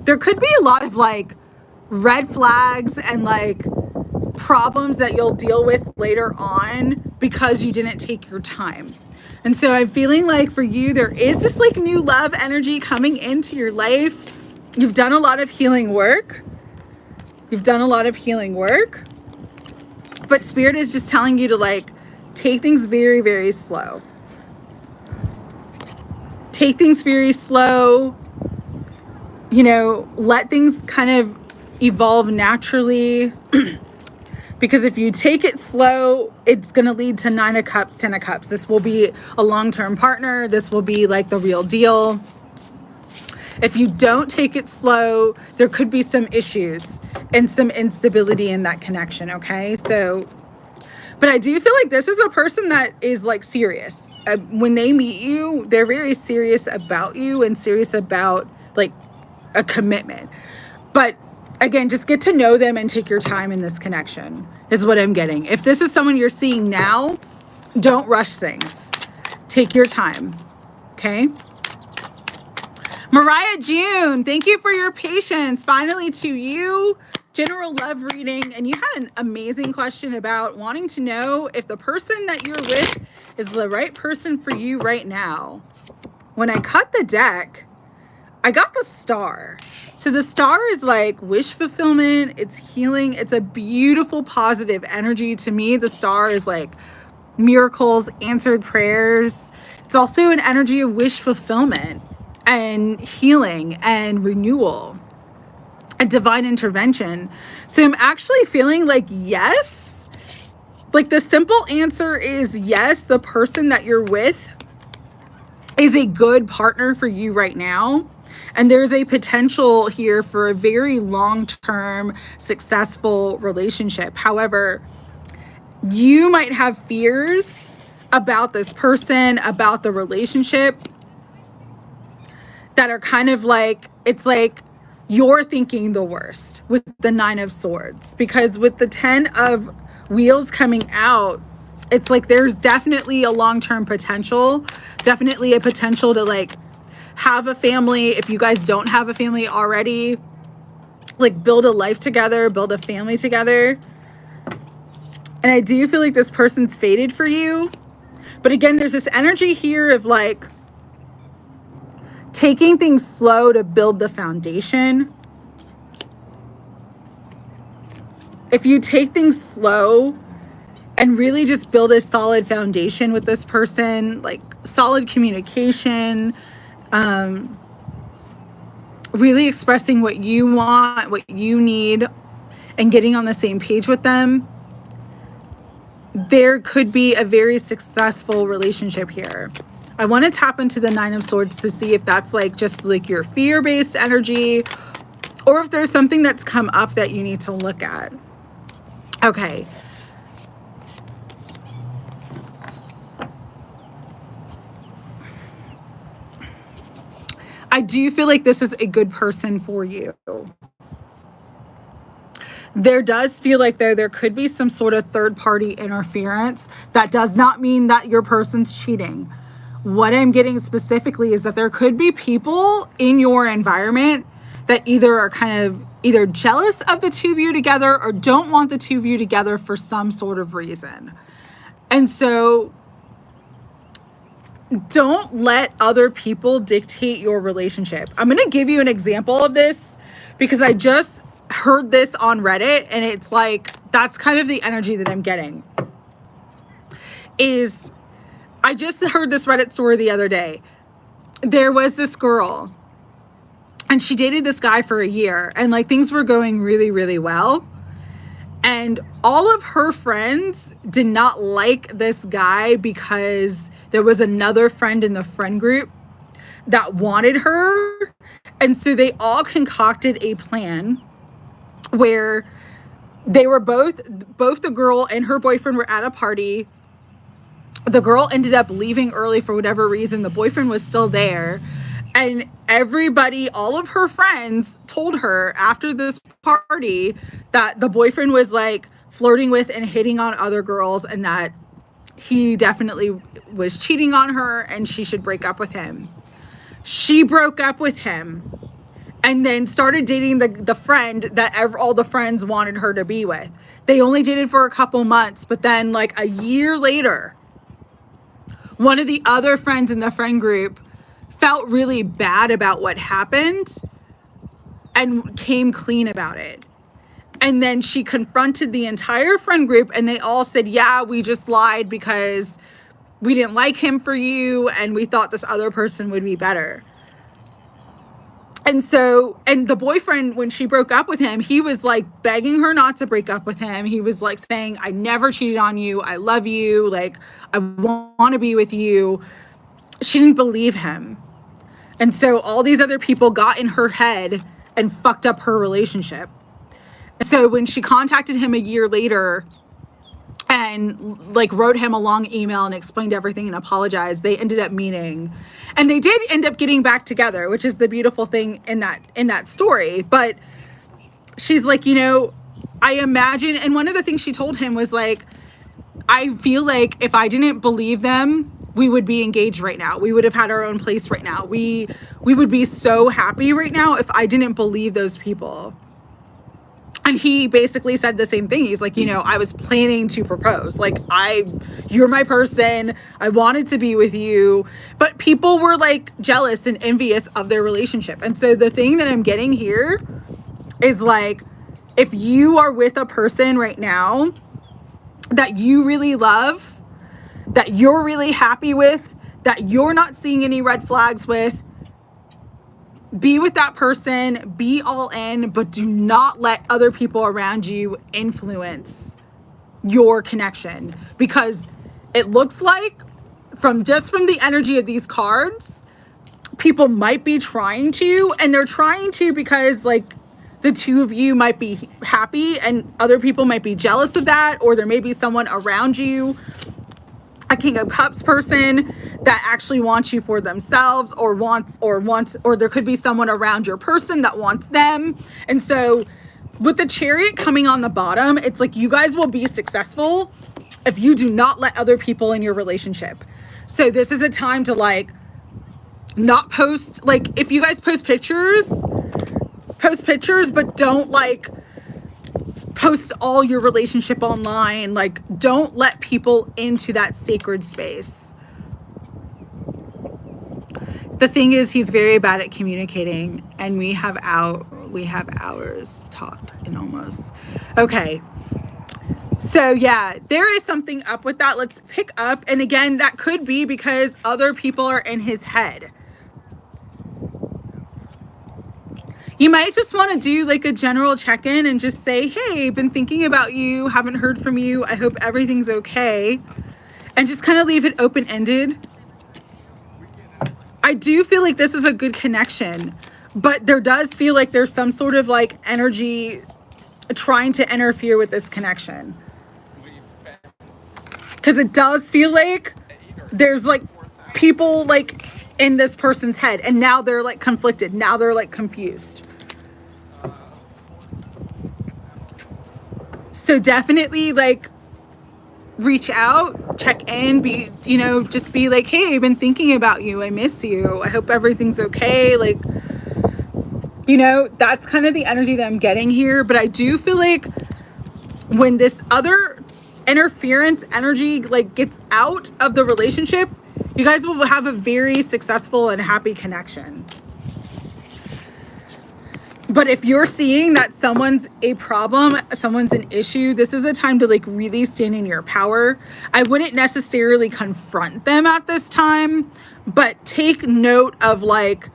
there could be a lot of like red flags and like problems that you'll deal with later on because you didn't take your time. And so I'm feeling like for you, there is this like new love energy coming into your life. You've done a lot of healing work. But Spirit is just telling you to like take things very, very slow. Take things very slow. you know, let things kind of evolve naturally. Because if you take it slow, it's going to lead to 9 of Cups, 10 of Cups. This will be a long-term partner. This will be like the real deal. If you don't take it slow, there could be some issues and some instability in that connection, okay? So, but I do feel like this is a person that is like serious. When they meet you, they're very serious about you and serious about like a commitment. But again, just get to know them and take your time in this connection is what I'm getting. If this is someone you're seeing now, don't rush things. Take your time, okay? Mariah June, thank you for your patience. Finally to you, general love reading. And you had an amazing question about wanting to know if the person that you're with is the right person for you right now. When I cut the deck, I got the star. So the star is like wish fulfillment. It's healing. It's a beautiful, positive energy. To me, the star is like miracles, answered prayers. It's also an energy of wish fulfillment and healing and renewal and divine intervention. So I'm actually feeling like yes. Like the simple answer is yes, the person that you're with is a good partner for you right now. And there's a potential here for a very long-term, successful relationship. However, you might have fears about this person, about the relationship, that are kind of like, it's like you're thinking the worst with the 9 of Swords. Because with the 10 of Wheels coming out, it's like there's definitely a long-term potential, definitely a potential to like have a family. If you guys don't have a family already, like build a life together, build a family together. And I do feel like this person's fated for you. But again, there's this energy here of like taking things slow to build the foundation. If you take things slow and really just build a solid foundation with this person, like solid communication, really expressing what you want, what you need, and getting on the same page with them, there could be a very successful relationship here. I want to tap into the 9 of Swords to see if that's like just like your fear-based energy, or if there's something that's come up that you need to look at. Okay. I do feel like this is a good person for you. There does feel like there could be some sort of third-party interference. That does not mean that your person's cheating. What I'm getting specifically is that there could be people in your environment that either are kind of either jealous of the two of you together or don't want the two of you together for some sort of reason. And so don't let other people dictate your relationship. I'm going to give you an example of this because I just heard this on Reddit, and it's like, that's kind of the energy that I'm getting. Is I just heard this Reddit story the other day. There was this girl, and she dated this guy for a year, and like things were going really, really well. And all of her friends did not like this guy because there was another friend in the friend group that wanted her. And so they all concocted a plan where they were both the girl and her boyfriend were at a party. The girl ended up leaving early for whatever reason. The boyfriend was still there. And everybody, all of her friends told her after this party that the boyfriend was like flirting with and hitting on other girls, and that he definitely was cheating on her and she should break up with him. She broke up with him and then started dating the friend that all the friends wanted her to be with. They only dated for a couple months, but then like a year later, one of the other friends in the friend group felt really bad about what happened and came clean about it. And then she confronted the entire friend group, and they all said, yeah, we just lied because we didn't like him for you and we thought this other person would be better. And so, and the boyfriend, when she broke up with him, he was like begging her not to break up with him. He was like saying, I never cheated on you. I love you. Like, I want to be with you. She didn't believe him. And so all these other people got in her head and fucked up her relationship. And so when she contacted him a year later and like wrote him a long email and explained everything and apologized, they ended up meeting, and they did end up getting back together, which is the beautiful thing in that story. But she's like, you know, I imagine, and one of the things she told him was like, I feel like if I didn't believe them, we would be engaged right now. We would have had our own place right now. We would be so happy right now if I didn't believe those people. And he basically said the same thing. He's like, you know, I was planning to propose. Like, you're my person. I wanted to be with you. But people were like jealous and envious of their relationship. And so the thing that I'm getting here is like, if you are with a person right now that you really love, that you're really happy with, that you're not seeing any red flags with, be with that person, be all in, but do not let other people around you influence your connection, because it looks like from the energy of these cards, people might be trying to, and they're trying to because like the two of you might be happy and other people might be jealous of that, or there may be someone around you, a King of Cups person that actually wants you for themselves, or there could be someone around your person that wants them. And so with the Chariot coming on the bottom, it's like you guys will be successful if you do not let other people in your relationship. So this is a time to like not post, like if you guys post pictures, but don't like post all your relationship online. Like, don't let people into that sacred space. The thing is, he's very bad at communicating, and we have hours talked in almost. Okay. So yeah, there is something up with that. Let's pick up. And again, that could be because other people are in his head. You might just want to do like a general check-in and just say, hey, been thinking about you, haven't heard from you. I hope everything's okay. And just kind of leave it open-ended. I do feel like this is a good connection, but there does feel like there's some sort of like energy trying to interfere with this connection. Because it does feel like there's like people like in this person's head, and now they're like conflicted. Now they're like confused. So definitely like reach out, check in, be, you know, just be like, hey, I've been thinking about you. I miss you. I hope everything's okay. Like, you know, that's kind of the energy that I'm getting here. But I do feel like when this other interference energy like gets out of the relationship, you guys will have a very successful and happy connection. But if you're seeing that someone's a problem, someone's an issue, this is a time to like really stand in your power. I wouldn't necessarily confront them at this time, but take note of like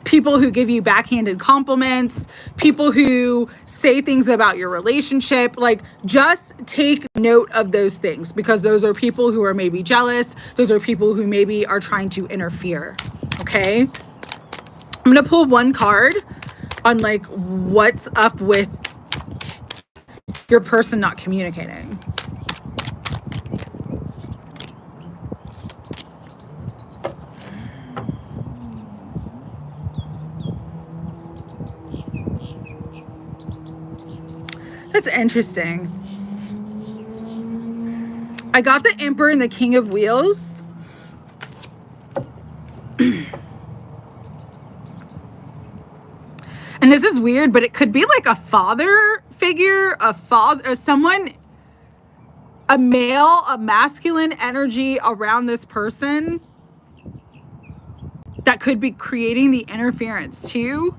people who give you backhanded compliments, people who say things about your relationship. Like, just take note of those things, because those are people who are maybe jealous. Those are people who maybe are trying to interfere. Okay. I'm going to pull one card on like what's up with your person not communicating. That's interesting. I got the Emperor and the King of Wheels. And this is weird, but it could be like a father figure, someone, a male, a masculine energy around this person that could be creating the interference too.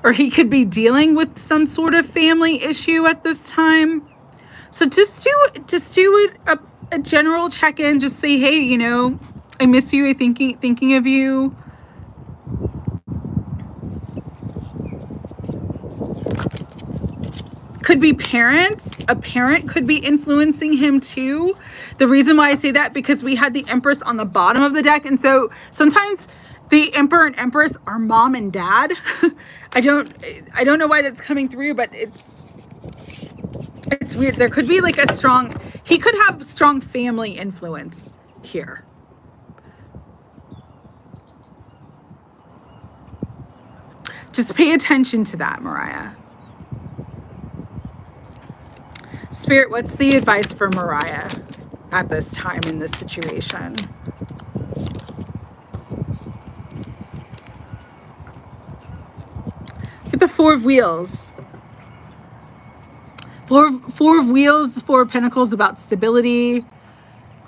Or he could be dealing with some sort of family issue at this time. So just do a general check-in. Just say, hey, you know, I miss you. I thinking of you. Could be parents. A parent could be influencing him too. The reason why I say that, because we had the Empress on the bottom of the deck, and so sometimes the Emperor and Empress are mom and dad. I don't know why that's coming through, but it's weird. There could be like he could have strong family influence here. Just pay attention to that, Mariah. Spirit, what's the advice for Mariah at this time in this situation? Get the Four of Wheels. Four of Wheels, Four of Pentacles, about stability.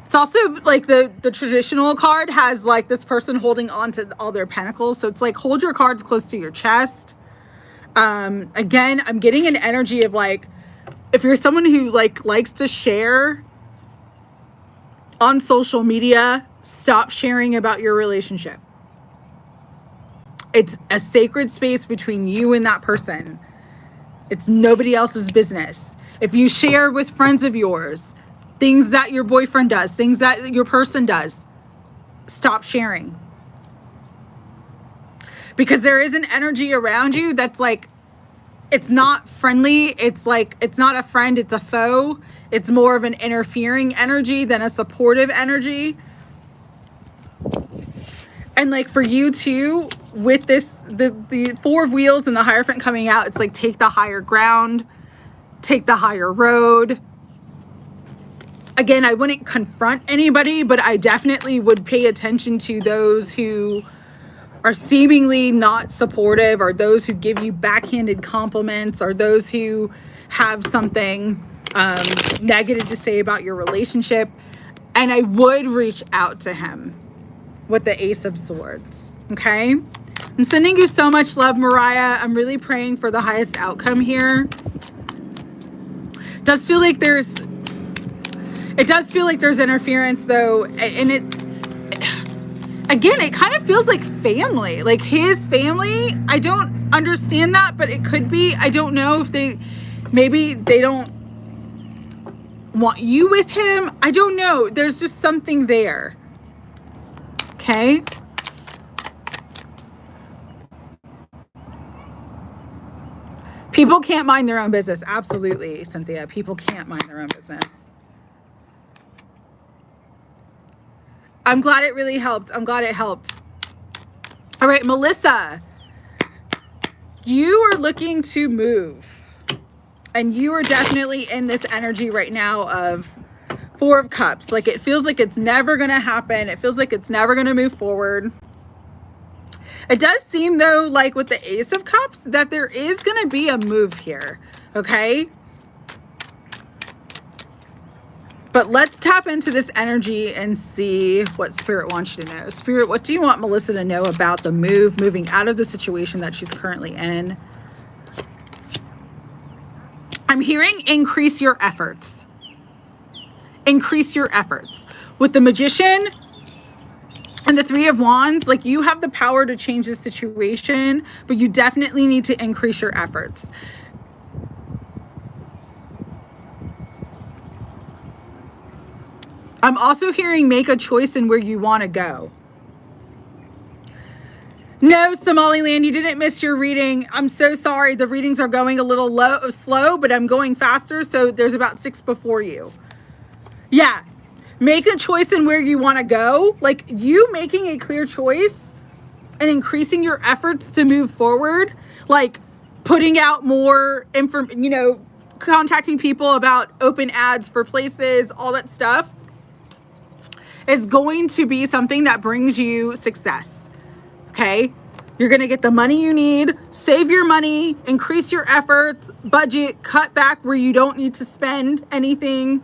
It's also like the traditional card has like this person holding on to all their pentacles. So it's like, hold your cards close to your chest. Again, I'm getting an energy of like, if you're someone who like likes to share on social media, stop sharing about your relationship. It's a sacred space between you and that person. It's nobody else's business. If you share with friends of yours, things that your boyfriend does, things that your person does, stop sharing. Because there is an energy around you that's like, it's not friendly. It's like, it's not a friend, it's a foe. It's more of an interfering energy than a supportive energy. And like for you too, with this, the Four of Wheels and the Hierophant coming out, it's like, take the higher ground, take the higher road. Again, I wouldn't confront anybody, but I definitely would pay attention to those who are seemingly not supportive, or those who give you backhanded compliments, or those who have something negative to say about your relationship. And I would reach out to him with the Ace of Swords. Okay? I'm sending you so much love, Mariah. I'm really praying for the highest outcome here. It does feel like there's interference though, and again, it kind of feels like family, like his family. I don't understand that, but it could be. I don't know if maybe they don't want you with him. I don't know. There's just something there. Okay. People can't mind their own business. Absolutely, Cynthia. People can't mind their own business. I'm glad it really helped. I'm glad it helped. All right, Melissa, you are looking to move. And you are definitely in this energy right now of Four of Cups. Like, it feels like it's never going to happen. It feels like it's never going to move forward. It does seem, though, like with the Ace of Cups, that there is going to be a move here. Okay? But let's tap into this energy and see what Spirit wants you to know. Spirit, what do you want Melissa to know about the moving out of the situation that she's currently in? I'm hearing increase your efforts. Increase your efforts. With the Magician and the Three of Wands, like, you have the power to change the situation, but you definitely need to increase your efforts. I'm also hearing make a choice in where you want to go. No, Somali Land, you didn't miss your reading. I'm so sorry. The readings are going a little slow, but I'm going faster. So there's about 6 before you. Yeah. Make a choice in where you want to go. Like, you making a clear choice and increasing your efforts to move forward. Like, putting out more information, contacting people about open ads for places, all that stuff. Is going to be something that brings you success. Okay? You're going to get the money you need, save your money, increase your efforts, budget, cut back where you don't need to spend anything.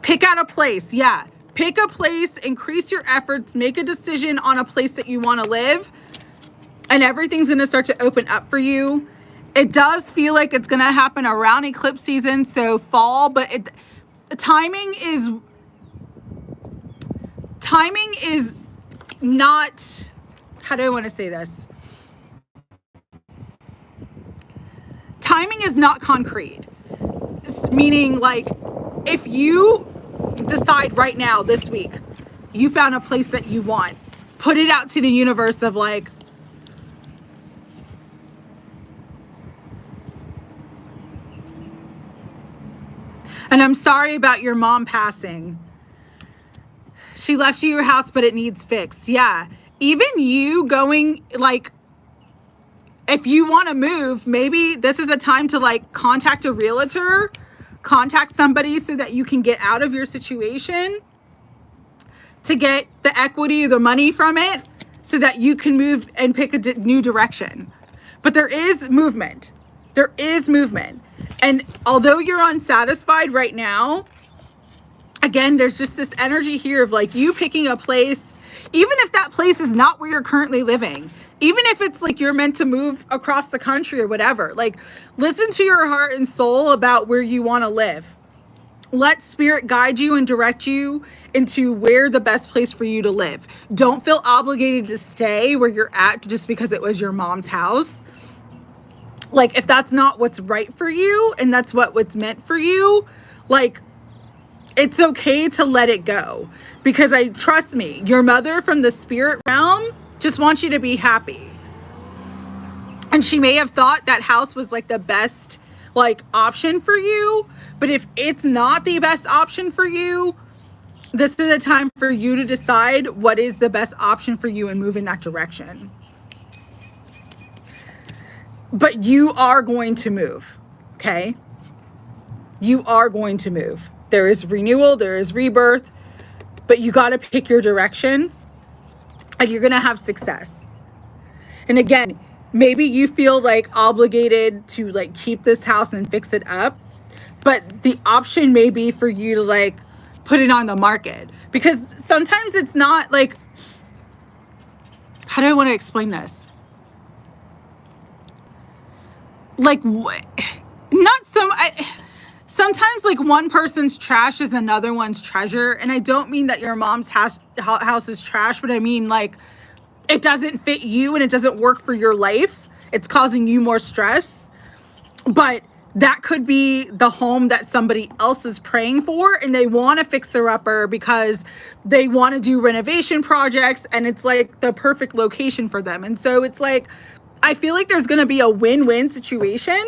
Pick out a place. Yeah. Pick a place, increase your efforts, make a decision on a place that you want to live, and everything's going to start to open up for you. It does feel like it's going to happen around eclipse season, so fall, but the timing is timing is not, how do I want to say this? Timing is not concrete. Meaning, like, if you decide right now, this week, you found a place that you want, put it out to the universe of like, and I'm sorry about your mom passing. She left you your house, but it needs fixed. Yeah. Even you going, like, if you want to move, maybe this is a time to like contact a realtor, contact somebody so that you can get out of your situation, to get the equity, the money from it, so that you can move and pick a new direction. But there is movement. There is movement. And although you're unsatisfied right now, again, there's just this energy here of like you picking a place, even if that place is not where you're currently living, even if it's like you're meant to move across the country or whatever, like listen to your heart and soul about where you want to live. Let spirit guide you and direct you into where the best place for you to live. Don't feel obligated to stay where you're at just because it was your mom's house. Like, if that's not what's right for you and that's what's meant for you, like, it's okay to let it go. Because trust me, your mother from the spirit realm just wants you to be happy. And she may have thought that house was like the best like option for you, but if it's not the best option for you, this is a time for you to decide what is the best option for you and move in that direction. But you are going to move, okay? You are going to move. There is renewal, there is rebirth, but you got to pick your direction and you're going to have success. And again, maybe you feel like obligated to like keep this house and fix it up, but the option may be for you to like put it on the market, because sometimes it's not like, how do I want to explain this? Like, not so, sometimes like one person's trash is another one's treasure. And I don't mean that your mom's house is trash, but I mean like it doesn't fit you and it doesn't work for your life. It's causing you more stress. But that could be the home that somebody else is praying for, and they want a fixer-upper because they want to do renovation projects and it's like the perfect location for them. And so it's like, I feel like there's going to be a win-win situation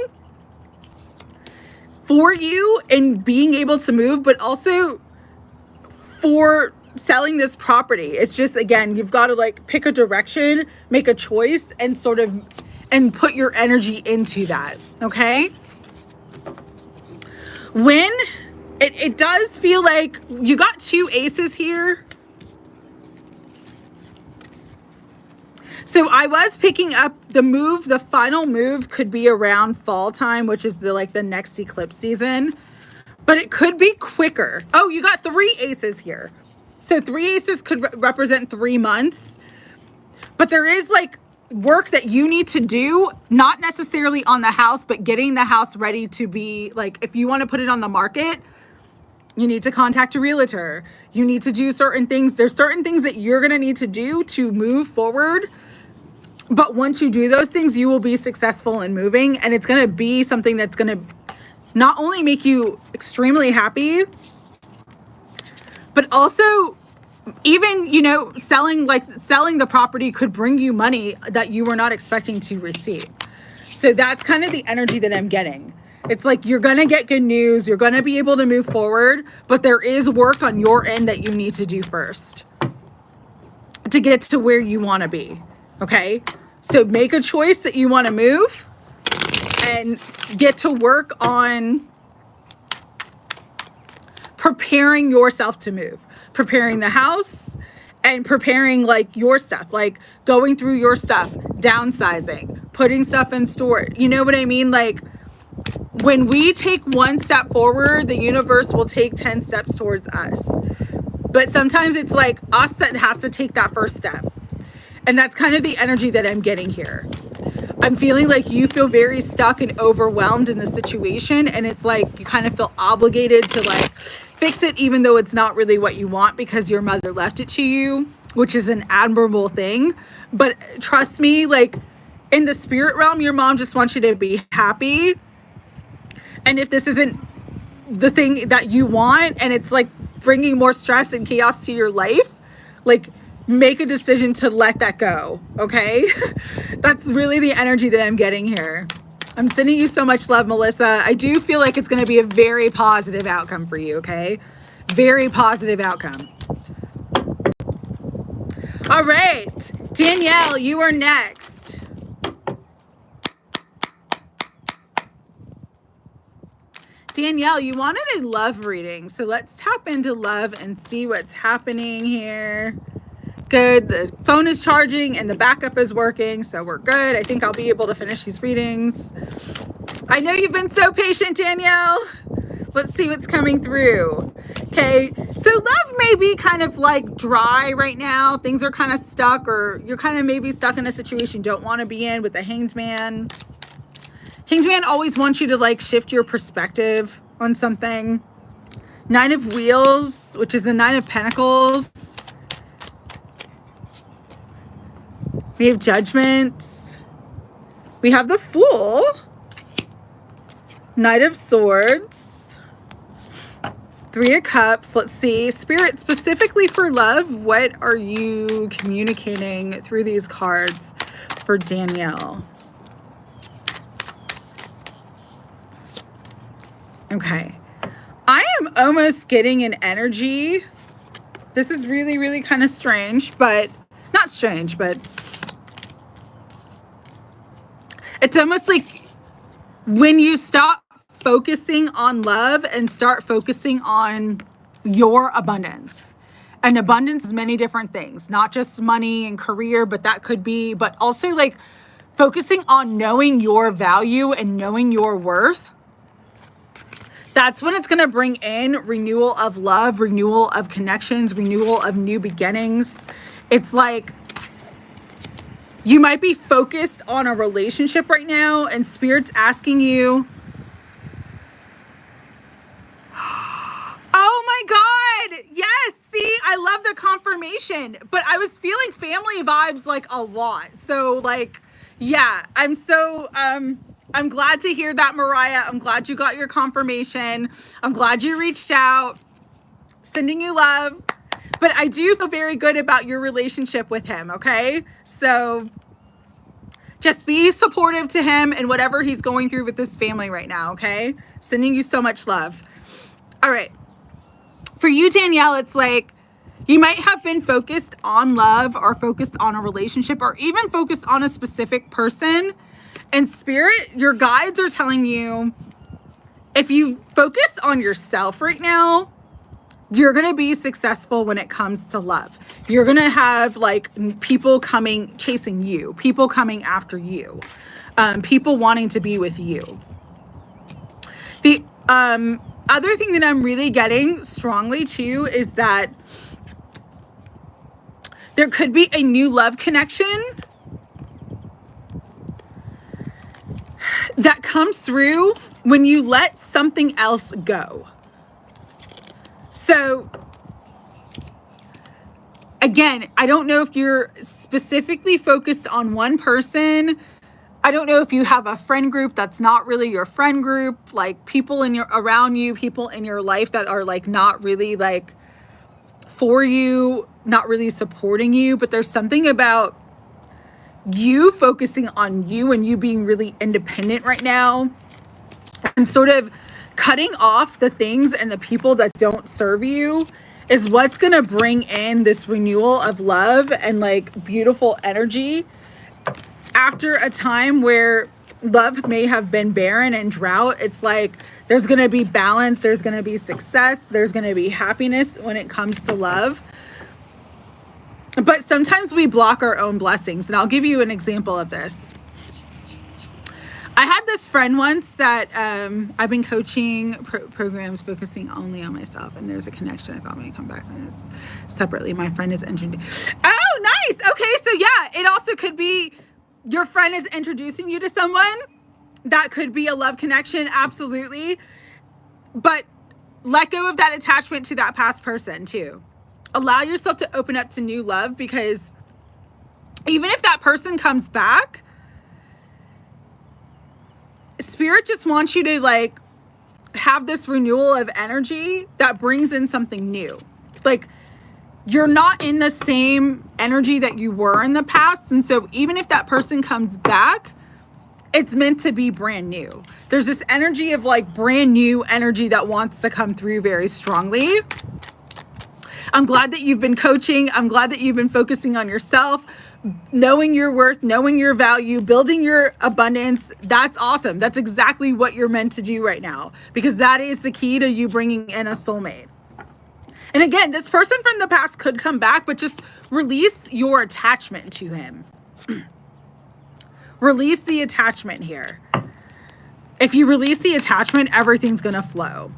for you in being able to move, but also for selling this property. It's just, again, you've got to like pick a direction, make a choice, and sort of, and put your energy into that. Okay. When it does feel like you got two aces here. So I was picking up the final move could be around fall time, which is the next eclipse season, but it could be quicker. Oh, you got three aces here. So three aces could represent 3 months, but there is like work that you need to do, not necessarily on the house, but getting the house ready to be like, if you want to put it on the market, you need to contact a realtor. You need to do certain things. There's certain things that you're going to need to do to move forward. But once you do those things, you will be successful in moving. And it's going to be something that's going to not only make you extremely happy, but also even, you know, selling the property could bring you money that you were not expecting to receive. So that's kind of the energy that I'm getting. It's like you're going to get good news. You're going to be able to move forward, but there is work on your end that you need to do first to get to where you want to be. Okay. So make a choice that you want to move and get to work on preparing yourself to move, preparing the house and preparing like your stuff, like going through your stuff, downsizing, putting stuff in storage. You know what I mean? Like, when we take one step forward, the universe will take 10 steps towards us. But sometimes it's like us that has to take that first step. And that's kind of the energy that I'm getting here. I'm feeling like you feel very stuck and overwhelmed in the situation. And it's like you kind of feel obligated to like fix it even though it's not really what you want because your mother left it to you, which is an admirable thing. But trust me, like in the spirit realm, your mom just wants you to be happy. And if this isn't the thing that you want and it's like bringing more stress and chaos to your life, like make a decision to let that go, okay? That's really the energy that I'm getting here. I'm sending you so much love, Melissa. I do feel like it's going to be a very positive outcome for you, okay? Very positive outcome. All right, Danielle, you are next. Danielle, you wanted a love reading, so let's tap into love and see what's happening here. Good, the phone is charging and the backup is working, so we're good. I think I'll be able to finish these readings. I know you've been so patient, Danielle. Let's see what's coming through. Okay, so love may be kind of like dry right now. Things are kind of stuck, or you're kind of maybe stuck in a situation you don't want to be in with the Hanged Man. Hanged Man always wants you to like shift your perspective on something. Nine of Wheels, which is the Nine of Pentacles. We have Judgment. We have the Fool. Knight of Swords. Three of Cups. Let's see. Spirit, specifically for love, what are you communicating through these cards for Danielle? Okay. I am almost getting an energy. This is really, really kind of strange, but not strange, but it's almost like when you stop focusing on love and start focusing on your abundance. And abundance is many different things, not just money and career, but that could be, but also like focusing on knowing your value and knowing your worth. That's when it's going to bring in renewal of love, renewal of connections, renewal of new beginnings. It's like you might be focused on a relationship right now and Spirit's asking you, oh my God, yes, see, I love the confirmation, but I was feeling family vibes like a lot. So like, yeah, I'm glad to hear that, Mariah. I'm glad you got your confirmation. I'm glad you reached out. Sending you love. But I do feel very good about your relationship with him, okay? So just be supportive to him and whatever he's going through with this family right now, okay? Sending you so much love. All right. For you, Danielle, it's like you might have been focused on love or focused on a relationship or even focused on a specific person. And Spirit, your guides are telling you, if you focus on yourself right now, you're going to be successful when it comes to love. You're going to have like people coming, chasing you, people coming after you, people wanting to be with you. The other thing that I'm really getting strongly too is that there could be a new love connection that comes through when you let something else go. So again, I don't know if you're specifically focused on one person. I don't know if you have a friend group that's not really your friend group, like people in your around you, people in your life that are like not really like for you, not really supporting you, but there's something about you focusing on you and you being really independent right now and sort of cutting off the things and the people that don't serve you is what's going to bring in this renewal of love and like beautiful energy after a time where love may have been barren and drought. It's like there's going to be balance, there's going to be success, there's going to be happiness when it comes to love. But sometimes we block our own blessings, and I'll give you an example of this. I had this friend once that I've been coaching programs focusing only on myself, and there's a connection. I thought maybe come back and it's separately. My friend is introduced. Oh, nice. Okay, so yeah, it also could be your friend is introducing you to someone. That could be a love connection, absolutely. But let go of that attachment to that past person too. Allow yourself to open up to new love, because even if that person comes back, Spirit just wants you to like have this renewal of energy that brings in something new. Like, you're not in the same energy that you were in the past. And so even if that person comes back, it's meant to be brand new. There's this energy of like brand new energy that wants to come through very strongly. I'm glad that you've been coaching. I'm glad that you've been focusing on yourself, knowing your worth, knowing your value, building your abundance. That's awesome. That's exactly what you're meant to do right now, because that is the key to you bringing in a soulmate. And again, this person from the past could come back, but just release your attachment to him. Release the attachment here. If you release the attachment, everything's going to flow.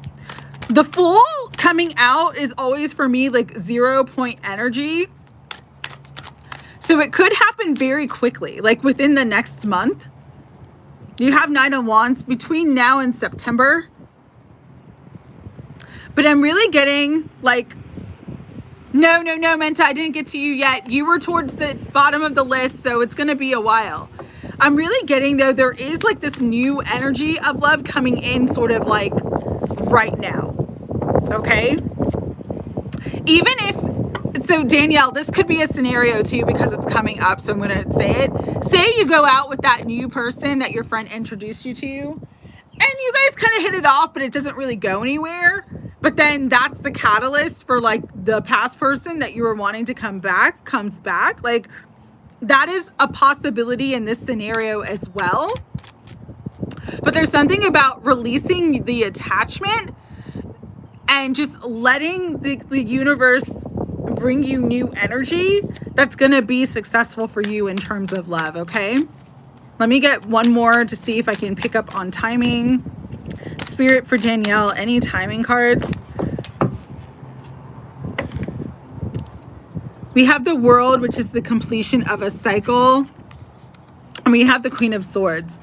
The Fool coming out is always for me like 0 point energy. So it could happen very quickly, like within the next month. You have Nine of Wands between now and September. But I'm really getting like, no, Menta, I didn't get to you yet. You were towards the bottom of the list, so it's going to be a while. I'm really getting, though, there is like this new energy of love coming in sort of like right now. Okay? Even if, so Danielle, this could be a scenario too, because it's coming up, so I'm going to say it. Say you go out with that new person that your friend introduced you to, and you guys kind of hit it off, but it doesn't really go anywhere. But then that's the catalyst for like the past person that you were wanting to come back comes back. Like, that is a possibility in this scenario as well. But there's something about releasing the attachment and just letting the universe bring you new energy that's going to be successful for you in terms of love. Okay. Let me get one more to see if I can pick up on timing. Spirit for Danielle, any timing cards? We have the World, which is the completion of a cycle. And we have the Queen of Swords.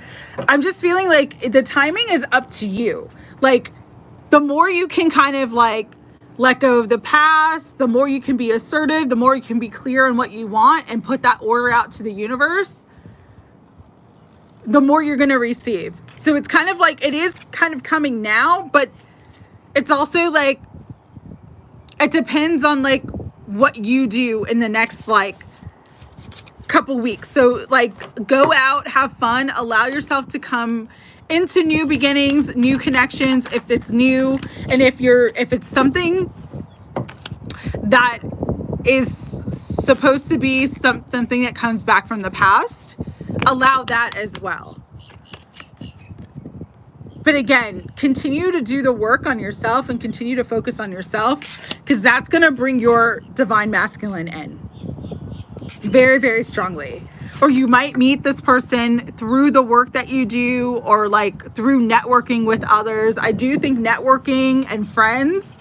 I'm just feeling like the timing is up to you. Like, the more you can kind of like let go of the past, the more you can be assertive, the more you can be clear on what you want and put that order out to the universe, the more you're going to receive. So it's kind of like, it is kind of coming now, but it's also like, it depends on like what you do in the next like couple weeks. So like, go out, have fun, allow yourself to come into new beginnings, new connections, if it's new. And if it's something that is supposed to be something that comes back from the past, allow that as well. But again, continue to do the work on yourself and continue to focus on yourself, because that's going to bring your divine masculine in very, very strongly. Or you might meet this person through the work that you do, or like through networking with others. I do think networking and friends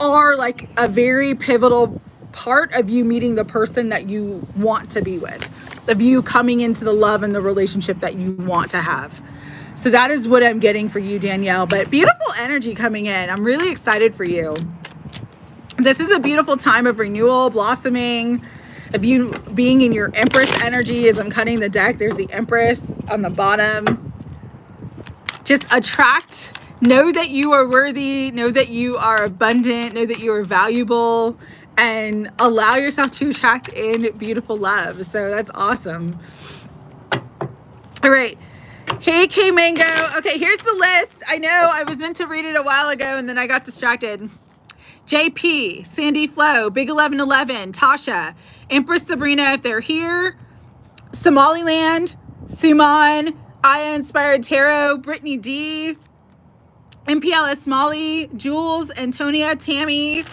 are like a very pivotal part of you meeting the person that you want to be with, of you coming into the love and the relationship that you want to have. So that is what I'm getting for you, Danielle. But beautiful energy coming in. I'm really excited for you. This is a beautiful time of renewal, blossoming, of you being in your Empress energy. As I'm cutting the deck, there's the Empress on the bottom. Just attract. Know that you are worthy. Know that you are abundant. Know that you are valuable. And allow yourself to attract in beautiful love. So that's awesome. All right. Hey, K Mango. Okay, here's the list. I know I was meant to read it a while ago and then I got distracted. JP, Sandy Flo, Big 1111, Tasha, Empress Sabrina, if they're here, Somali Land, Sumon, Aya Inspired Tarot, Britney D, MPLS Molly, Jules, Antonia, Tammy,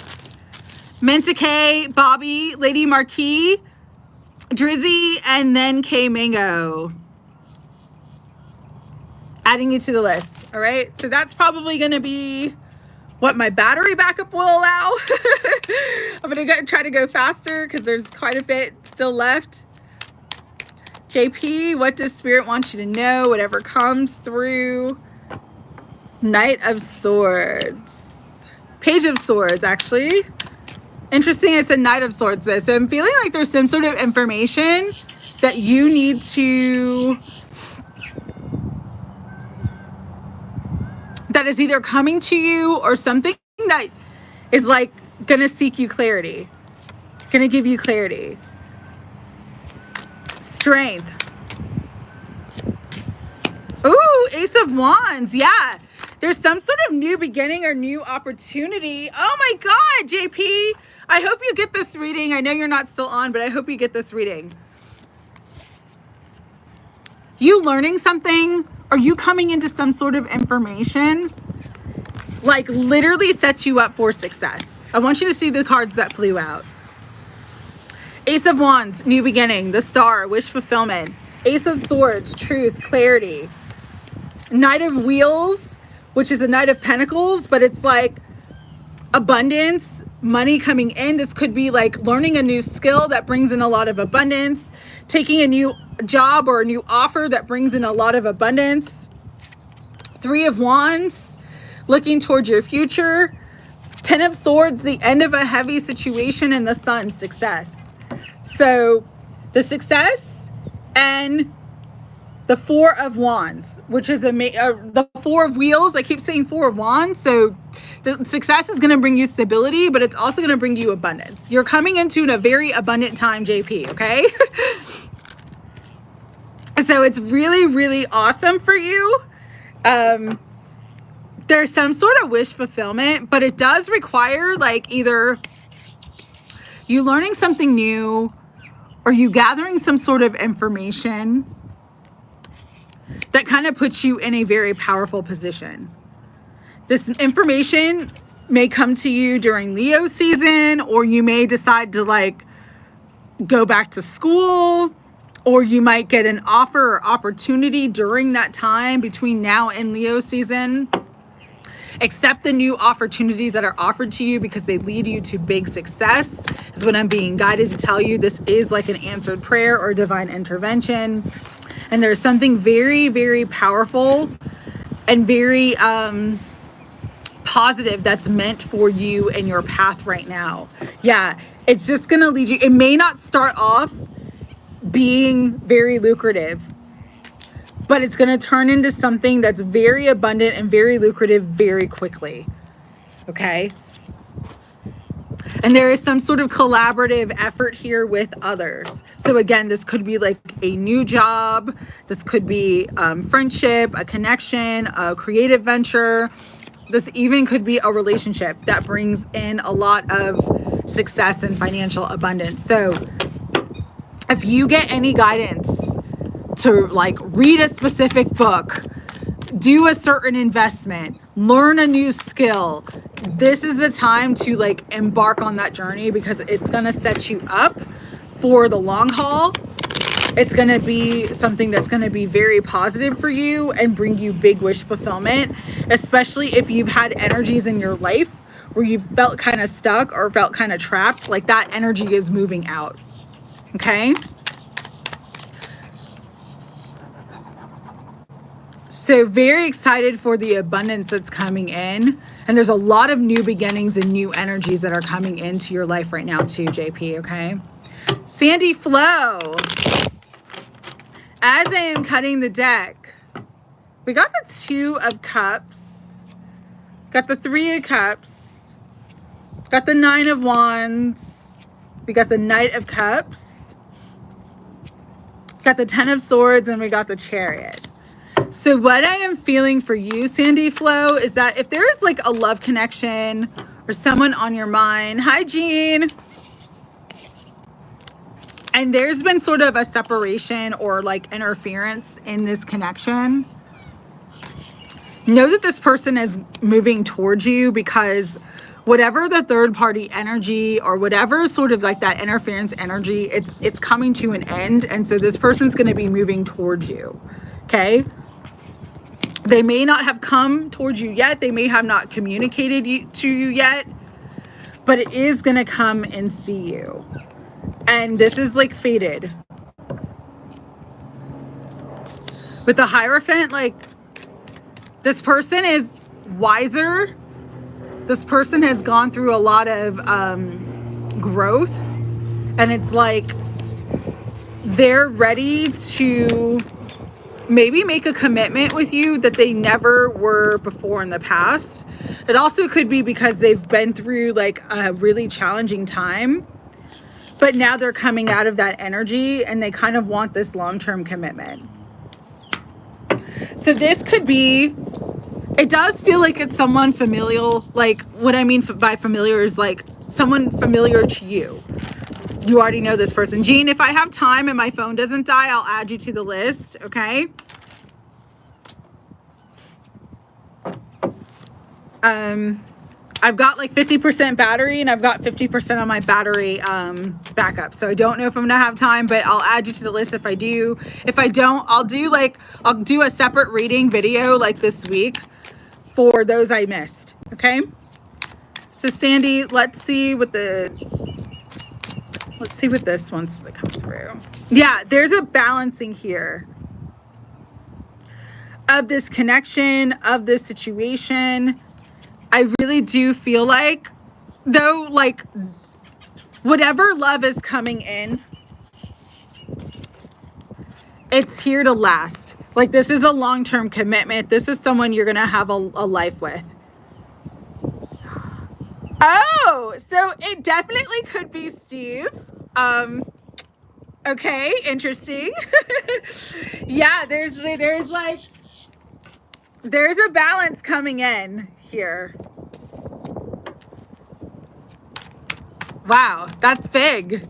Menta K, Bobby, Lady Marquee, Drizzy, and then K Mango. Adding you to the list. All right. So that's probably going to be what my battery backup will allow. I'm going to try to go faster because there's quite a bit still left. JP, what does Spirit want you to know? Whatever comes through. Knight of Swords. Page of Swords, actually. Interesting, it's a Knight of Swords though. So I'm feeling like there's some sort of information that you need to, that is either coming to you or something that is like gonna seek you clarity, gonna give you clarity. Strength. Ooh, Ace of Wands. Yeah, there's some sort of new beginning or new opportunity. Oh my God, JP, I hope you get this reading. I know you're not still on, but I hope you get this reading. You learning something, or you coming into some sort of information, like literally sets you up for success. I want you to see the cards that flew out. Ace of Wands, new beginning. The Star, wish fulfillment. Ace of Swords, truth, clarity. Knight of Wheels, which is a Knight of Pentacles, but it's like abundance, money coming in. This could be like learning a new skill that brings in a lot of abundance, taking a new job or a new offer that brings in a lot of abundance. Three of Wands, looking towards your future. Ten of Swords, the end of a heavy situation, and the Sun, success. So the success and the Four of Wands, which is the Four of Wheels. I keep saying Four of Wands. So the success is going to bring you stability, but it's also going to bring you abundance. You're coming into a very abundant time, JP, okay? So it's really, really awesome for you. There's some sort of wish fulfillment, but it does require like either you learning something new or you gathering some sort of information that kind of puts you in a very powerful position. This information may come to you during Leo season, or you may decide to like go back to school, or you might get an offer or opportunity during that time between now and Leo season. Accept the new opportunities that are offered to you because they lead you to big success, is what I'm being guided to tell you. This is like an answered prayer or divine intervention. And there's something very, very powerful and very positive that's meant for you in your path right now. Yeah, it's just going to lead you. It may not start off being very lucrative, but it's going to turn into something that's very abundant and very lucrative very quickly. Okay? And there is some sort of collaborative effort here with others. So again, this could be like a new job. This could be friendship, a connection, a creative venture. This even could be a relationship that brings in a lot of success and financial abundance. So if you get any guidance to like read a specific book, do a certain investment, learn a new skill, this is the time to like embark on that journey, because it's going to set you up for the long haul. It's going to be something that's going to be very positive for you and bring you big wish fulfillment, especially if you've had energies in your life where you felt kind of stuck or felt kind of trapped. Like that energy is moving out. Okay? So very excited for the abundance that's coming in. And there's a lot of new beginnings and new energies that are coming into your life right now too, JP, okay? Sandy Flo. As I am cutting the deck, we got the Two of Cups, got the Three of Cups, got the Nine of Wands, we got the Knight of Cups, got the Ten of Swords, and we got the Chariot. So what I am feeling for you, Sandy Flo, is that if there is like a love connection or someone on your mind, hi Jean, and there's been sort of a separation or like interference in this connection, know that this person is moving towards you, because whatever the third party energy or whatever sort of like that interference energy, it's coming to an end. And so this person's going to be moving towards you. Okay. They may not have come towards you yet. They may have not communicated to you yet, but it is going to come and see you. And this is like fated. With the Hierophant, like this person is wiser This person has gone through a lot of growth, and it's like they're ready to maybe make a commitment with you that they never were before in the past. It also could be because they've been through like a really challenging time, but now they're coming out of that energy and they kind of want this long-term commitment. So this could be, it does feel like it's someone familial. Like what I mean by familiar is like someone familiar to you. You already know this person. Jean, if I have time and my phone doesn't die, I'll add you to the list, okay? I've got like 50% battery and I've got 50% on my battery backup. So I don't know if I'm gonna have time, but I'll add you to the list if I do. If I don't, I'll do a separate reading video like this week for those I missed, okay? So Sandy, let's see what this wants to come through. Yeah, there's a balancing here of this connection, of this situation. I really do feel like, though, like whatever love is coming in, it's here to last. Like this is a long-term commitment. This is someone you're gonna have a life with. Oh, so it definitely could be Steve. Okay, interesting. Yeah, there's a balance coming in here. Wow, that's big.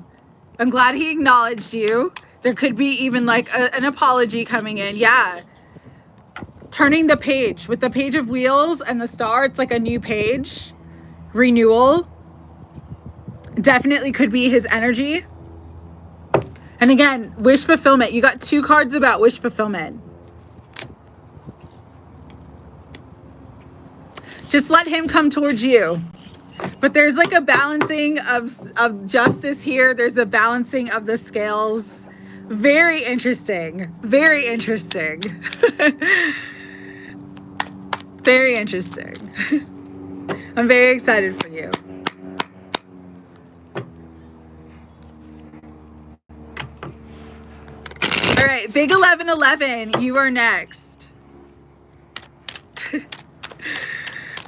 I'm glad he acknowledged you. There could be even like an apology coming in. Yeah. Turning the page with the page of wheels and the star. It's like a new page. Renewal. Definitely could be his energy. And again, wish fulfillment. You got 2 cards about wish fulfillment. Just let him come towards you. But there's like a balancing of justice here. There's a balancing of the scales. Very interesting. Very interesting. Very interesting. I'm very excited for you. All right, big 1111, you are next.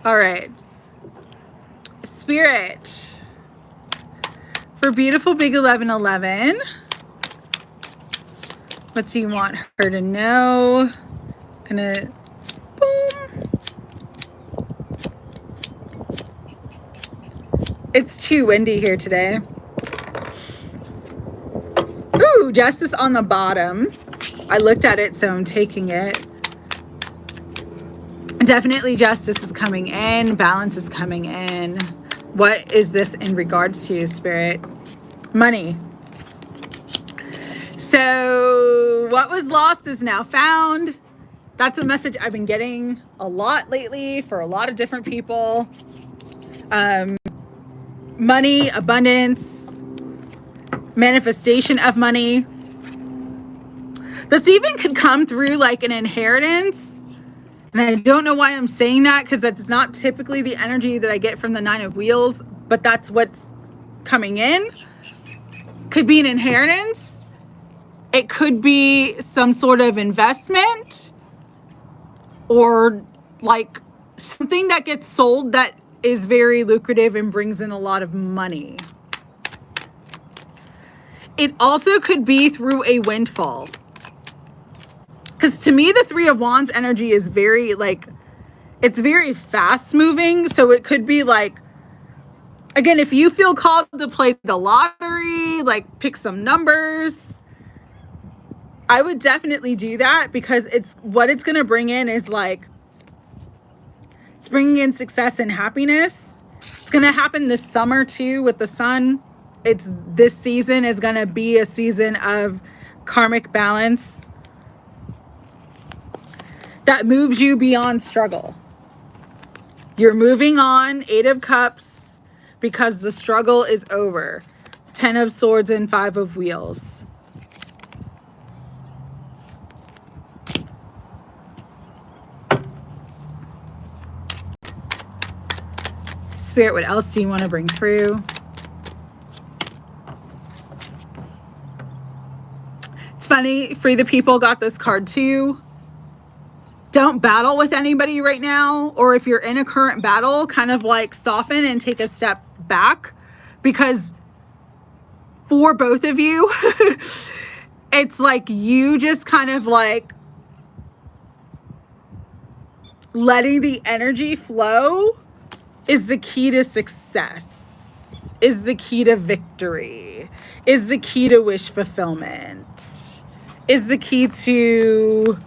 All right. Spirit. For beautiful big 1111, what do you want her to know? Gonna, boom. It's too windy here today. Ooh, justice on the bottom. I looked at it, so I'm taking it. Definitely justice is coming in. Balance is coming in. What is this in regards to, Spirit? Money. So what was lost is now found. That's a message I've been getting a lot lately for a lot of different people. Money, abundance, manifestation of money. This even could come through like an inheritance. And I don't know why I'm saying that, because that's not typically the energy that I get from the 9 of Wheels, but that's what's coming in. Could be an inheritance. It could be some sort of investment, or like something that gets sold that is very lucrative and brings in a lot of money. It also could be through a windfall. Because to me, the 3 of Wands energy is very like, it's very fast moving. So it could be like, again, if you feel called to play the lottery, like pick some numbers, I would definitely do that, because it's what it's going to bring in is like, it's bringing in success and happiness. It's going to happen this summer too with the sun. This season is going to be a season of karmic balance that moves you beyond struggle. You're moving on, 8 of Cups, because the struggle is over. 10 of Swords and 5 of Wheels. Spirit, what else do you want to bring through? It's funny, Free the People got this card too. Don't battle with anybody right now, or if you're in a current battle, kind of like soften and take a step back, because for both of you, it's like you just kind of like letting the energy flow is the key to success, is the key to victory, is the key to wish fulfillment, is the key to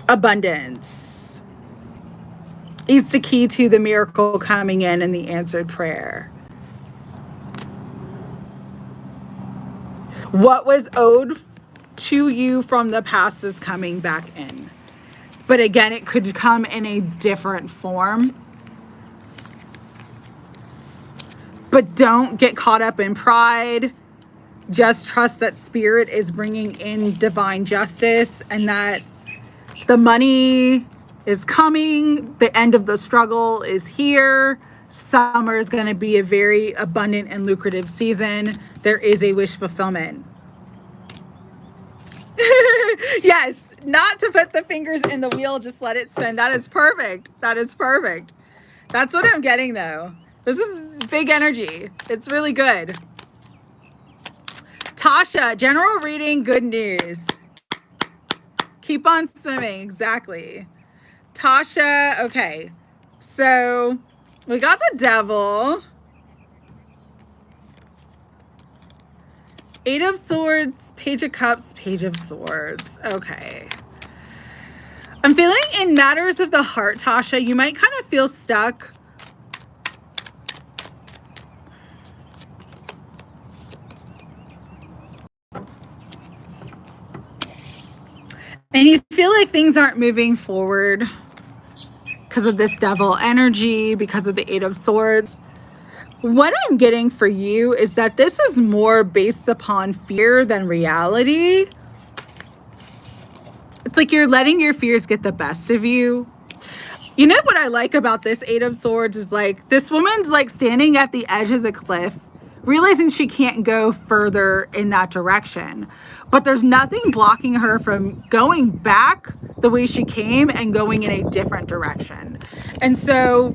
abundance, is the key to the miracle coming in and the answered prayer. What was owed to you from the past is coming back in. But again, it could come in a different form. But don't get caught up in pride. Just trust that Spirit is bringing in divine justice, and that the money is coming. The end of the struggle is here. Summer is going to be a very abundant and lucrative season. There is a wish fulfillment. Yes, not to put the fingers in the wheel, just let it spin. That is perfect. That is perfect. That's what I'm getting though. This is big energy. It's really good. Tasha, general reading, good news. Keep on swimming, exactly. Tasha, okay. So we got the Devil. 8 of Swords, Page of Cups, Page of Swords. Okay. I'm feeling in matters of the heart, Tasha, you might kind of feel stuck. And you feel like things aren't moving forward because of this Devil energy, because of the 8 of Swords. What I'm getting for you is that this is more based upon fear than reality. It's like you're letting your fears get the best of you. You know what I like about this 8 of Swords is like this woman's like standing at the edge of the cliff, realizing she can't go further in that direction. But there's nothing blocking her from going back the way she came and going in a different direction. And so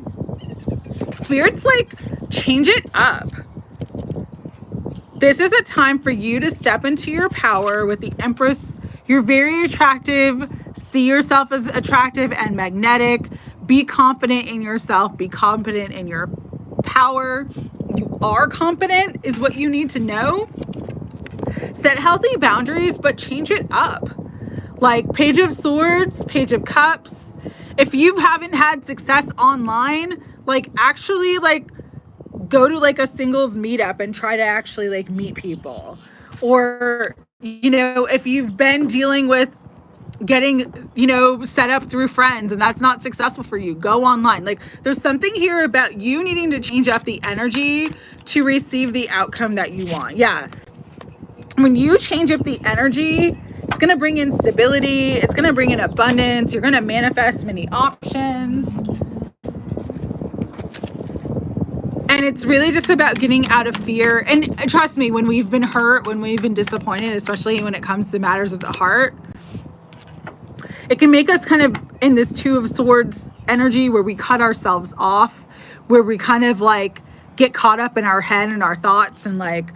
Spirit's like, change it up. This is a time for you to step into your power with the Empress. You're very attractive. See yourself as attractive and magnetic. Be confident in yourself. Be confident in your power. You are confident is what you need to know. Set healthy boundaries, but change it up. Like Page of Swords, Page of Cups. If you haven't had success online, like actually like go to like a singles meetup and try to actually like meet people. Or, you know, if you've been dealing with getting, you know, set up through friends and that's not successful for you, go online. Like there's something here about you needing to change up the energy to receive the outcome that you want. Yeah. When you change up the energy, it's going to bring in stability. It's going to bring in abundance. You're going to manifest many options. And it's really just about getting out of fear. And trust me, when we've been hurt, when we've been disappointed, especially when it comes to matters of the heart, it can make us kind of in this 2 of Swords energy where we cut ourselves off, where we kind of like get caught up in our head and our thoughts and like,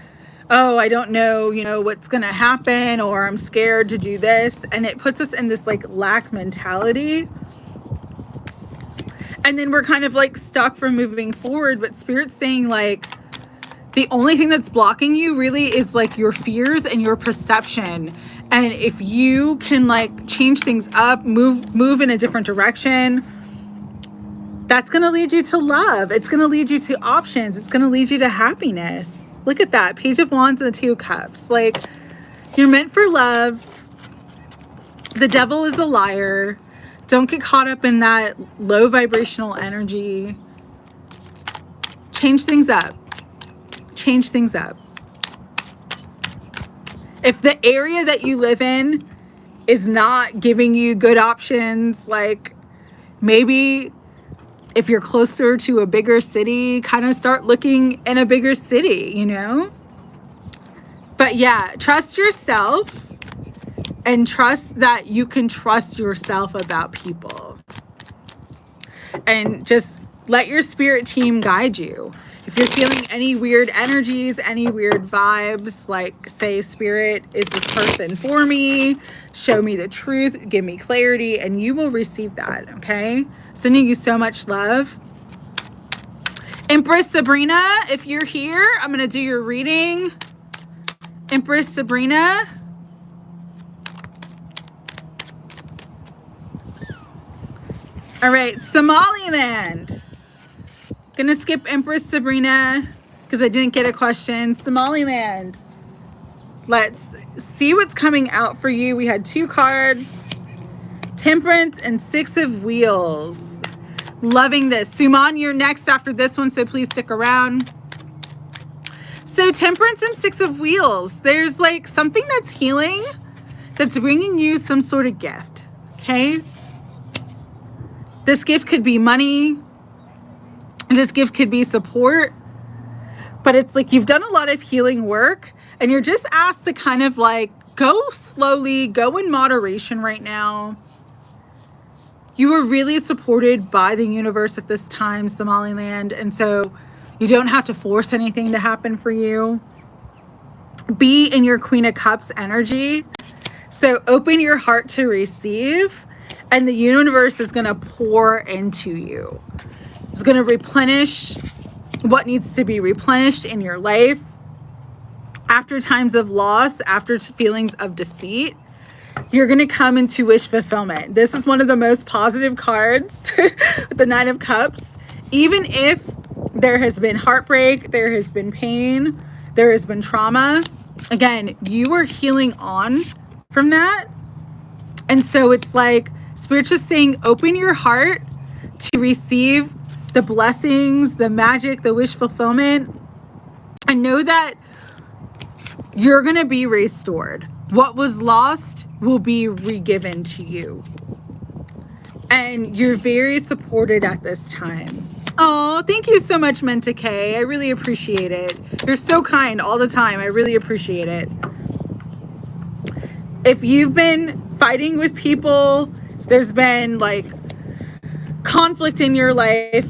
oh, I don't know, you know, what's going to happen, or I'm scared to do this. And it puts us in this like lack mentality. And then we're kind of like stuck from moving forward. But Spirit's saying like the only thing that's blocking you really is like your fears and your perception. And if you can like change things up, move in a different direction, that's going to lead you to love. It's going to lead you to options. It's going to lead you to happiness. Look at that. Page of Wands and the 2 of Cups. Like you're meant for love. The Devil is a liar. Don't get caught up in that low vibrational energy. Change things up. Change things up. If the area that you live in is not giving you good options, like maybe If you're closer to a bigger city, kind of start looking in a bigger city, you know? But yeah, trust yourself and trust that you can trust yourself about people. And just let your spirit team guide you. If you're feeling any weird energies, any weird vibes, like say, Spirit, is this person for me? Show me the truth, give me clarity, and you will receive that, okay? Sending you so much love. Empress Sabrina, if you're here, I'm going to do your reading. Empress Sabrina. All right, Somali Land. Gonna skip Empress Sabrina because I didn't get a question. Somali Land. Let's see what's coming out for you. We had 2 cards. Temperance and 6 of Wheels. Loving this. Sumon, you're next after this one, so please stick around. So Temperance and 6 of Wheels. There's like something that's healing, that's bringing you some sort of gift, okay? This gift could be money. This gift could be support. But it's like you've done a lot of healing work and you're just asked to kind of like go slowly, go in moderation right now. You were really supported by the universe at this time, Somali Land. And so you don't have to force anything to happen for you. Be in your Queen of Cups energy. So open your heart to receive. And the universe is going to pour into you. It's going to replenish what needs to be replenished in your life. After times of loss, after feelings of defeat, you're going to come into wish fulfillment. This is one of the most positive cards with the 9 of Cups. Even if there has been heartbreak, there has been pain, there has been trauma, again, you are healing on from that. And so it's like, Spirit's just saying, open your heart to receive the blessings, the magic, the wish fulfillment, and know that you're going to be restored. What was lost will be re-given to you. And you're very supported at this time. Oh, thank you so much, Menta K. I really appreciate it. You're so kind all the time. I really appreciate it. If you've been fighting with people, there's been like conflict in your life,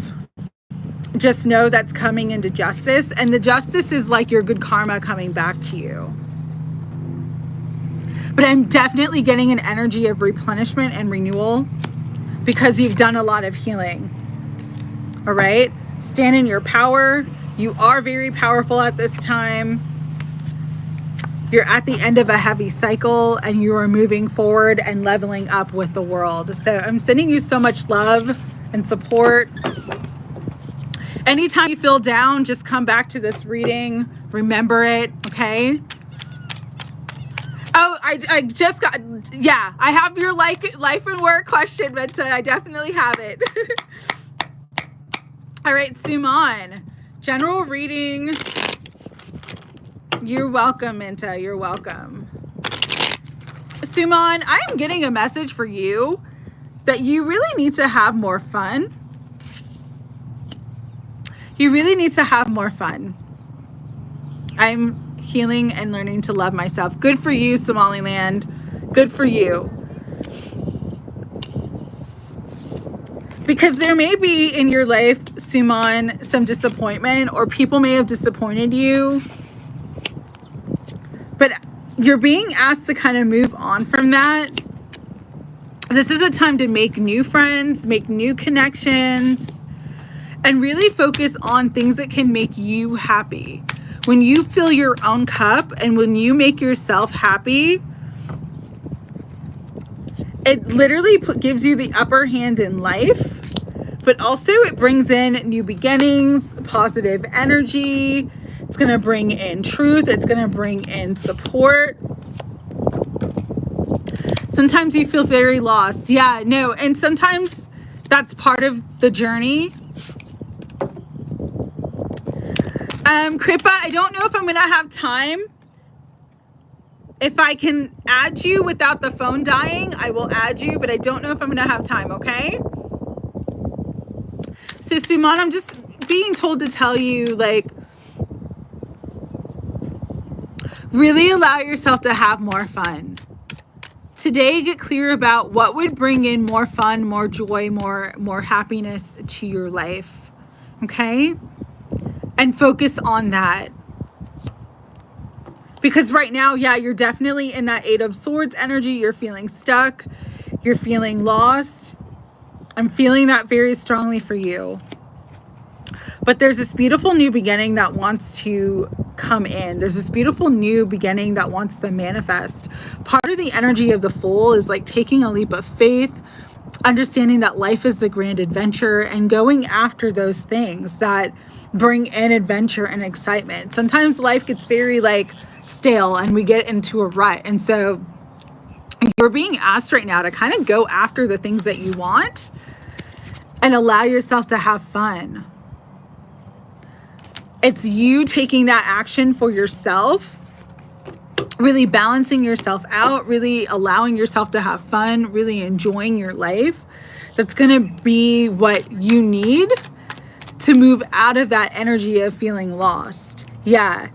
just know that's coming into justice. And the justice is like your good karma coming back to you. But I'm definitely getting an energy of replenishment and renewal because you've done a lot of healing. All right? Stand in your power. You are very powerful at this time. You're at the end of a heavy cycle and you are moving forward and leveling up with the world. So I'm sending you so much love and support. Anytime you feel down, just come back to this reading. Remember it, okay? Oh, I just got, yeah, I have your life and work question, Menta. I definitely have it. All right, Sumon. General reading. You're welcome, Menta. You're welcome. Sumon, I am getting a message for you that you really need to have more fun. You really need to have more fun. I'm healing and learning to love myself. Good for you, Somali Land. Good for you. Because there may be in your life, Sumon, some disappointment, or people may have disappointed you. But you're being asked to kind of move on from that. This is a time to make new friends, make new connections, and really focus on things that can make you happy. When you fill your own cup and when you make yourself happy, it literally gives you the upper hand in life, but also it brings in new beginnings, positive energy. It's going to bring in truth. It's going to bring in support. Sometimes you feel very lost. Yeah, no. And sometimes that's part of the journey. Kppa, I don't know if I'm going to have time. If I can add you without the phone dying, I will add you, but I don't know if I'm going to have time, okay? So Sumon, I'm just being told to tell you, like, really allow yourself to have more fun. Today, get clear about what would bring in more fun, more joy, more happiness to your life. Okay? And focus on that. Because right now, yeah, you're definitely in that Eight of Swords energy. You're feeling stuck. You're feeling lost. I'm feeling that very strongly for you. But there's this beautiful new beginning that wants to come in. There's this beautiful new beginning that wants to manifest. Part of the energy of the Fool is like taking a leap of faith, understanding that life is the grand adventure, and going after those things that bring in adventure and excitement. Sometimes life gets very like stale and we get into a rut. And so you're being asked right now to kind of go after the things that you want and allow yourself to have fun. It's you taking that action for yourself, really balancing yourself out, really allowing yourself to have fun, really enjoying your life. That's going to be what you need to move out of that energy of feeling lost. Yeah.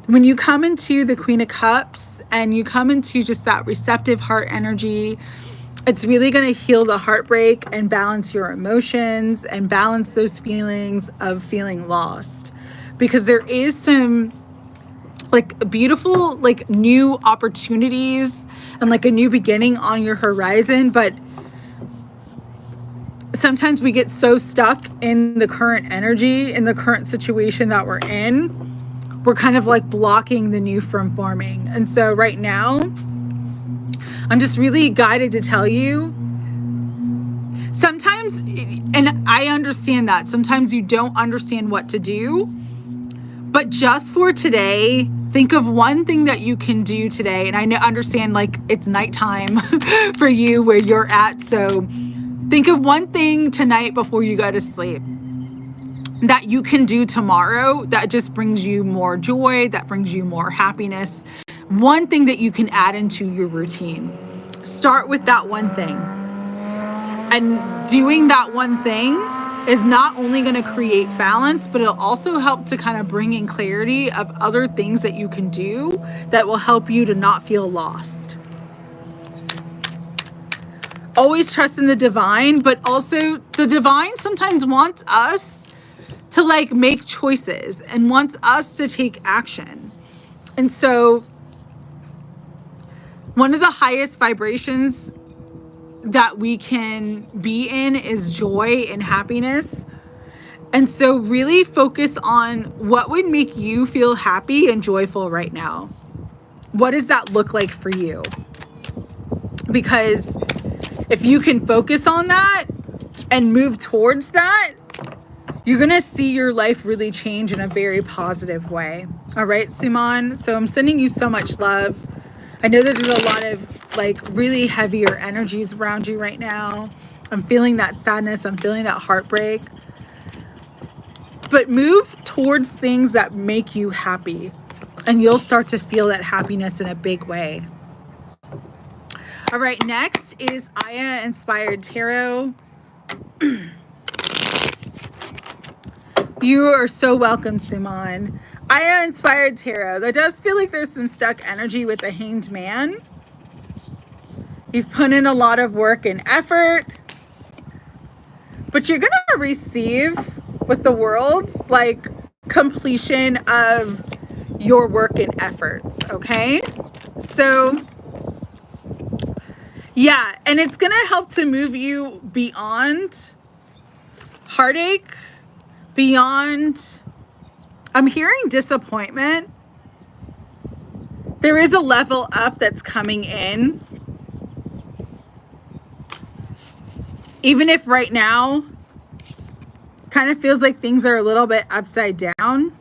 When you come into the Queen of Cups and you come into just that receptive heart energy, it's really going to heal the heartbreak and balance your emotions and balance those feelings of feeling lost. Because there is some like beautiful, like new opportunities and like a new beginning on your horizon. But sometimes we get so stuck in the current energy, in the current situation that we're in, we're kind of like blocking the new from forming. And so right now, I'm just really guided to tell you, sometimes, and I understand that, sometimes you don't understand what to do, but just for today, think of one thing that you can do today. And I understand like it's nighttime for you where you're at. So think of one thing tonight before you go to sleep that you can do tomorrow that just brings you more joy, that brings you more happiness. One thing that you can add into your routine. Start with that one thing. And doing that one thing is not only going to create balance, but it'll also help to kind of bring in clarity of other things that you can do that will help you to not feel lost. Always trust in the divine, but also the divine sometimes wants us to like make choices and wants us to take action. And so one of the highest vibrations that we can be in is joy and happiness. And so really focus on what would make you feel happy and joyful right now. What does that look like for you? Because if you can focus on that and move towards that, you're going to see your life really change in a very positive way. All right, Sumon. So I'm sending you so much love. I know that there's a lot of like really heavier energies around you right now. I'm feeling that sadness. I'm feeling that heartbreak. But move towards things that make you happy, and you'll start to feel that happiness in a big way. All right, next is Aya Inspired Tarot. You are so welcome, Sumon. Aya Inspired Tarot. That does feel like there's some stuck energy with the Hanged Man. You've put in a lot of work and effort, but you're going to receive with the world like completion of your work and efforts. Okay. So yeah. And it's going to help to move you beyond heartache, beyond, I'm hearing disappointment. There is a level up that's coming in. Even if right now kind of feels like things are a little bit upside down,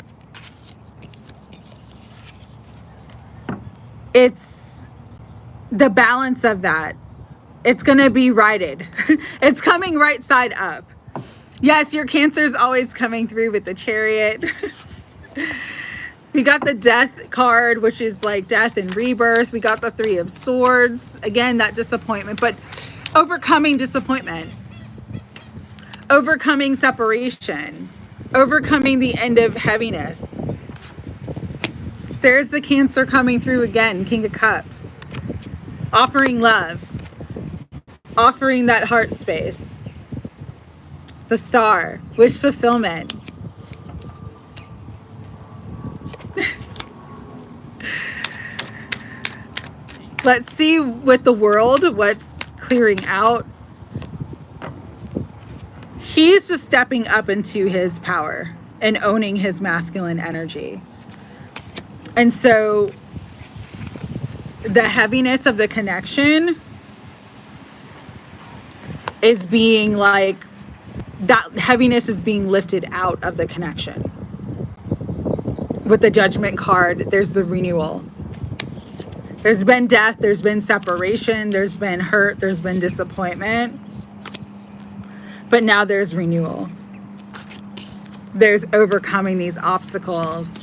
it's the balance of that. It's going to be righted. It's coming right side up. Yes, your Cancer is always coming through with the Chariot. We got the Death card, which is like death and rebirth. We got the Three of Swords. Again, that disappointment, but overcoming disappointment. overcoming separation, overcoming the end of heaviness. There's the Cancer coming through again, King of Cups. Offering love, offering that heart space. The Star, wish fulfillment. Let's see with the world what's clearing out. He's just stepping up into his power and owning his masculine energy. And so the heaviness of the connection is being like, that heaviness is being lifted out of the connection. With the Judgment card, there's the renewal. There's been death, there's been separation, there's been hurt, there's been disappointment. But now there's renewal. There's overcoming these obstacles.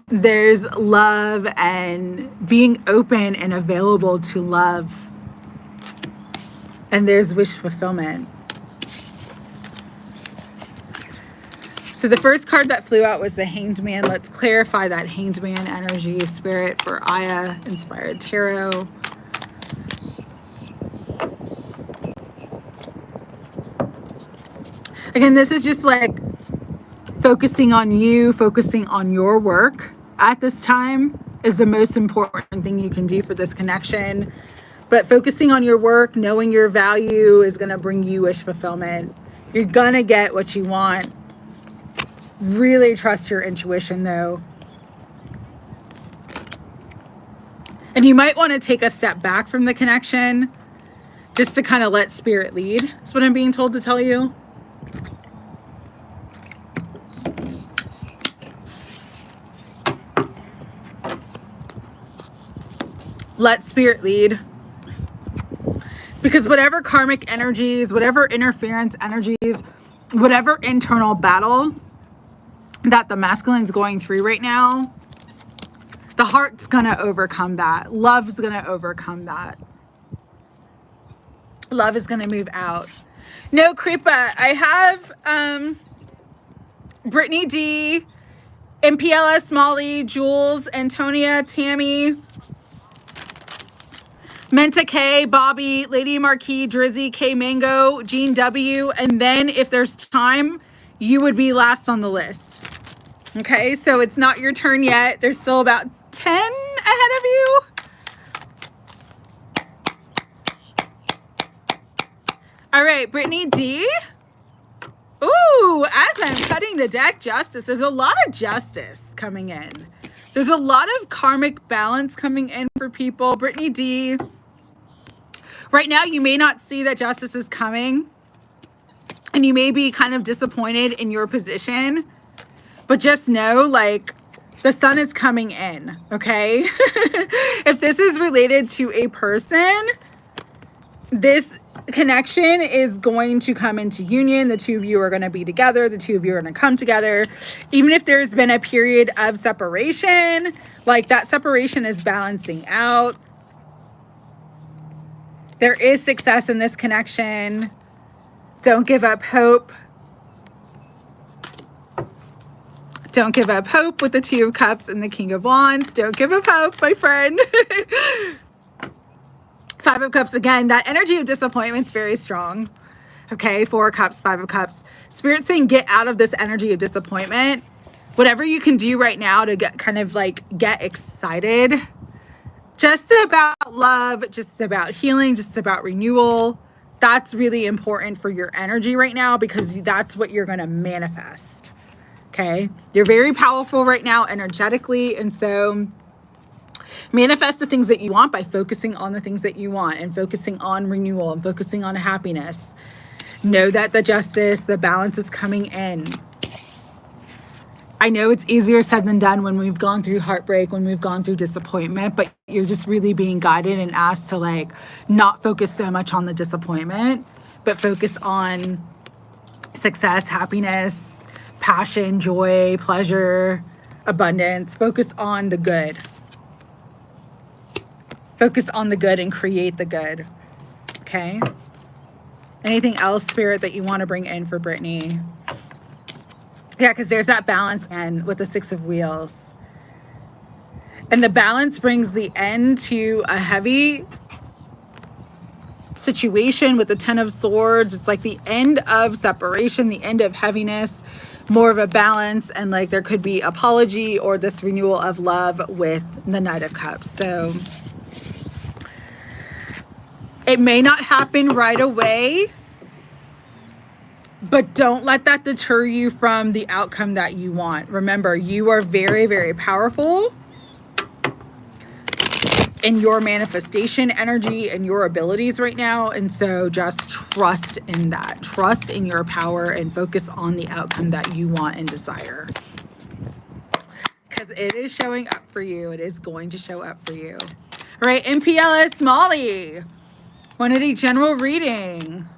There's love and being open and available to love. And there's wish fulfillment. So the first card that flew out was the Hanged Man. Let's clarify that Hanged Man energy, Spirit, for Aya Inspired Tarot. Again, this is just like focusing on you, focusing on your work at this time is the most important thing you can do for this connection. But focusing on your work, knowing your value is going to bring you wish fulfillment. You're going to get what you want. Really trust your intuition though. And you might want to take a step back from the connection just to kind of let Spirit lead. That's what I'm being told to tell you. Let Spirit lead. Because whatever karmic energies, whatever interference energies, whatever internal battle that the masculine's going through right now, the heart's gonna overcome that. Love's gonna overcome that. Love is gonna move out. No, Kppa, I have Britney D, MPLS Molly, Jules, Antonia, Tammy, Menta K, Bobby, Lady Marquee, Drizzy, K Mango, Jean W, and then if there's time, you would be last on the list. Okay, so it's not your turn yet. There's still about 10 ahead of you. All right, Britney D. Ooh, as I'm cutting the deck, justice. There's a lot of justice coming in. There's a lot of karmic balance coming in for people. Britney D. Right now, you may not see that justice is coming. And you may be kind of disappointed in your position. But just know, like, the sun is coming in, okay? If this is related to a person, this connection is going to come into union. The two of you are going to be together. The two of you are going to come together. Even if there's been a period of separation, like that separation is balancing out. There is success in this connection. Don't give up hope. Don't give up hope with the Two of Cups and the King of Wands. Don't give up hope, my friend. Five of Cups, again, that energy of disappointment is very strong. Okay, Four of Cups, Five of Cups. Spirit's saying get out of this energy of disappointment. Whatever you can do right now to get kind of like get excited. Just about love, just about healing, just about renewal. That's really important for your energy right now because that's what you're going to manifest. Okay, you're very powerful right now energetically, and so manifest the things that you want by focusing on the things that you want and focusing on renewal and focusing on happiness. Know that the justice, the balance is coming in. I know it's easier said than done when we've gone through heartbreak, when we've gone through disappointment, but you're just really being guided and asked to like not focus so much on the disappointment, but focus on success, happiness, passion, joy, pleasure, abundance. Focus on the good. Focus on the good and create the good. Okay? Anything else, Spirit, that you want to bring in for Britney? Yeah, because there's that balance end with the 6 of Wheels. And the balance brings the end to a heavy situation with the 10 of Swords. It's like the end of separation, the end of heaviness, more of a balance, and like there could be apology or this renewal of love with the Knight of Cups. So it may not happen right away, but don't let that deter you from the outcome that you want. Remember, you are very, very powerful in your manifestation energy and your abilities right now. And so just trust in that. Trust in your power and focus on the outcome that you want and desire. Because it is showing up for you. It is going to show up for you. All right, MPLS Molly. Wanted a general reading.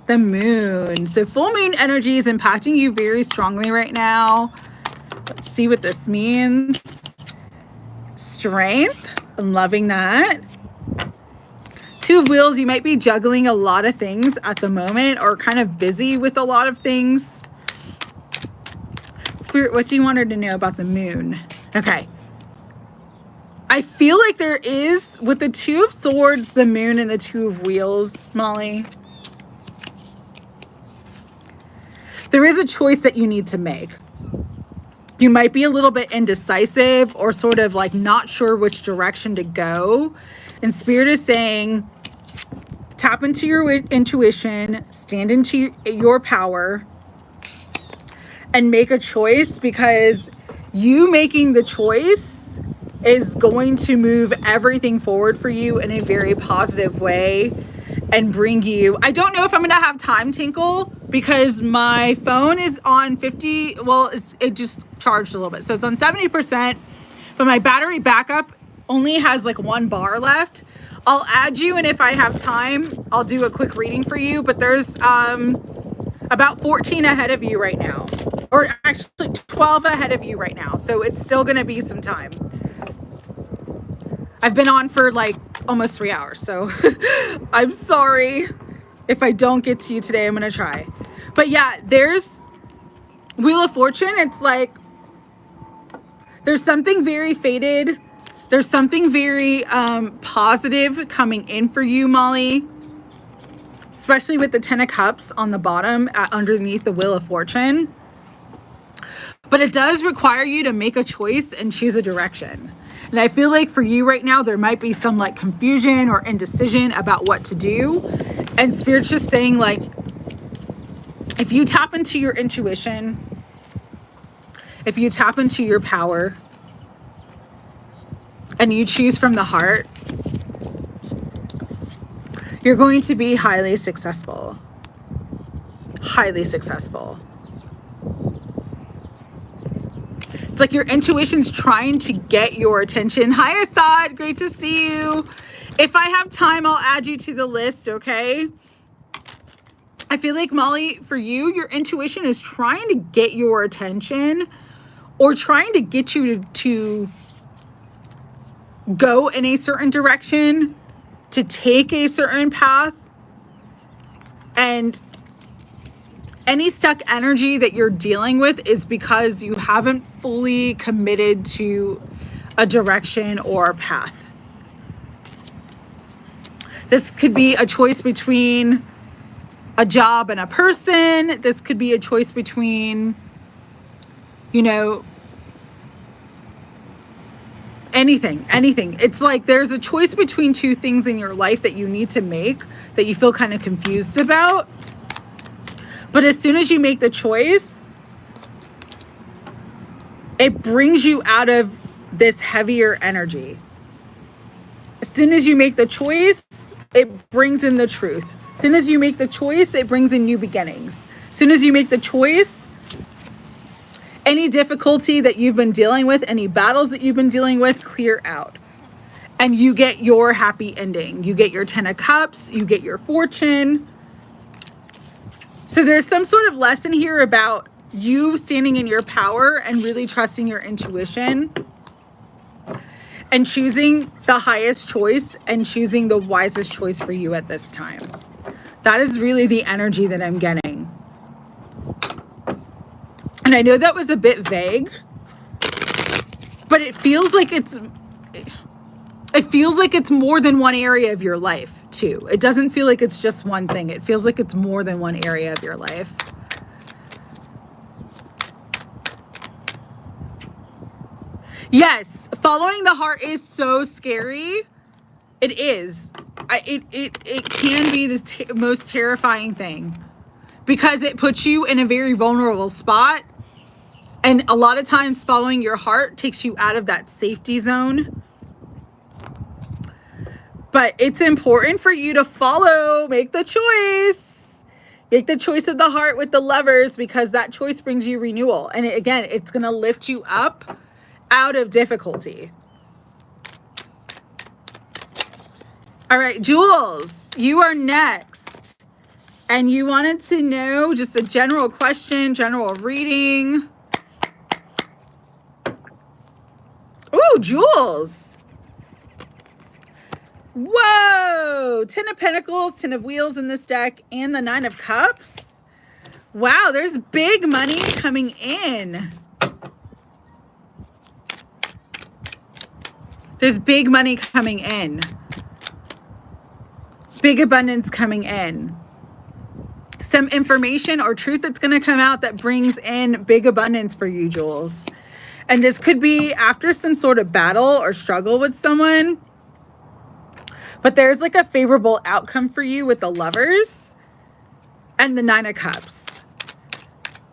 The moon. So full moon energy is impacting you very strongly right now. Let's see what this means. Strength. I'm loving that. 2 of Wheels. You might be juggling a lot of things at the moment or kind of busy with a lot of things. Spirit, what do you want her to know about the moon? Okay. I feel like there is, with the 2 of Swords, the moon, and the 2 of Wheels, Molly, there is a choice that you need to make. You might be a little bit indecisive or sort of like not sure which direction to go. And Spirit is saying, tap into your intuition, stand into your power, and make a choice, because you making the choice is going to move everything forward for you in a very positive way and bring you. I don't know if I'm going to have time, Tinkle, because my phone is on 50. Well, it just charged a little bit. So it's on 70%, but my battery backup only has like 1 bar left. I'll add you, and if I have time, I'll do a quick reading for you. But there's about 14 ahead of you right now, or actually 12 ahead of you right now. So it's still going to be some time. I've been on for like almost 3 hours, so I'm sorry if I don't get to you today. I'm going to try. But yeah, there's Wheel of Fortune. It's like there's something very fated. There's something very positive coming in for you, Molly, especially with the 10 of Cups on the bottom underneath the Wheel of Fortune. But it does require you to make a choice and choose a direction. And I feel like for you right now, there might be some like confusion or indecision about what to do. And Spirit's just saying, like, if you tap into your intuition, if you tap into your power, and you choose from the heart, you're going to be highly successful. Highly successful. It's like your intuition's trying to get your attention. Hi, Asad. Great to see you. If I have time, I'll add you to the list, okay? I feel like, Molly, for you, your intuition is trying to get your attention or trying to get you to go in a certain direction, to take a certain path. And any stuck energy that you're dealing with is because you haven't fully committed to a direction or a path. This could be a choice between a job and a person. This could be a choice between, you know, anything. It's like there's a choice between 2 things in your life that you need to make that you feel kind of confused about. But as soon as you make the choice, it brings you out of this heavier energy. As soon as you make the choice, it brings in the truth. As soon as you make the choice, it brings in new beginnings. As soon as you make the choice, any difficulty that you've been dealing with, any battles that you've been dealing with, clear out. And you get your happy ending. You get your 10 of Cups, you get your fortune. So there's some sort of lesson here about you standing in your power and really trusting your intuition. and choosing the highest choice and choosing the wisest choice for you at this time. That is really the energy that I'm getting. And I know that was a bit vague, but it feels like it's more than one area of your life too. It doesn't feel like it's just one thing. It feels like it's more than one area of your life. Yes, following the heart is so scary. It is. It can be the most terrifying thing because it puts you in a very vulnerable spot. And a lot of times following your heart takes you out of that safety zone. But it's important for you to follow, make the choice. Make the choice of the heart with the Lovers, because that choice brings you renewal. And again, it's going to lift you up out of difficulty. All right, Jules, you are next. And you wanted to know just a general question, general reading. Ooh, Jules. Whoa, 10 of Pentacles, 10 of Wheels in this deck, and the 9 of Cups. Wow, there's big money coming in. There's big money coming in. Big abundance coming in. Some information or truth that's going to come out that brings in big abundance for you, Jules. And this could be after some sort of battle or struggle with someone. But there's like a favorable outcome for you with the Lovers and the 9 of Cups.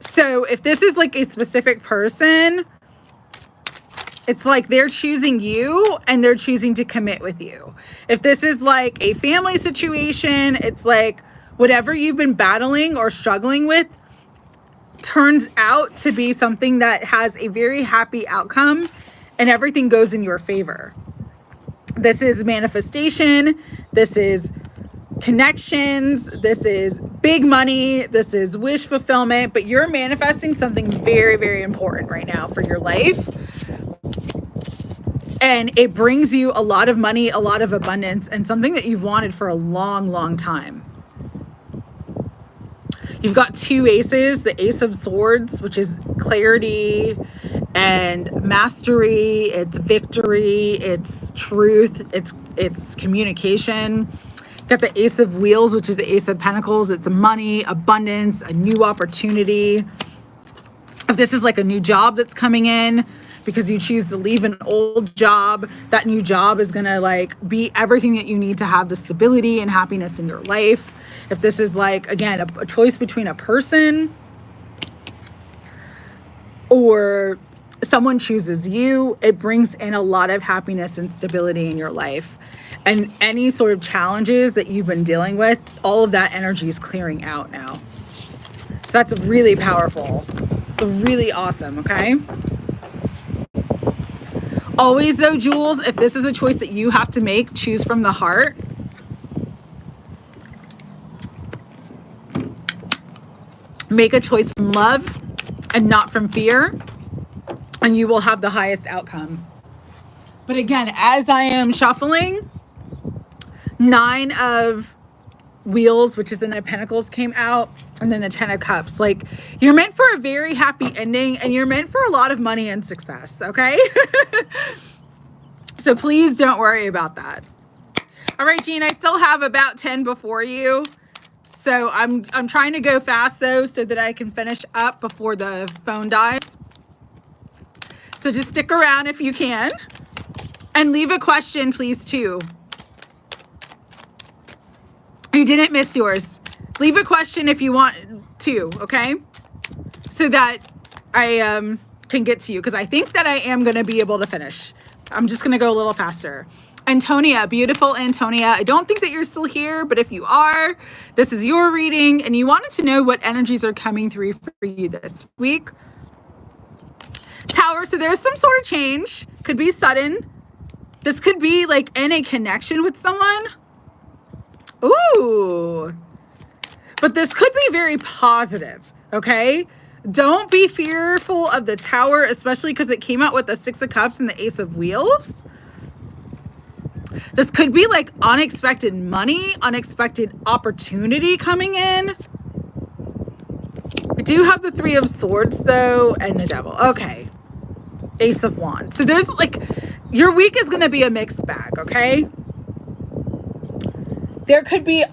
So if this is like a specific person, it's like they're choosing you and they're choosing to commit with you. If this is like a family situation, it's like whatever you've been battling or struggling with turns out to be something that has a very happy outcome and everything goes in your favor. This is manifestation. This is connections. This is big money. This is wish fulfillment, but you're manifesting something very, very important right now for your life. And it brings you a lot of money, a lot of abundance, and something that you've wanted for a long, long time. You've got 2 aces, the Ace of Swords, which is clarity and mastery, it's victory, it's truth, it's communication. Got the Ace of Wheels, which is the Ace of Pentacles, it's money, abundance, a new opportunity. If this is like a new job that's coming in, because you choose to leave an old job, that new job is gonna like be everything that you need to have the stability and happiness in your life. If this is like, again, a choice between a person or someone chooses you, it brings in a lot of happiness and stability in your life. And any sort of challenges that you've been dealing with, all of that energy is clearing out now. So that's really powerful. It's really awesome, okay? Always though, Jules, if this is a choice that you have to make, choose from the heart. Make a choice from love and not from fear, and you will have the highest outcome. But again, as I am shuffling, 9 of Wheels, which is the 9 of Pentacles, came out, and then the 10 of Cups. Like, you're meant for a very happy ending, and you're meant for a lot of money and success, okay? So please don't worry about that. All right, Jean, I still have about 10 before you. So I'm trying to go fast though, so that I can finish up before the phone dies. So just stick around if you can, and leave a question, please, too. You didn't miss yours. Leave a question if you want to, okay? So that I can get to you, because I think that I am going to be able to finish. I'm just going to go a little faster. Antonia, beautiful Antonia. I don't think that you're still here, but if you are, this is your reading, and you wanted to know what energies are coming through for you this week. Tower, so there's some sort of change. Could be sudden. This could be like in a connection with someone. Ooh. But this could be very positive, okay? Don't be fearful of the Tower, especially because it came out with the 6 of Cups and the Ace of Wheels. This could be like unexpected money, unexpected opportunity coming in. I do have the Three of Swords though, and the Devil. Okay. Ace of Wands. So there's like, your week is going to be a mixed bag, okay? There could be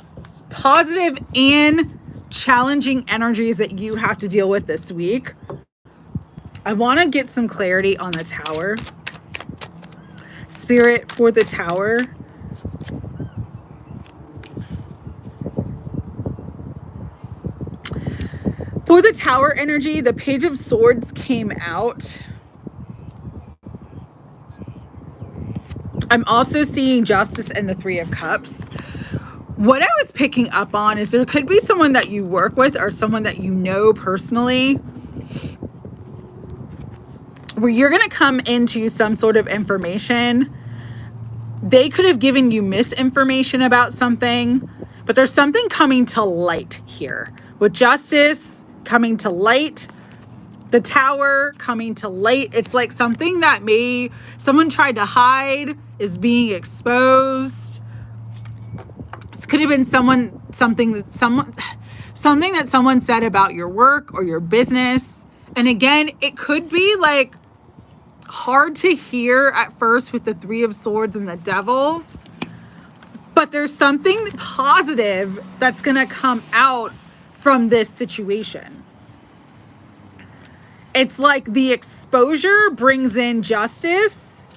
positive and challenging energies that you have to deal with this week. I want to get some clarity on the Tower. Spirit for the Tower. For the Tower energy, the Page of Swords came out. I'm also seeing Justice and the Three of Cups. What I was picking up on is there could be someone that you work with or someone that you know personally where you're going to come into some sort of information. They could have given you misinformation about something, but there's something coming to light here. With Justice coming to light, the Tower coming to light. It's like something that someone tried to hide is being exposed. This could have been something that someone said about your work or your business. And again, it could be like hard to hear at first with the Three of Swords and the Devil, but there's something positive that's going to come out from this situation. It's like the exposure brings in justice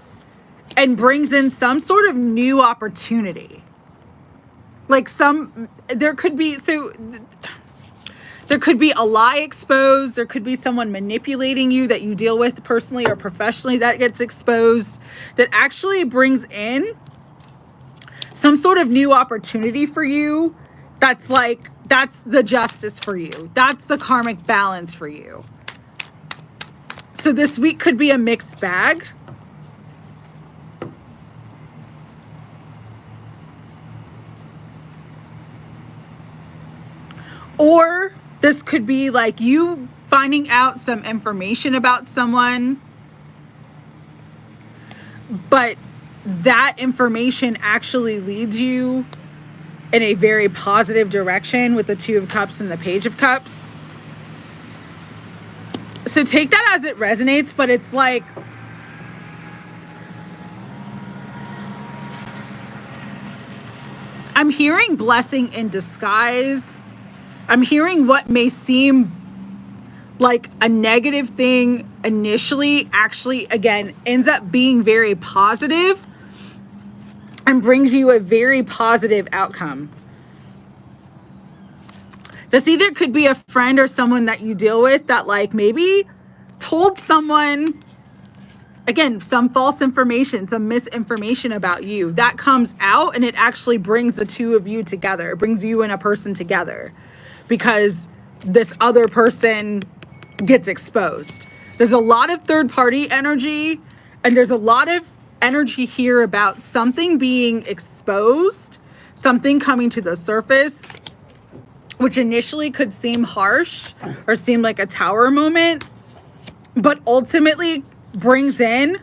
and brings in some sort of new opportunity. Like there could be a lie exposed. There could be someone manipulating you that you deal with personally or professionally that gets exposed, that actually brings in some sort of new opportunity for you. That's the justice for you. That's the karmic balance for you. So this week could be a mixed bag. Or this could be like you finding out some information about someone, but that information actually leads you in a very positive direction with the Two of Cups and the Page of Cups. So take that as it resonates, but it's like, I'm hearing blessing in disguise. I'm hearing what may seem like a negative thing initially actually, again, ends up being very positive and brings you a very positive outcome. This either could be a friend or someone that you deal with that like maybe told someone, again, some false information, some misinformation about you. That comes out and it actually brings the two of you together. It brings you and a person together because this other person gets exposed. There's a lot of third party energy, and there's a lot of energy here about something being exposed, something coming to the surface, which initially could seem harsh or seem like a tower moment, but ultimately brings in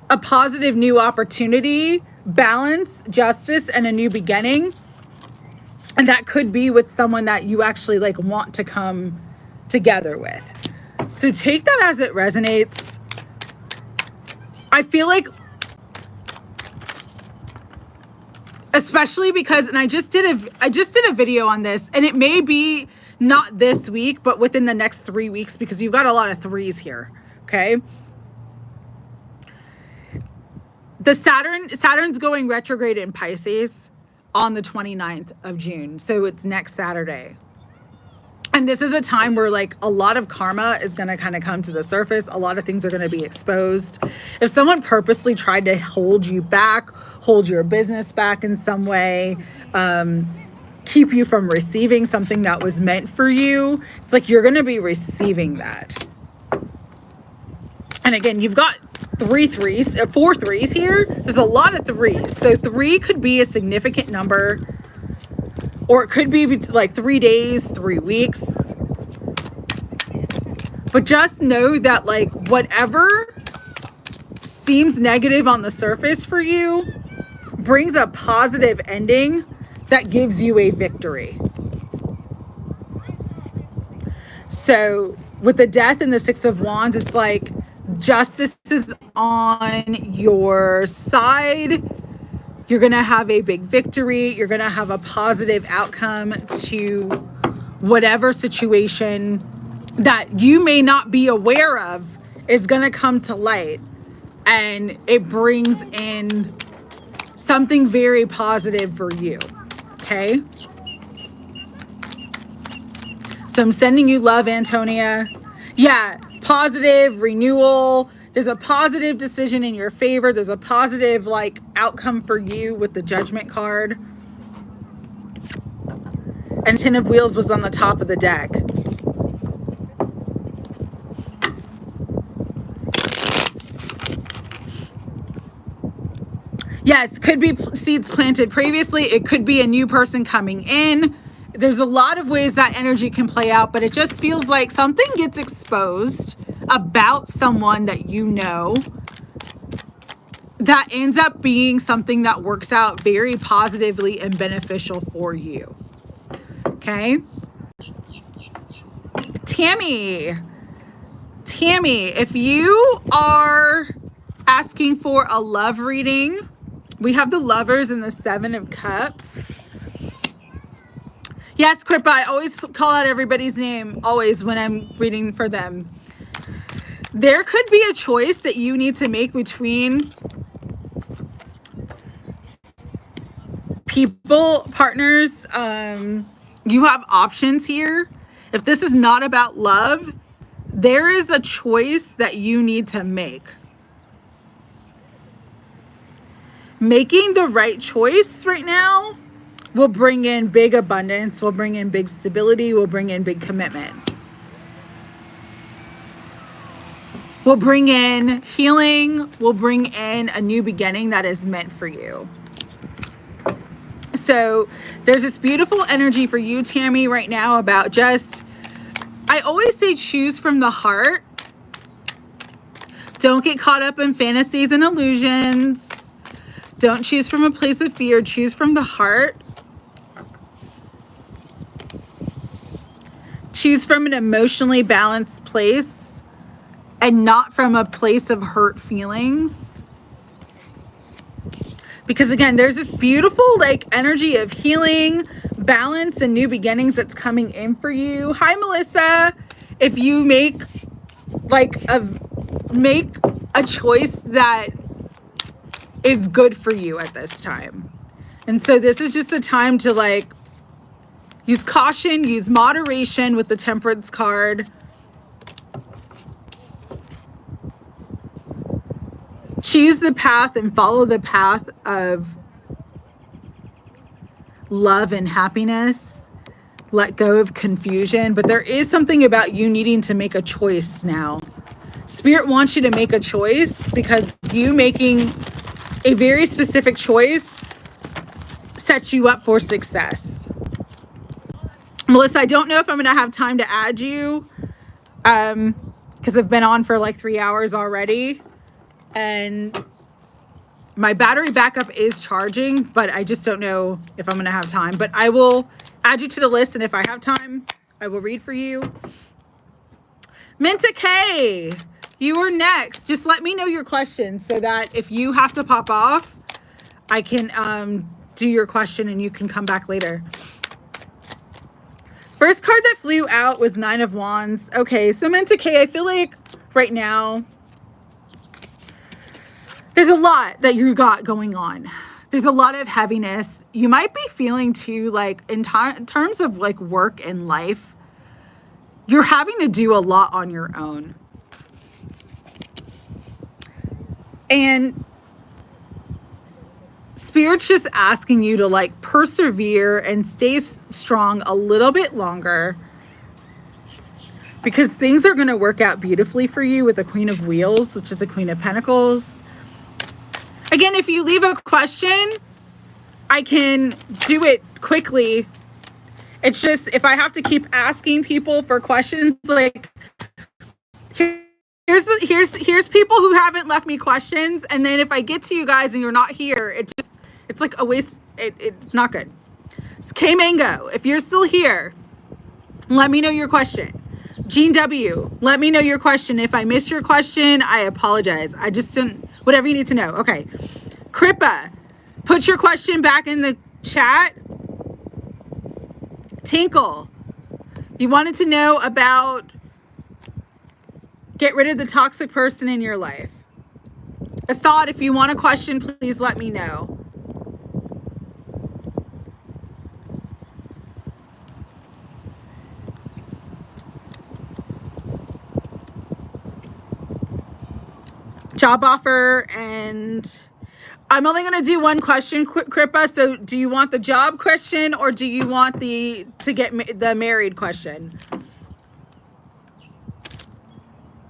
a positive new opportunity, balance, justice, and a new beginning. And that could be with someone that you actually like want to come together with. So take that as it resonates. I feel like, especially because, and I just did a video on this, and it may be not this week, but within the next 3 weeks, because you've got a lot of threes here. Okay. The Saturn's going retrograde in Pisces on the 29th of June. So it's next Saturday. And this is a time where like a lot of karma is going to kind of come to the surface. A lot of things are going to be exposed. If someone purposely tried to hold you back, hold your business back in some way, keep you from receiving something that was meant for you, it's like you're going to be receiving that. And again, you've got 4 threes here. There's a lot of threes. So 3 could be a significant number, or it could be like 3 days, 3 weeks. But just know that like whatever seems negative on the surface for you, brings a positive ending that gives you a victory. So with the Death and the Six of Wands, it's like justice is on your side. You're going to have a big victory. You're going to have a positive outcome to whatever situation that you may not be aware of is going to come to light. And it brings in something very positive for you. Okay? So I'm sending you love, Antonia. Yeah, positive renewal. There's a positive decision in your favor. There's a positive like outcome for you with the Judgment card. And Ten of Wheels was on the top of the deck. Yes, could be seeds planted previously. It could be a new person coming in. There's a lot of ways that energy can play out, but it just feels like something gets exposed about someone that you know that ends up being something that works out very positively and beneficial for you. Okay? Tammy, if you are asking for a love reading, we have the Lovers and the Seven of Cups. Yes, Kppa, I always call out everybody's name, always, when I'm reading for them. There could be a choice that you need to make between people, partners. You have options here. If this is not about love, there is a choice that you need to make. Making the right choice right now will bring in big abundance, will bring in big stability, will bring in big commitment. Will bring in healing, will bring in a new beginning that is meant for you. So there's this beautiful energy for you, Tammy, right now about just, I always say choose from the heart. Don't get caught up in fantasies and illusions. Don't choose from a place of fear. Choose from the heart. Choose from an emotionally balanced place and not from a place of hurt feelings. Because again, there's this beautiful like energy of healing, balance, and new beginnings that's coming in for you. Hi, Melissa. If you make a choice that is good for you at this time. And so this is just a time to like use caution, use moderation with the Temperance card. Choose the path and follow the path of love and happiness. Let go of confusion. But there is something about you needing to make a choice now. Spirit wants you to make a choice because you making a very specific choice sets you up for success. Melissa, I don't know if I'm going to have time to add you because I've been on for like 3 hours already. And my battery backup is charging, but I just don't know if I'm going to have time. But I will add you to the list, and if I have time, I will read for you. Minta K, you are next. Just let me know your questions so that if you have to pop off, I can do your question and you can come back later. First card that flew out was Nine of Wands. Okay, so Minta K, I feel like right now, there's a lot that you got going on. There's a lot of heaviness. You might be feeling too, like in terms of like work and life, you're having to do a lot on your own. And Spirit's just asking you to like persevere and stay strong a little bit longer because things are going to work out beautifully for you with the Queen of Wheels, which is the Queen of Pentacles. Again, if you leave a question, I can do it quickly. It's just if I have to keep asking people for questions, like here's people who haven't left me questions, and then if I get to you guys and you're not here, It's like a waste. It's not good. K Mango, if you're still here, let me know your question. Jean W, let me know your question. If I missed your question, I apologize. I just didn't, whatever you need to know. Okay. Kppa, put your question back in the chat. Tinkle, you wanted to know about get rid of the toxic person in your life. Asad, if you want a question, please let me know. Job offer, and I'm only going to do one question, Kppa. So do you want the job question or do you want the the married question?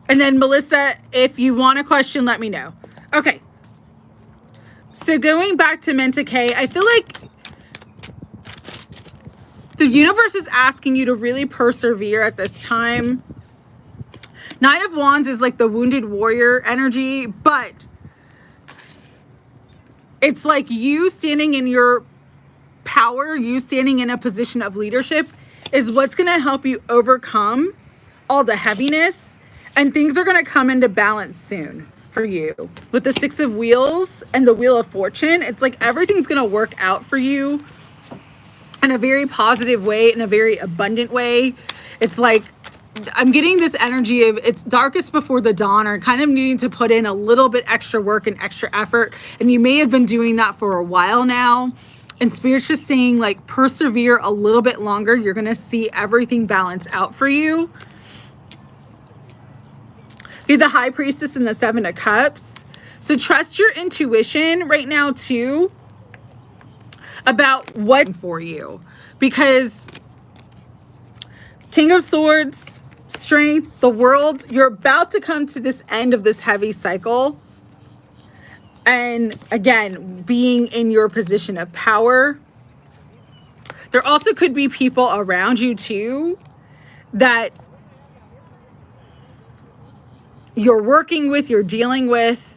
And then Melissa, if you want a question, let me know. Okay. So going back to Menta K, I feel like the universe is asking you to really persevere at this time. Nine of Wands is like the wounded warrior energy, but it's like you standing in your power, you standing in a position of leadership is what's going to help you overcome all the heaviness, and things are going to come into balance soon for you. With the Six of Wheels and the Wheel of Fortune, it's like everything's going to work out for you in a very positive way, in a very abundant way. It's like I'm getting this energy of it's darkest before the dawn, or kind of needing to put in a little bit extra work and extra effort. And you may have been doing that for a while now. And Spirit's just saying, like, persevere a little bit longer. You're going to see everything balance out for you. You're the High Priestess and the Seven of Cups. So trust your intuition right now, too, about what for you. Because King of Swords, Strength, the World, you're about to come to this end of this heavy cycle. And again, being in your position of power. There also could be people around you too that you're working with, you're dealing with,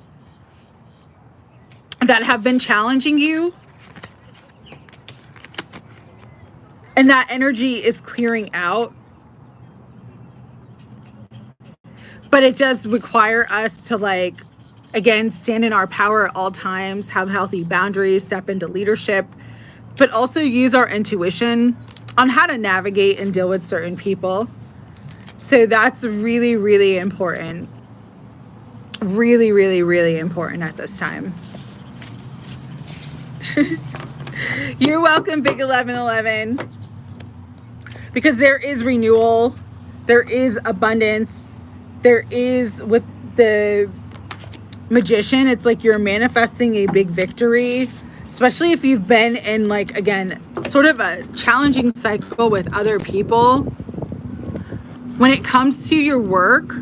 that have been challenging you. And that energy is clearing out. But it does require us to, like, again, stand in our power at all times, have healthy boundaries, step into leadership, but also use our intuition on how to navigate and deal with certain people. So that's really, really important. Really, really, really important at this time. You're welcome, Big 1111. Because there is renewal, there is abundance, there is, with the Magician, it's like you're manifesting a big victory, especially if you've been in, like, again, sort of a challenging cycle with other people. When it comes to your work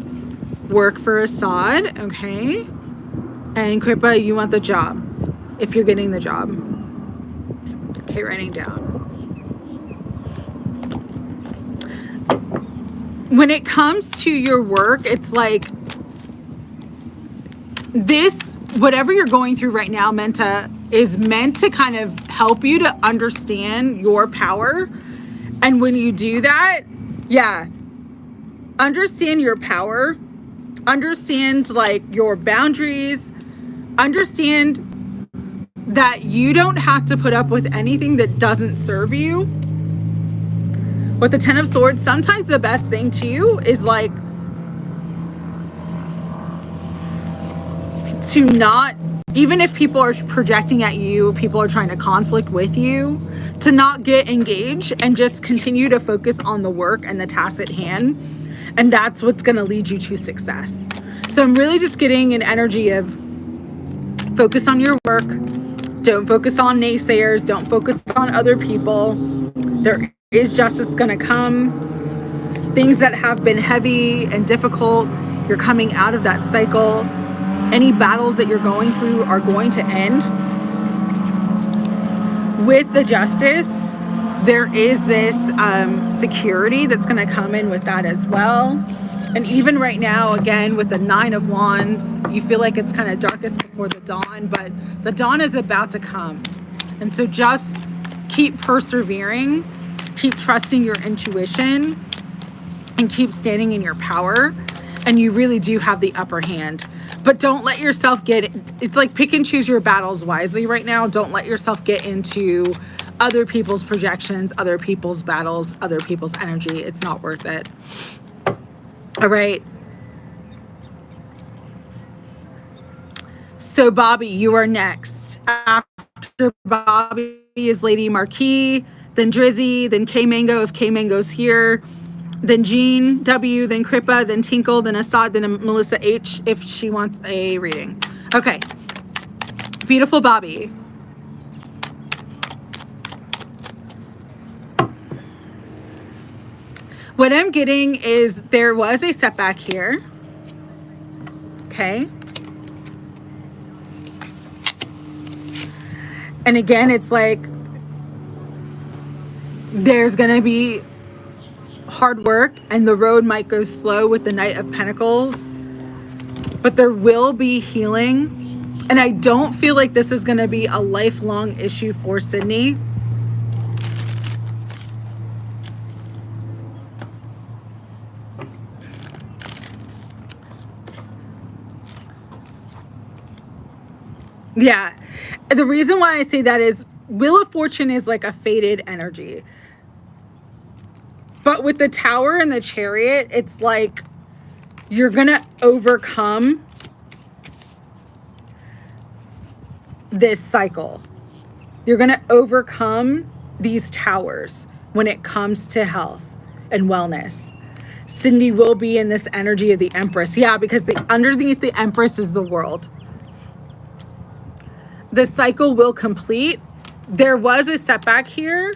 for Asad, okay? And Kppa, you want the job, if you're getting the job. Okay, writing down. When it comes to your work, it's like this, whatever you're going through right now, Menta, is meant to kind of help you to understand your power. And when you do that, yeah, understand your power, understand, like, your boundaries, understand that you don't have to put up with anything that doesn't serve you. With the Ten of Swords, sometimes the best thing too is, like, to not, even if people are projecting at you, people are trying to conflict with you, to not get engaged and just continue to focus on the work and the task at hand. And that's what's going to lead you to success. So I'm really just getting an energy of focus on your work. Don't focus on naysayers. Don't focus on other people. There is justice going to come. Things that have been heavy and difficult, you're coming out of that cycle. Any battles that you're going through are going to end. With the Justice, there is this security that's going to come in with that as well. And even right now, again, with the Nine of Wands, you feel like it's kind of darkest before the dawn, but the dawn is about to come. And so just keep persevering, keep trusting your intuition, and keep standing in your power. And you really do have the upper hand. But don't let yourself it's like pick and choose your battles wisely right now. Don't let yourself get into other people's projections, other people's battles, other people's energy. It's not worth it. All right. So Bobby, you are next. After Bobby is Lady Marquee, then Drizzy, then K Mango if K Mango's here, then Jean W, then Kppa, then Tinkle, then Asad, then Melissa H if she wants a reading. Okay. Beautiful Bobby. What I'm getting is there was a setback here. Okay. And again, it's like there's going to be hard work and the road might go slow with the Knight of Pentacles, but there will be healing. And I don't feel like this is going to be a lifelong issue for Sydney. Yeah. The reason why I say that is Wheel of Fortune is like a faded energy. But with the Tower and the Chariot, it's like you're going to overcome this cycle. You're going to overcome these towers when it comes to health and wellness. Cindy will be in this energy of the Empress. Yeah, because underneath the Empress is the world. The cycle will complete. There was a setback here.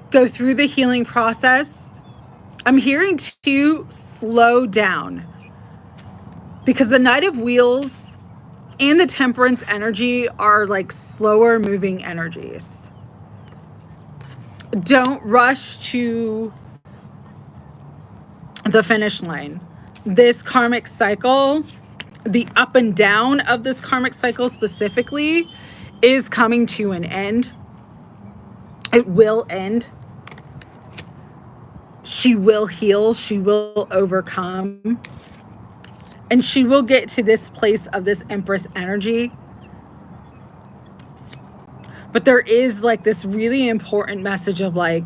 Go through the healing process. I'm hearing to slow down because the Knight of Wheels and the Temperance energy are like slower moving energies. Don't rush to the finish line. This karmic cycle, the up and down of this karmic cycle specifically, is coming to an end. It will end. She will heal. She will overcome. And she will get to this place of this Empress energy. But there is like this really important message of like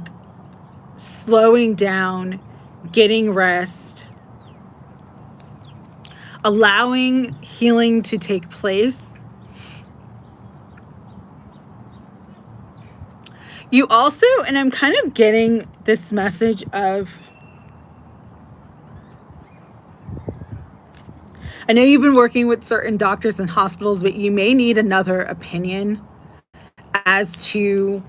slowing down, getting rest, allowing healing to take place. You also, and I'm kind of getting this message of, I know you've been working with certain doctors and hospitals, but you may need another opinion as to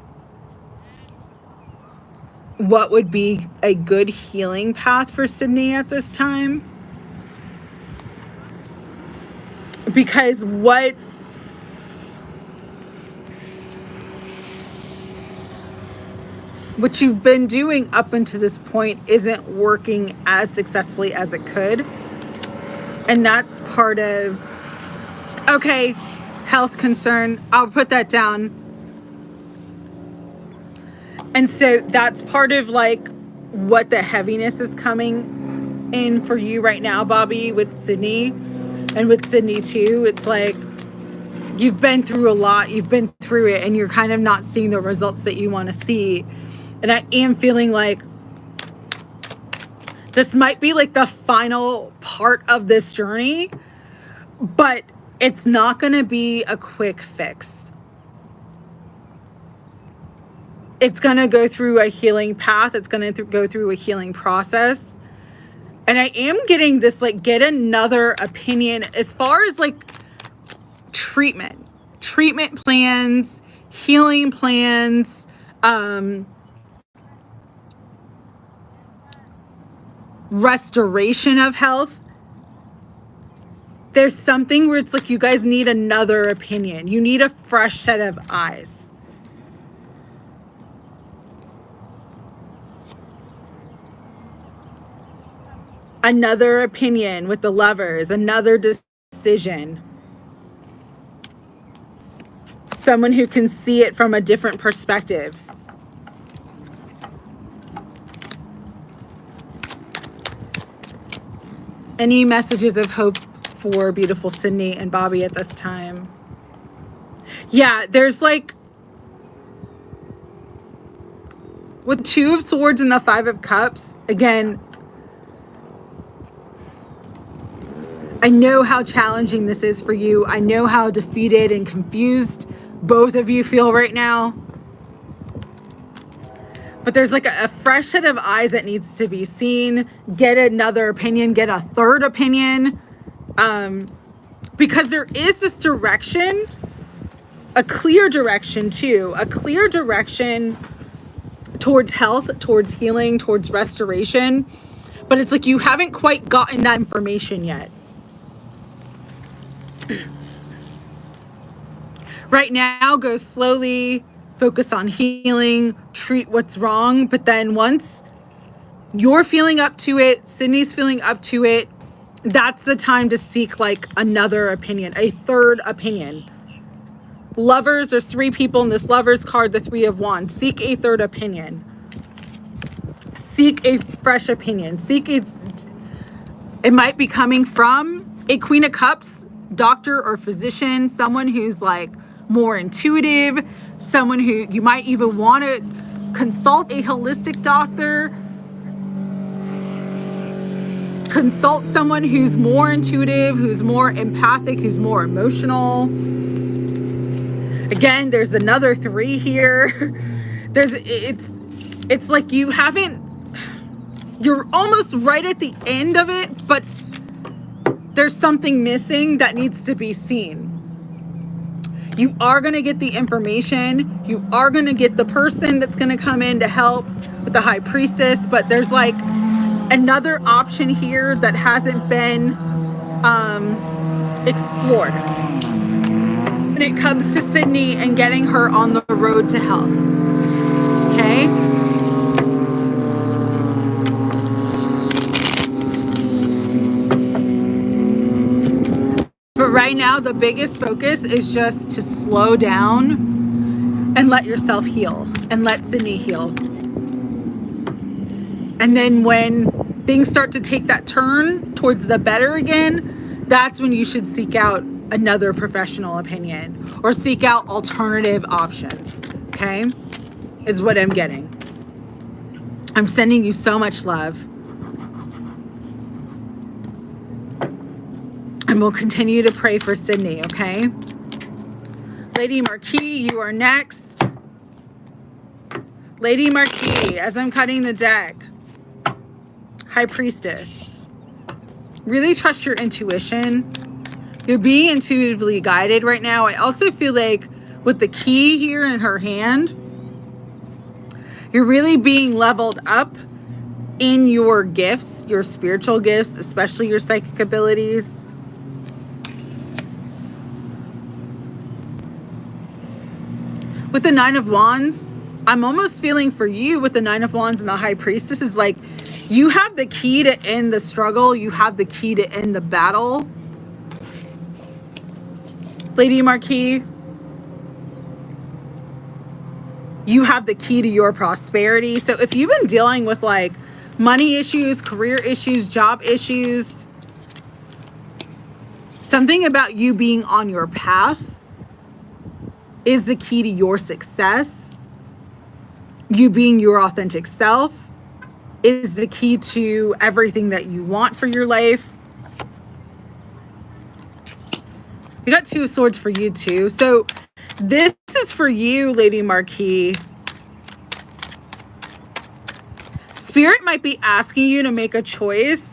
what would be a good healing path for Sydney at this time. Because what you've been doing up until this point isn't working as successfully as it could. And that's part of, okay, health concern. I'll put that down. And so that's part of like what the heaviness is coming in for you right now, Bobby, with Sydney and with Sydney too. It's like you've been through a lot, you've been through it, and you're kind of not seeing the results that you want to see. And I am feeling like this might be like the final part of this journey, but it's not going to be a quick fix. It's going to go through a healing path. It's going to go through a healing process. And I am getting this, like, get another opinion as far as like treatment plans, healing plans, restoration of health. There's something where it's like you guys need another opinion. You need a fresh set of eyes. Another opinion with the Lovers, another decision. Someone who can see it from a different perspective. Any messages of hope for beautiful Sydney and Bobby at this time? Yeah, there's like, with Two of Swords and the Five of Cups, again, I know how challenging this is for you. I know how defeated and confused both of you feel right now. But there's like a fresh set of eyes that needs to be seen. Get another opinion, get a third opinion. Because there is this direction, a clear direction too, a clear direction towards health, towards healing, towards restoration. But it's like you haven't quite gotten that information yet. Right now, go slowly, focus on healing, treat what's wrong. But then once you're feeling up to it, Sydney's feeling up to it, that's the time to seek like another opinion, a third opinion. Lovers, there's three people in this Lovers card, the Three of Wands. Seek a third opinion. Seek a fresh opinion. It might be coming from a Queen of Cups, doctor or physician, someone who's like more intuitive, someone who you might even want to consult a holistic doctor, consult someone who's more intuitive, who's more empathic, who's more emotional. Again, there's another three here. It's like you're almost right at the end of it, but there's something missing that needs to be seen. You are going to get the information. You are going to get the person that's going to come in to help with the High Priestess, but there's like another option here that hasn't been explored when it comes to Sydney and getting her on the road to health. Okay? But right now, the biggest focus is just to slow down and let yourself heal and let Sydney heal. And then when things start to take that turn towards the better again, that's when you should seek out another professional opinion or seek out alternative options. Okay? Is what I'm getting. I'm sending you so much love. And we'll continue to pray for Sydney, okay? Lady Marquee, you are next. Lady Marquee, as I'm cutting the deck. High Priestess. Really trust your intuition. You're being intuitively guided right now. I also feel like with the key here in her hand, you're really being leveled up in your gifts, your spiritual gifts, especially your psychic abilities. With the Nine of Wands, I'm almost feeling for you with the Nine of Wands and the High Priestess is like, you have the key to end the struggle. You have the key to end the battle. Lady Marquee, you have the key to your prosperity. So if you've been dealing with like money issues, career issues, job issues, something about you being on your path is the key to your success. You being your authentic self is the key to everything that you want for your life. We got Two of Swords for you too. So this is for you, Lady Marquee. Spirit might be asking you to make a choice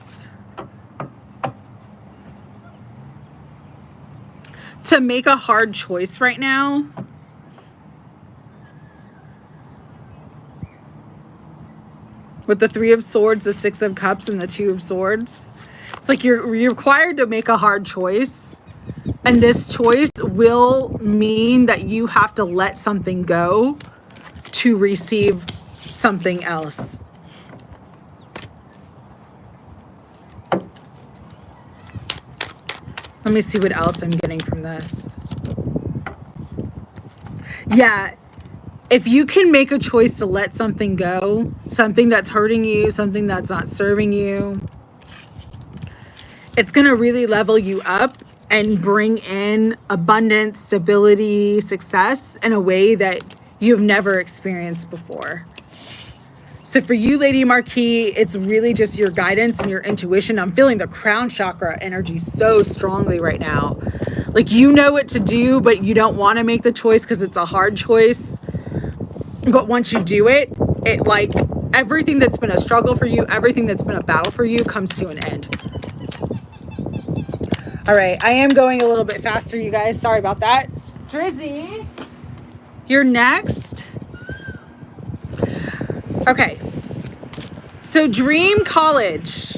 to make a hard choice right now. With the Three of Swords, the Six of Cups, and the Two of Swords. It's like you're required to make a hard choice. And this choice will mean that you have to let something go to receive something else. Let me see what else I'm getting from this. Yeah, if you can make a choice to let something go, something that's hurting you, something that's not serving you, it's going to really level you up and bring in abundance, stability, success in a way that you've never experienced before. So for you, Lady Marquee, it's really just your guidance and your intuition. I'm feeling the crown chakra energy so strongly right now. Like, you know what to do, but you don't want to make the choice because it's a hard choice. But once you do it, it like everything that's been a struggle for you, everything that's been a battle for you comes to an end. All right, I am going a little bit faster, you guys. Sorry about that. Drizzy, you're next. Okay. So dream college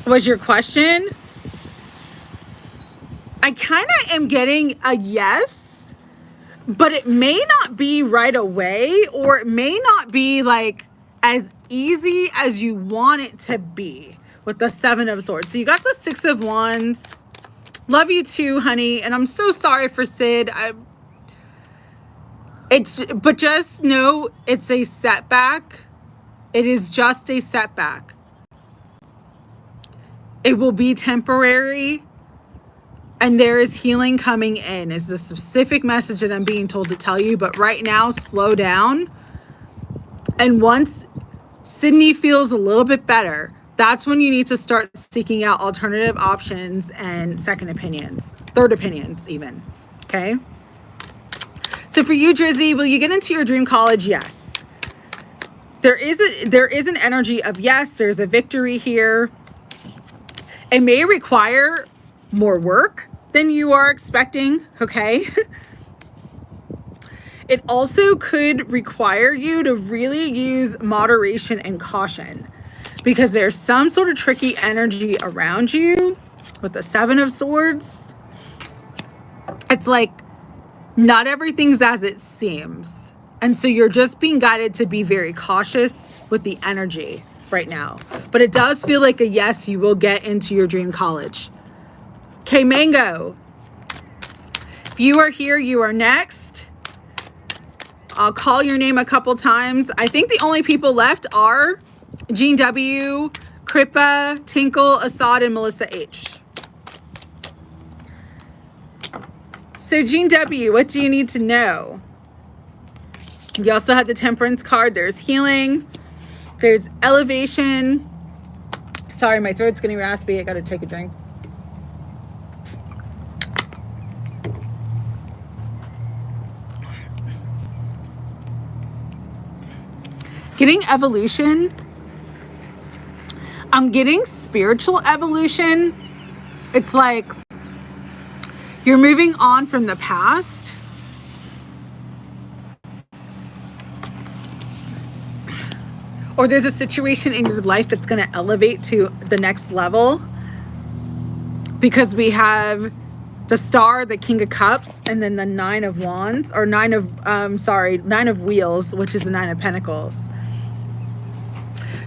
was your question. I kind of am getting a yes, but it may not be right away, or it may not be like as easy as you want it to be with the 7 of Swords. So you got the 6 of Wands. Love you too, honey. And I'm so sorry for Sid. But just know it's a setback. It is just a setback. It will be temporary. And there is healing coming in, is the specific message that I'm being told to tell you. But right now, slow down. And once Sydney feels a little bit better, that's when you need to start seeking out alternative options and second opinions, third opinions even, okay? So for you, Drizzy, will you get into your dream college? Yes. There is an energy of yes, there's a victory here. It may require more work than you are expecting, okay? It also could require you to really use moderation and caution, because there's some sort of tricky energy around you with the 7 of Swords. It's like not everything's as it seems. And so you're just being guided to be very cautious with the energy right now. But it does feel like a yes, you will get into your dream college. Okay, Mango. If you are here, you are next. I'll call your name a couple times. I think the only people left are Jean W, Kppa, Tinkle, Asad, and Melissa H. So Jean W, what do you need to know? You also have the Temperance card. There's healing. There's elevation. Sorry, my throat's getting raspy. I gotta take a drink. Getting evolution. I'm getting spiritual evolution. It's like you're moving on from the past. Or there's a situation in your life that's going to elevate to the next level. Because we have the Star, the King of Cups, and then the 9 of Wands, or 9 of Wheels, which is the 9 of Pentacles.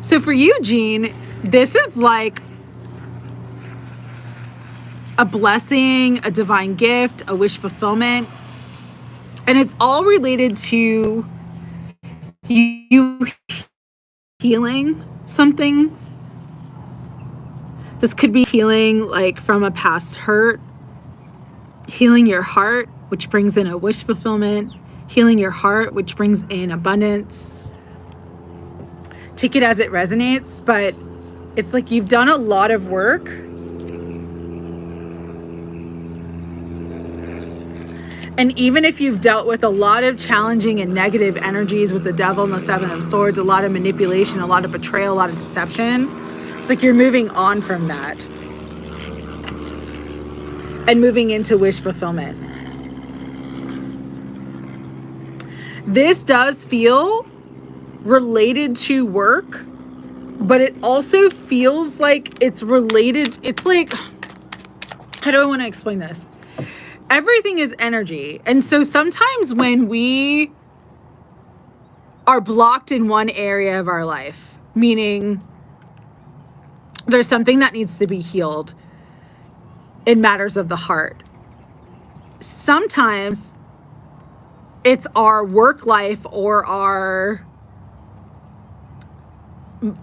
So for you, Jean, this is like a blessing, a divine gift, a wish fulfillment. And it's all related to you healing something. This could be healing like from a past hurt, healing your heart, which brings in a wish fulfillment, healing your heart, which brings in abundance. Take it as it resonates, but it's like you've done a lot of work. And even if you've dealt with a lot of challenging and negative energies with the Devil and the 7 of Swords, a lot of manipulation, a lot of betrayal, a lot of deception, it's like you're moving on from that and moving into wish fulfillment. This does feel related to work, but it also feels like it's related. It's like, how do I want to explain this? Everything is energy. And so sometimes when we are blocked in one area of our life, meaning there's something that needs to be healed, in matters of the heart. Sometimes it's our work life or our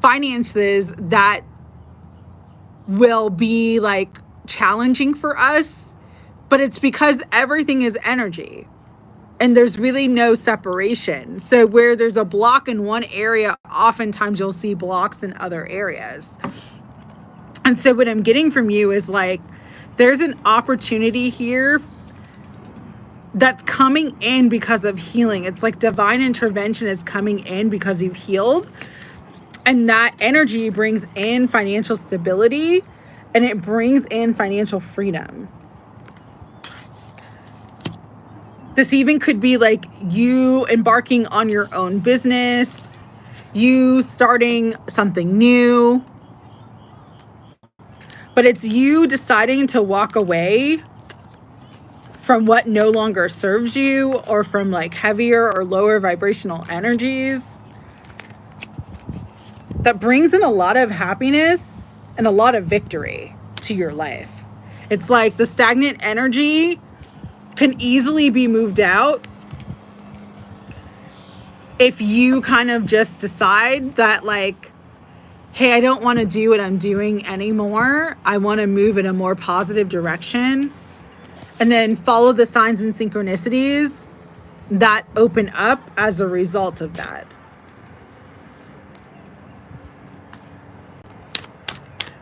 finances that will be like challenging for us, but it's because everything is energy and there's really no separation. So where there's a block in one area, oftentimes you'll see blocks in other areas. And so what I'm getting from you is like, there's an opportunity here that's coming in because of healing. It's like divine intervention is coming in because you've healed. And that energy brings in financial stability and it brings in financial freedom. This even could be like you embarking on your own business, you starting something new. But it's you deciding to walk away from what no longer serves you, or from like heavier or lower vibrational energies, that brings in a lot of happiness and a lot of victory to your life. It's like the stagnant energy can easily be moved out if you kind of just decide that like, hey, I don't want to do what I'm doing anymore. I want to move in a more positive direction. And then follow the signs and synchronicities that open up as a result of that.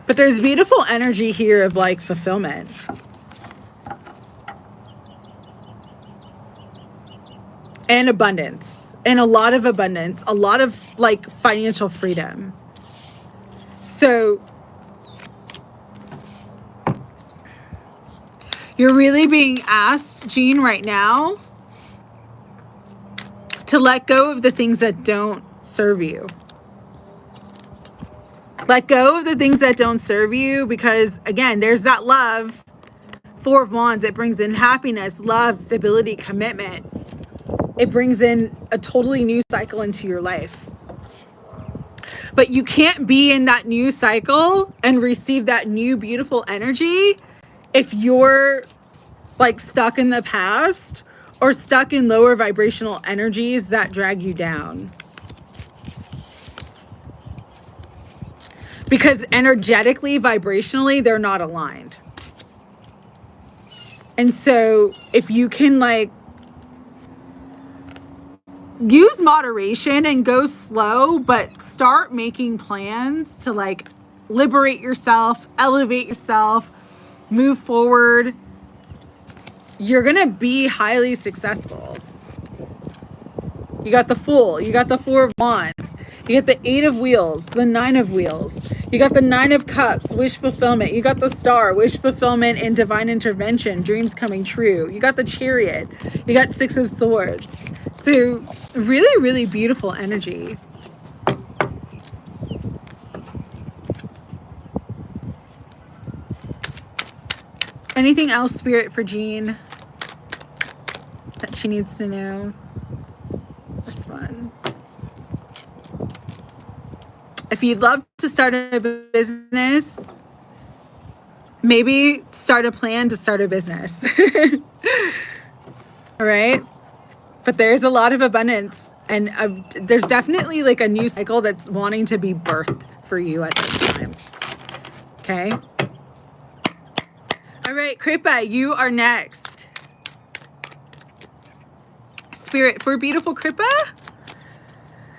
But there's beautiful energy here of like fulfillment. And abundance. And a lot of abundance. A lot of like financial freedom. So you're really being asked, Jean, right now to let go of the things that don't serve you. Let go of the things that don't serve you, because again, there's that love. Four of Wands, it brings in happiness, love, stability, commitment. It brings in a totally new cycle into your life. But you can't be in that new cycle and receive that new beautiful energy if you're like stuck in the past or stuck in lower vibrational energies that drag you down. Because energetically, vibrationally, they're not aligned. And so if you can like use moderation and go slow, but start making plans to like liberate yourself, elevate yourself, move forward, you're gonna be highly successful. You got the Fool, you got the Four of Wands, you got the Eight of Wheels, the Nine of Wheels, you got the Nine of Cups, wish fulfillment, you got the Star, wish fulfillment and divine intervention, dreams coming true, you got the Chariot, you got Six of Swords. So really, really beautiful energy. Anything else, Spirit, for Jean that she needs to know? This one. If you'd love to start a business, maybe start a plan to start a business. All right. But there's a lot of abundance, and there's definitely like a new cycle that's wanting to be birthed for you at this time. Okay. All right, Kppa, you are next. Spirit, for beautiful Kppa,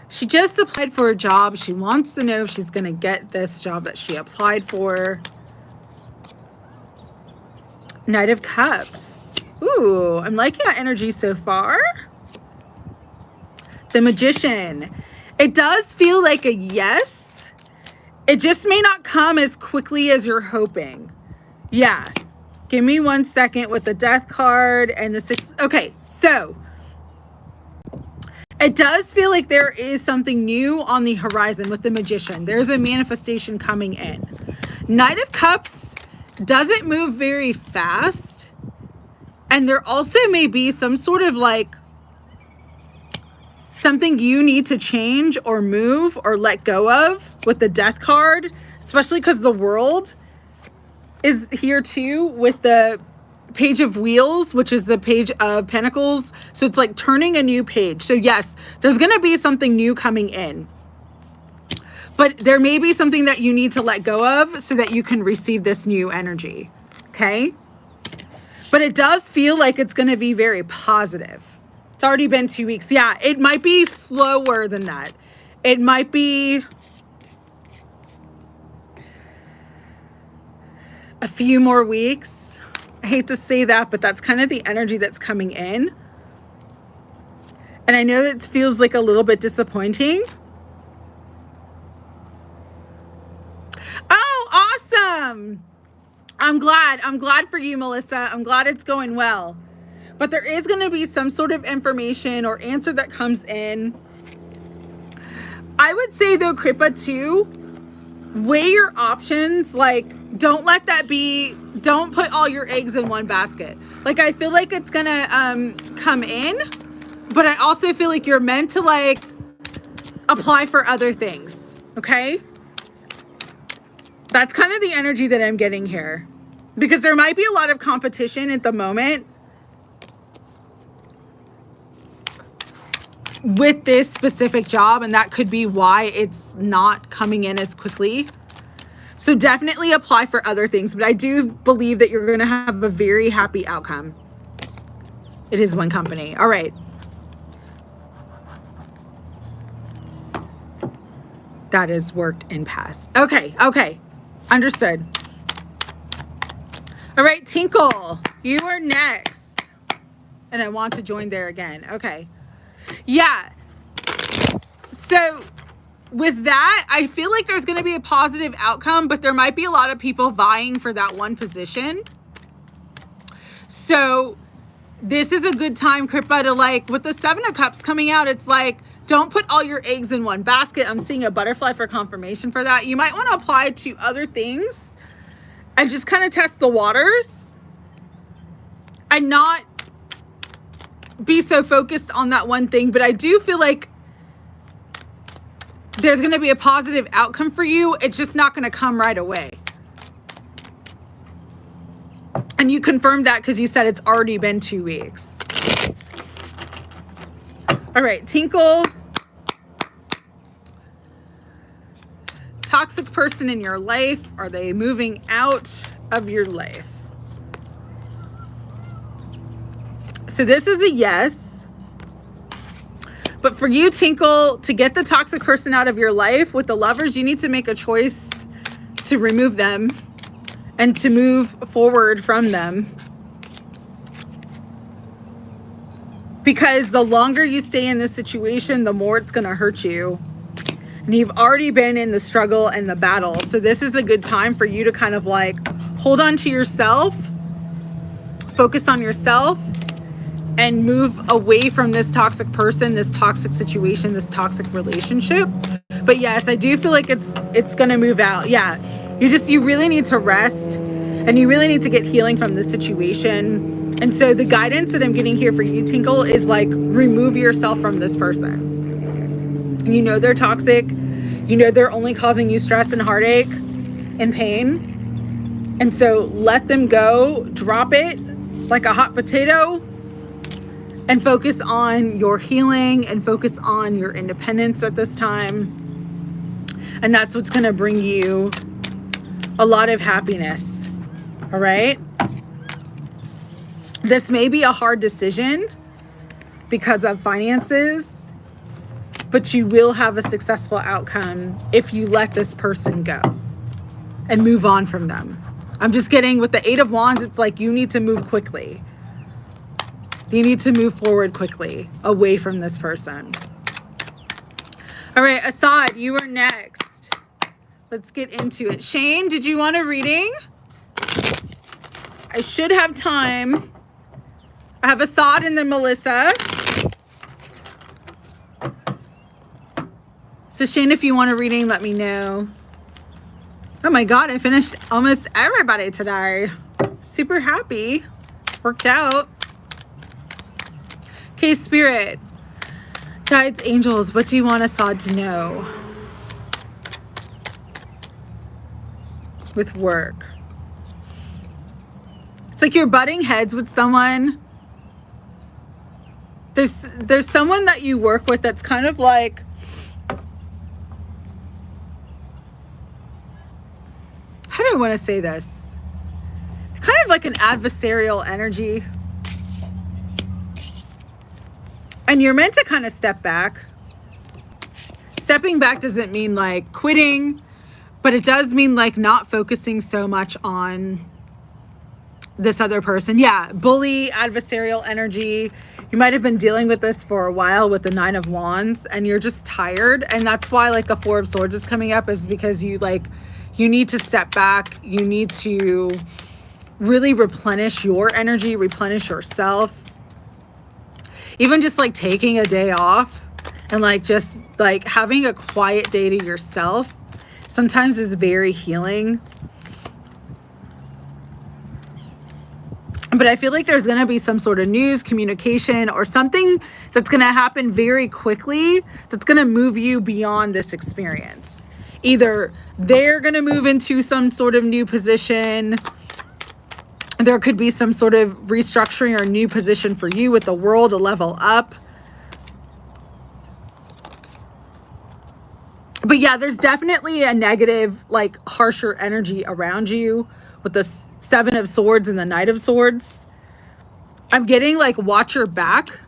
she just applied for a job. She wants to know if she's going to get this job that she applied for. Knight of Cups. Ooh, I'm liking that energy so far. The Magician. It does feel like a yes. It just may not come as quickly as you're hoping. Yeah. Give me 1 second with the Death card and the Six. Okay, so it does feel like there is something new on the horizon with the Magician. There's a manifestation coming in. Knight of Cups doesn't move very fast. And there also may be some sort of like something you need to change or move or let go of with the Death card, especially because the World is here too with the Page of Wheels, which is the Page of Pentacles. So it's like turning a new page. So yes, there's going to be something new coming in. But there may be something that you need to let go of so that you can receive this new energy. Okay? But it does feel like it's going to be very positive. It's already been 2 weeks. Yeah, it might be slower than that. It might be a few more weeks. I hate to say that, but that's kind of the energy that's coming in. And I know that feels like a little bit disappointing. Oh, awesome. I'm glad for you, Melissa. I'm glad it's going well. But there is going to be some sort of information or answer that comes in. I would say though, Kppa too, weigh your options. Like, don't let that be, don't put all your eggs in one basket. Like, I feel like it's gonna come in, but I also feel like you're meant to like apply for other things. Okay, that's kind of the energy that I'm getting here, because there might be a lot of competition at the moment with this specific job, and that could be why it's not coming in as quickly. So definitely apply for other things, but I do believe that you're going to have a very happy outcome. It is one company. All right. That is worked in past. Okay. Okay. Understood. All right, Tinkle, you are next. And I want to join there again. Okay. Yeah. So with that, I feel like there's going to be a positive outcome, but there might be a lot of people vying for that one position. So this is a good time, Kppa, to like, with the 7 of Cups coming out, it's like, don't put all your eggs in one basket. I'm seeing a butterfly for confirmation for that. You might want to apply to other things and just kind of test the waters and not be so focused on that one thing. But I do feel like there's going to be a positive outcome for you. It's just not going to come right away. And you confirmed that because you said it's already been 2 weeks. All right, Tinkle. Toxic person in your life. Are they moving out of your life? So this is a yes. But for you, Tinkle, to get the toxic person out of your life with the Lovers, you need to make a choice to remove them and to move forward from them. Because the longer you stay in this situation, the more it's going to hurt you. And you've already been in the struggle and the battle. So this is a good time for you to kind of like hold on to yourself, focus on yourself, and move away from this toxic person, this toxic situation, this toxic relationship. But yes, I do feel like it's gonna move out. Yeah, you really need to rest, and you really need to get healing from this situation. And so the guidance that I'm getting here for you, Tinkle, is like, remove yourself from this person. You know they're toxic. You know they're only causing you stress and heartache and pain. And so let them go, drop it like a hot potato, and focus on your healing and focus on your independence at this time. And that's what's going to bring you a lot of happiness. All right. This may be a hard decision because of finances, but you will have a successful outcome if you let this person go and move on from them. I'm just getting with the 8 of Wands, it's like you need to move quickly. You need to move forward quickly away from this person. All right, Asad, you are next. Let's get into it. Shane, did you want a reading? I should have time. I have Asad and then Melissa. So Shane, if you want a reading, let me know. Oh my God, I finished almost everybody today. Super happy. Worked out. Okay, Spirit, guides, angels, what do you want Asad to know? With work. It's like you're butting heads with someone. There's someone that you work with that's kind of like, how do I want to say this? Kind of like an adversarial energy. And you're meant to kind of step back. Stepping back doesn't mean like quitting, but it does mean like not focusing so much on this other person. Yeah, bully, adversarial energy. You might have been dealing with this for a while with the 9 of Wands, and you're just tired. And that's why like the 4 of Swords is coming up, is because you need to step back. You need to really replenish your energy, replenish yourself. Even just like taking a day off and like just like having a quiet day to yourself sometimes is very healing. But I feel like there's going to be some sort of news, communication, or something that's going to happen very quickly that's going to move you beyond this experience. Either they're going to move into some sort of new position. There could be some sort of restructuring or new position for you with the world, a level up. But yeah, there's definitely a negative, like harsher energy around you with the 7 of Swords and the Knight of Swords. I'm getting like watch your back.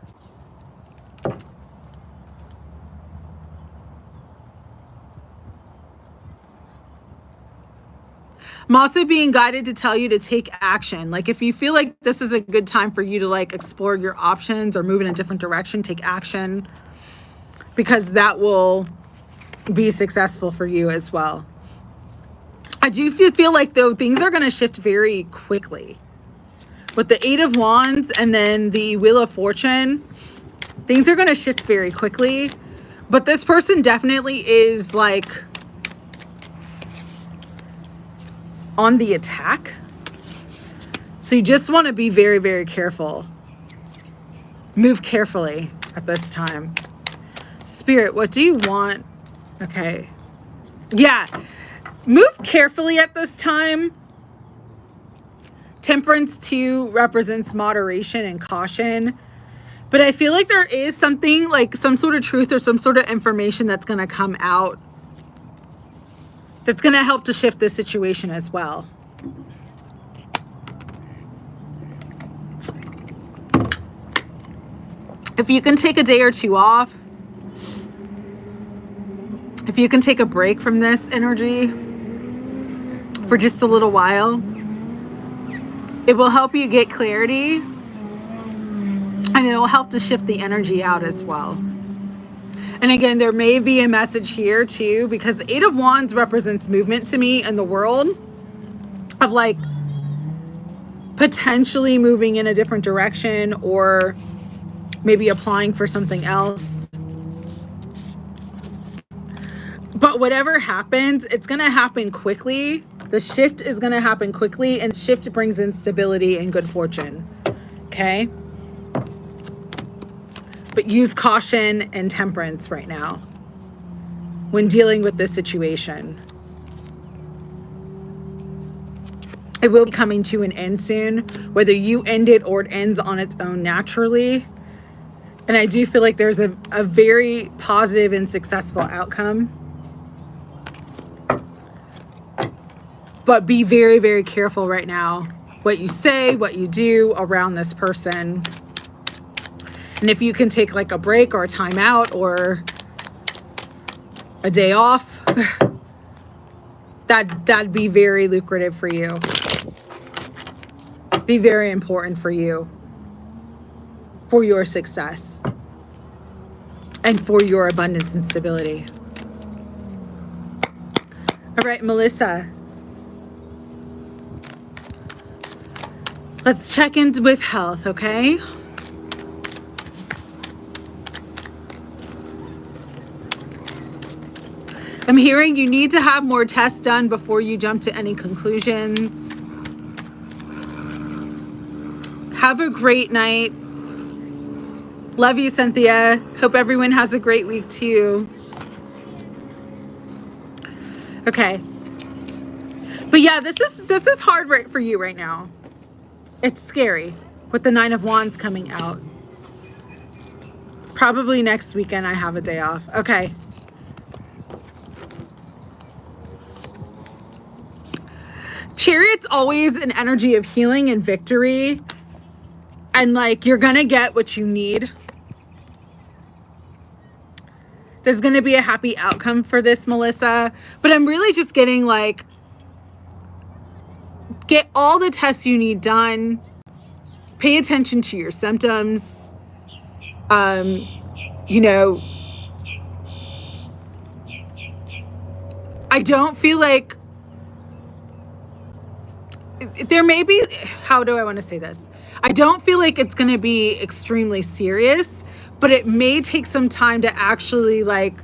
I'm also being guided to tell you to take action. Like if you feel like this is a good time for you to like explore your options or move in a different direction, take action, because that will be successful for you as well. I do feel like though things are going to shift very quickly with the 8 of Wands and then the Wheel of Fortune. Things are going to shift very quickly, but this person definitely is like on the attack. So you just want to be very, very careful. Move carefully at this time. Spirit, what do you want? Okay. Yeah. Move carefully at this time. Temperance 2 represents moderation and caution. But I feel like there is something like some sort of truth or some sort of information that's going to come out that's going to help to shift this situation as well. If you can take a day or two off, if you can take a break from this energy for just a little while, it will help you get clarity, and it will help to shift the energy out as well. And again, there may be a message here too, because the 8 of Wands represents movement to me in the world of like potentially moving in a different direction or maybe applying for something else. But whatever happens, it's going to happen quickly. The shift is going to happen quickly, and shift brings in stability and good fortune. Okay? But use caution and temperance right now when dealing with this situation. It will be coming to an end soon, whether you end it or it ends on its own naturally. And I do feel like there's a very positive and successful outcome. But be very, very careful right now what you say, what you do around this person. And if you can take like a break or a time out or a day off, that'd be very lucrative for you. Be very important for you, for your success and for your abundance and stability. All right, Melissa. Let's check in with health, okay? I'm hearing you need to have more tests done before you jump to any conclusions. Have a great night. Love you, Cynthia. Hope everyone has a great week too. Okay. But yeah, this is hard right for you right now. It's scary with the 9 of Wands coming out. Probably next weekend I have a day off. Okay. Chariot's always an energy of healing and victory. And like, you're gonna get what you need. There's gonna be a happy outcome for this, Melissa. But I'm really just getting like, get all the tests you need done. Pay attention to your symptoms. You know, I don't feel like there may be, how do I want to say this? I don't feel like it's going to be extremely serious, but it may take some time to actually like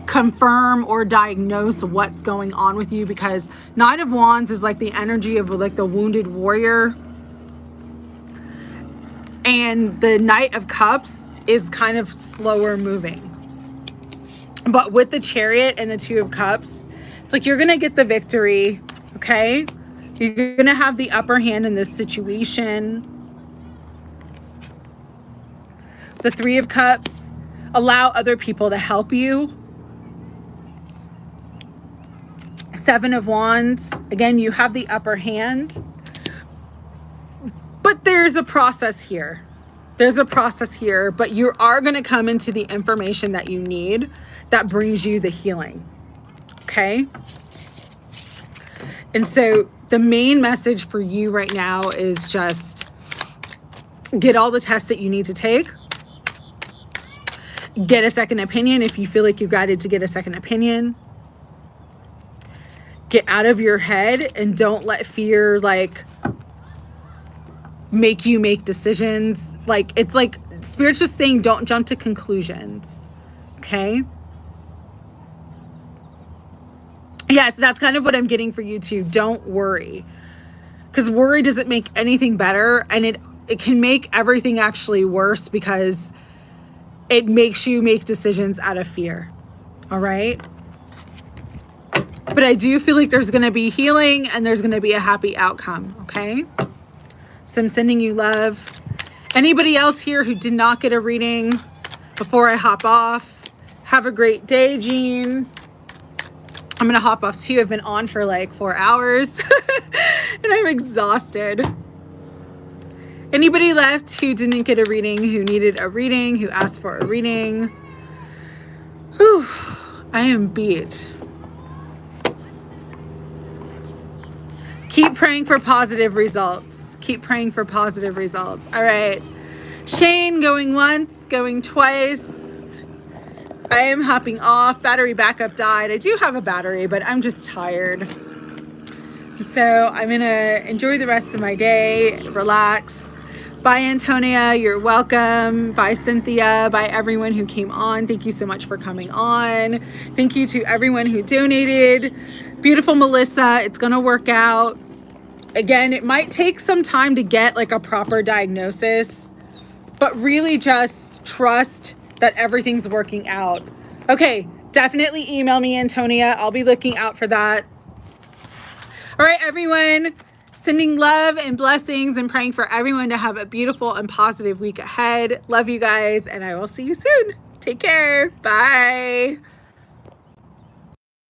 confirm or diagnose what's going on with you, because 9 of Wands is like the energy of like the wounded warrior, and the Knight of Cups is kind of slower moving. But with the Chariot and the 2 of Cups, it's like you're gonna get the victory. Okay, you're gonna have the upper hand in this situation. The 3 of Cups, allow other people to help you. 7 of Wands, again, you have the upper hand. But there's a process here. There's a process here, but you are going to come into the information that you need that brings you the healing. Okay? And so the main message for you right now is just get all the tests that you need to take. Get a second opinion if you feel like you're guided to get a second opinion. Get out of your head and don't let fear like make you make decisions. Like, it's like Spirit's just saying don't jump to conclusions. Okay? Yes, that's kind of what I'm getting for you too. Don't worry. Because worry doesn't make anything better, and it can make everything actually worse, because it makes you make decisions out of fear. All right? But I do feel like there's going to be healing and there's going to be a happy outcome. Okay? So I'm sending you love. Anybody else here who did not get a reading before I hop off, have a great day, Jean. I'm going to hop off too. I've been on for like 4 hours and I'm exhausted. Anybody left who didn't get a reading, who needed a reading, who asked for a reading? Whew, I am beat. Keep praying for positive results. Keep praying for positive results. All right. Shane going once, going twice. I am hopping off. Battery backup died. I do have a battery, but I'm just tired. So I'm going to enjoy the rest of my day, relax. Bye, Antonia. You're welcome. Bye, Cynthia. Bye, everyone who came on. Thank you so much for coming on. Thank you to everyone who donated. Beautiful Melissa. It's going to work out. Again, it might take some time to get like a proper diagnosis, but really just trust that everything's working out. Okay, definitely email me, Antonia. I'll be looking out for that. All right, everyone. Sending love and blessings and praying for everyone to have a beautiful and positive week ahead. Love you guys, and I will see you soon. Take care. Bye.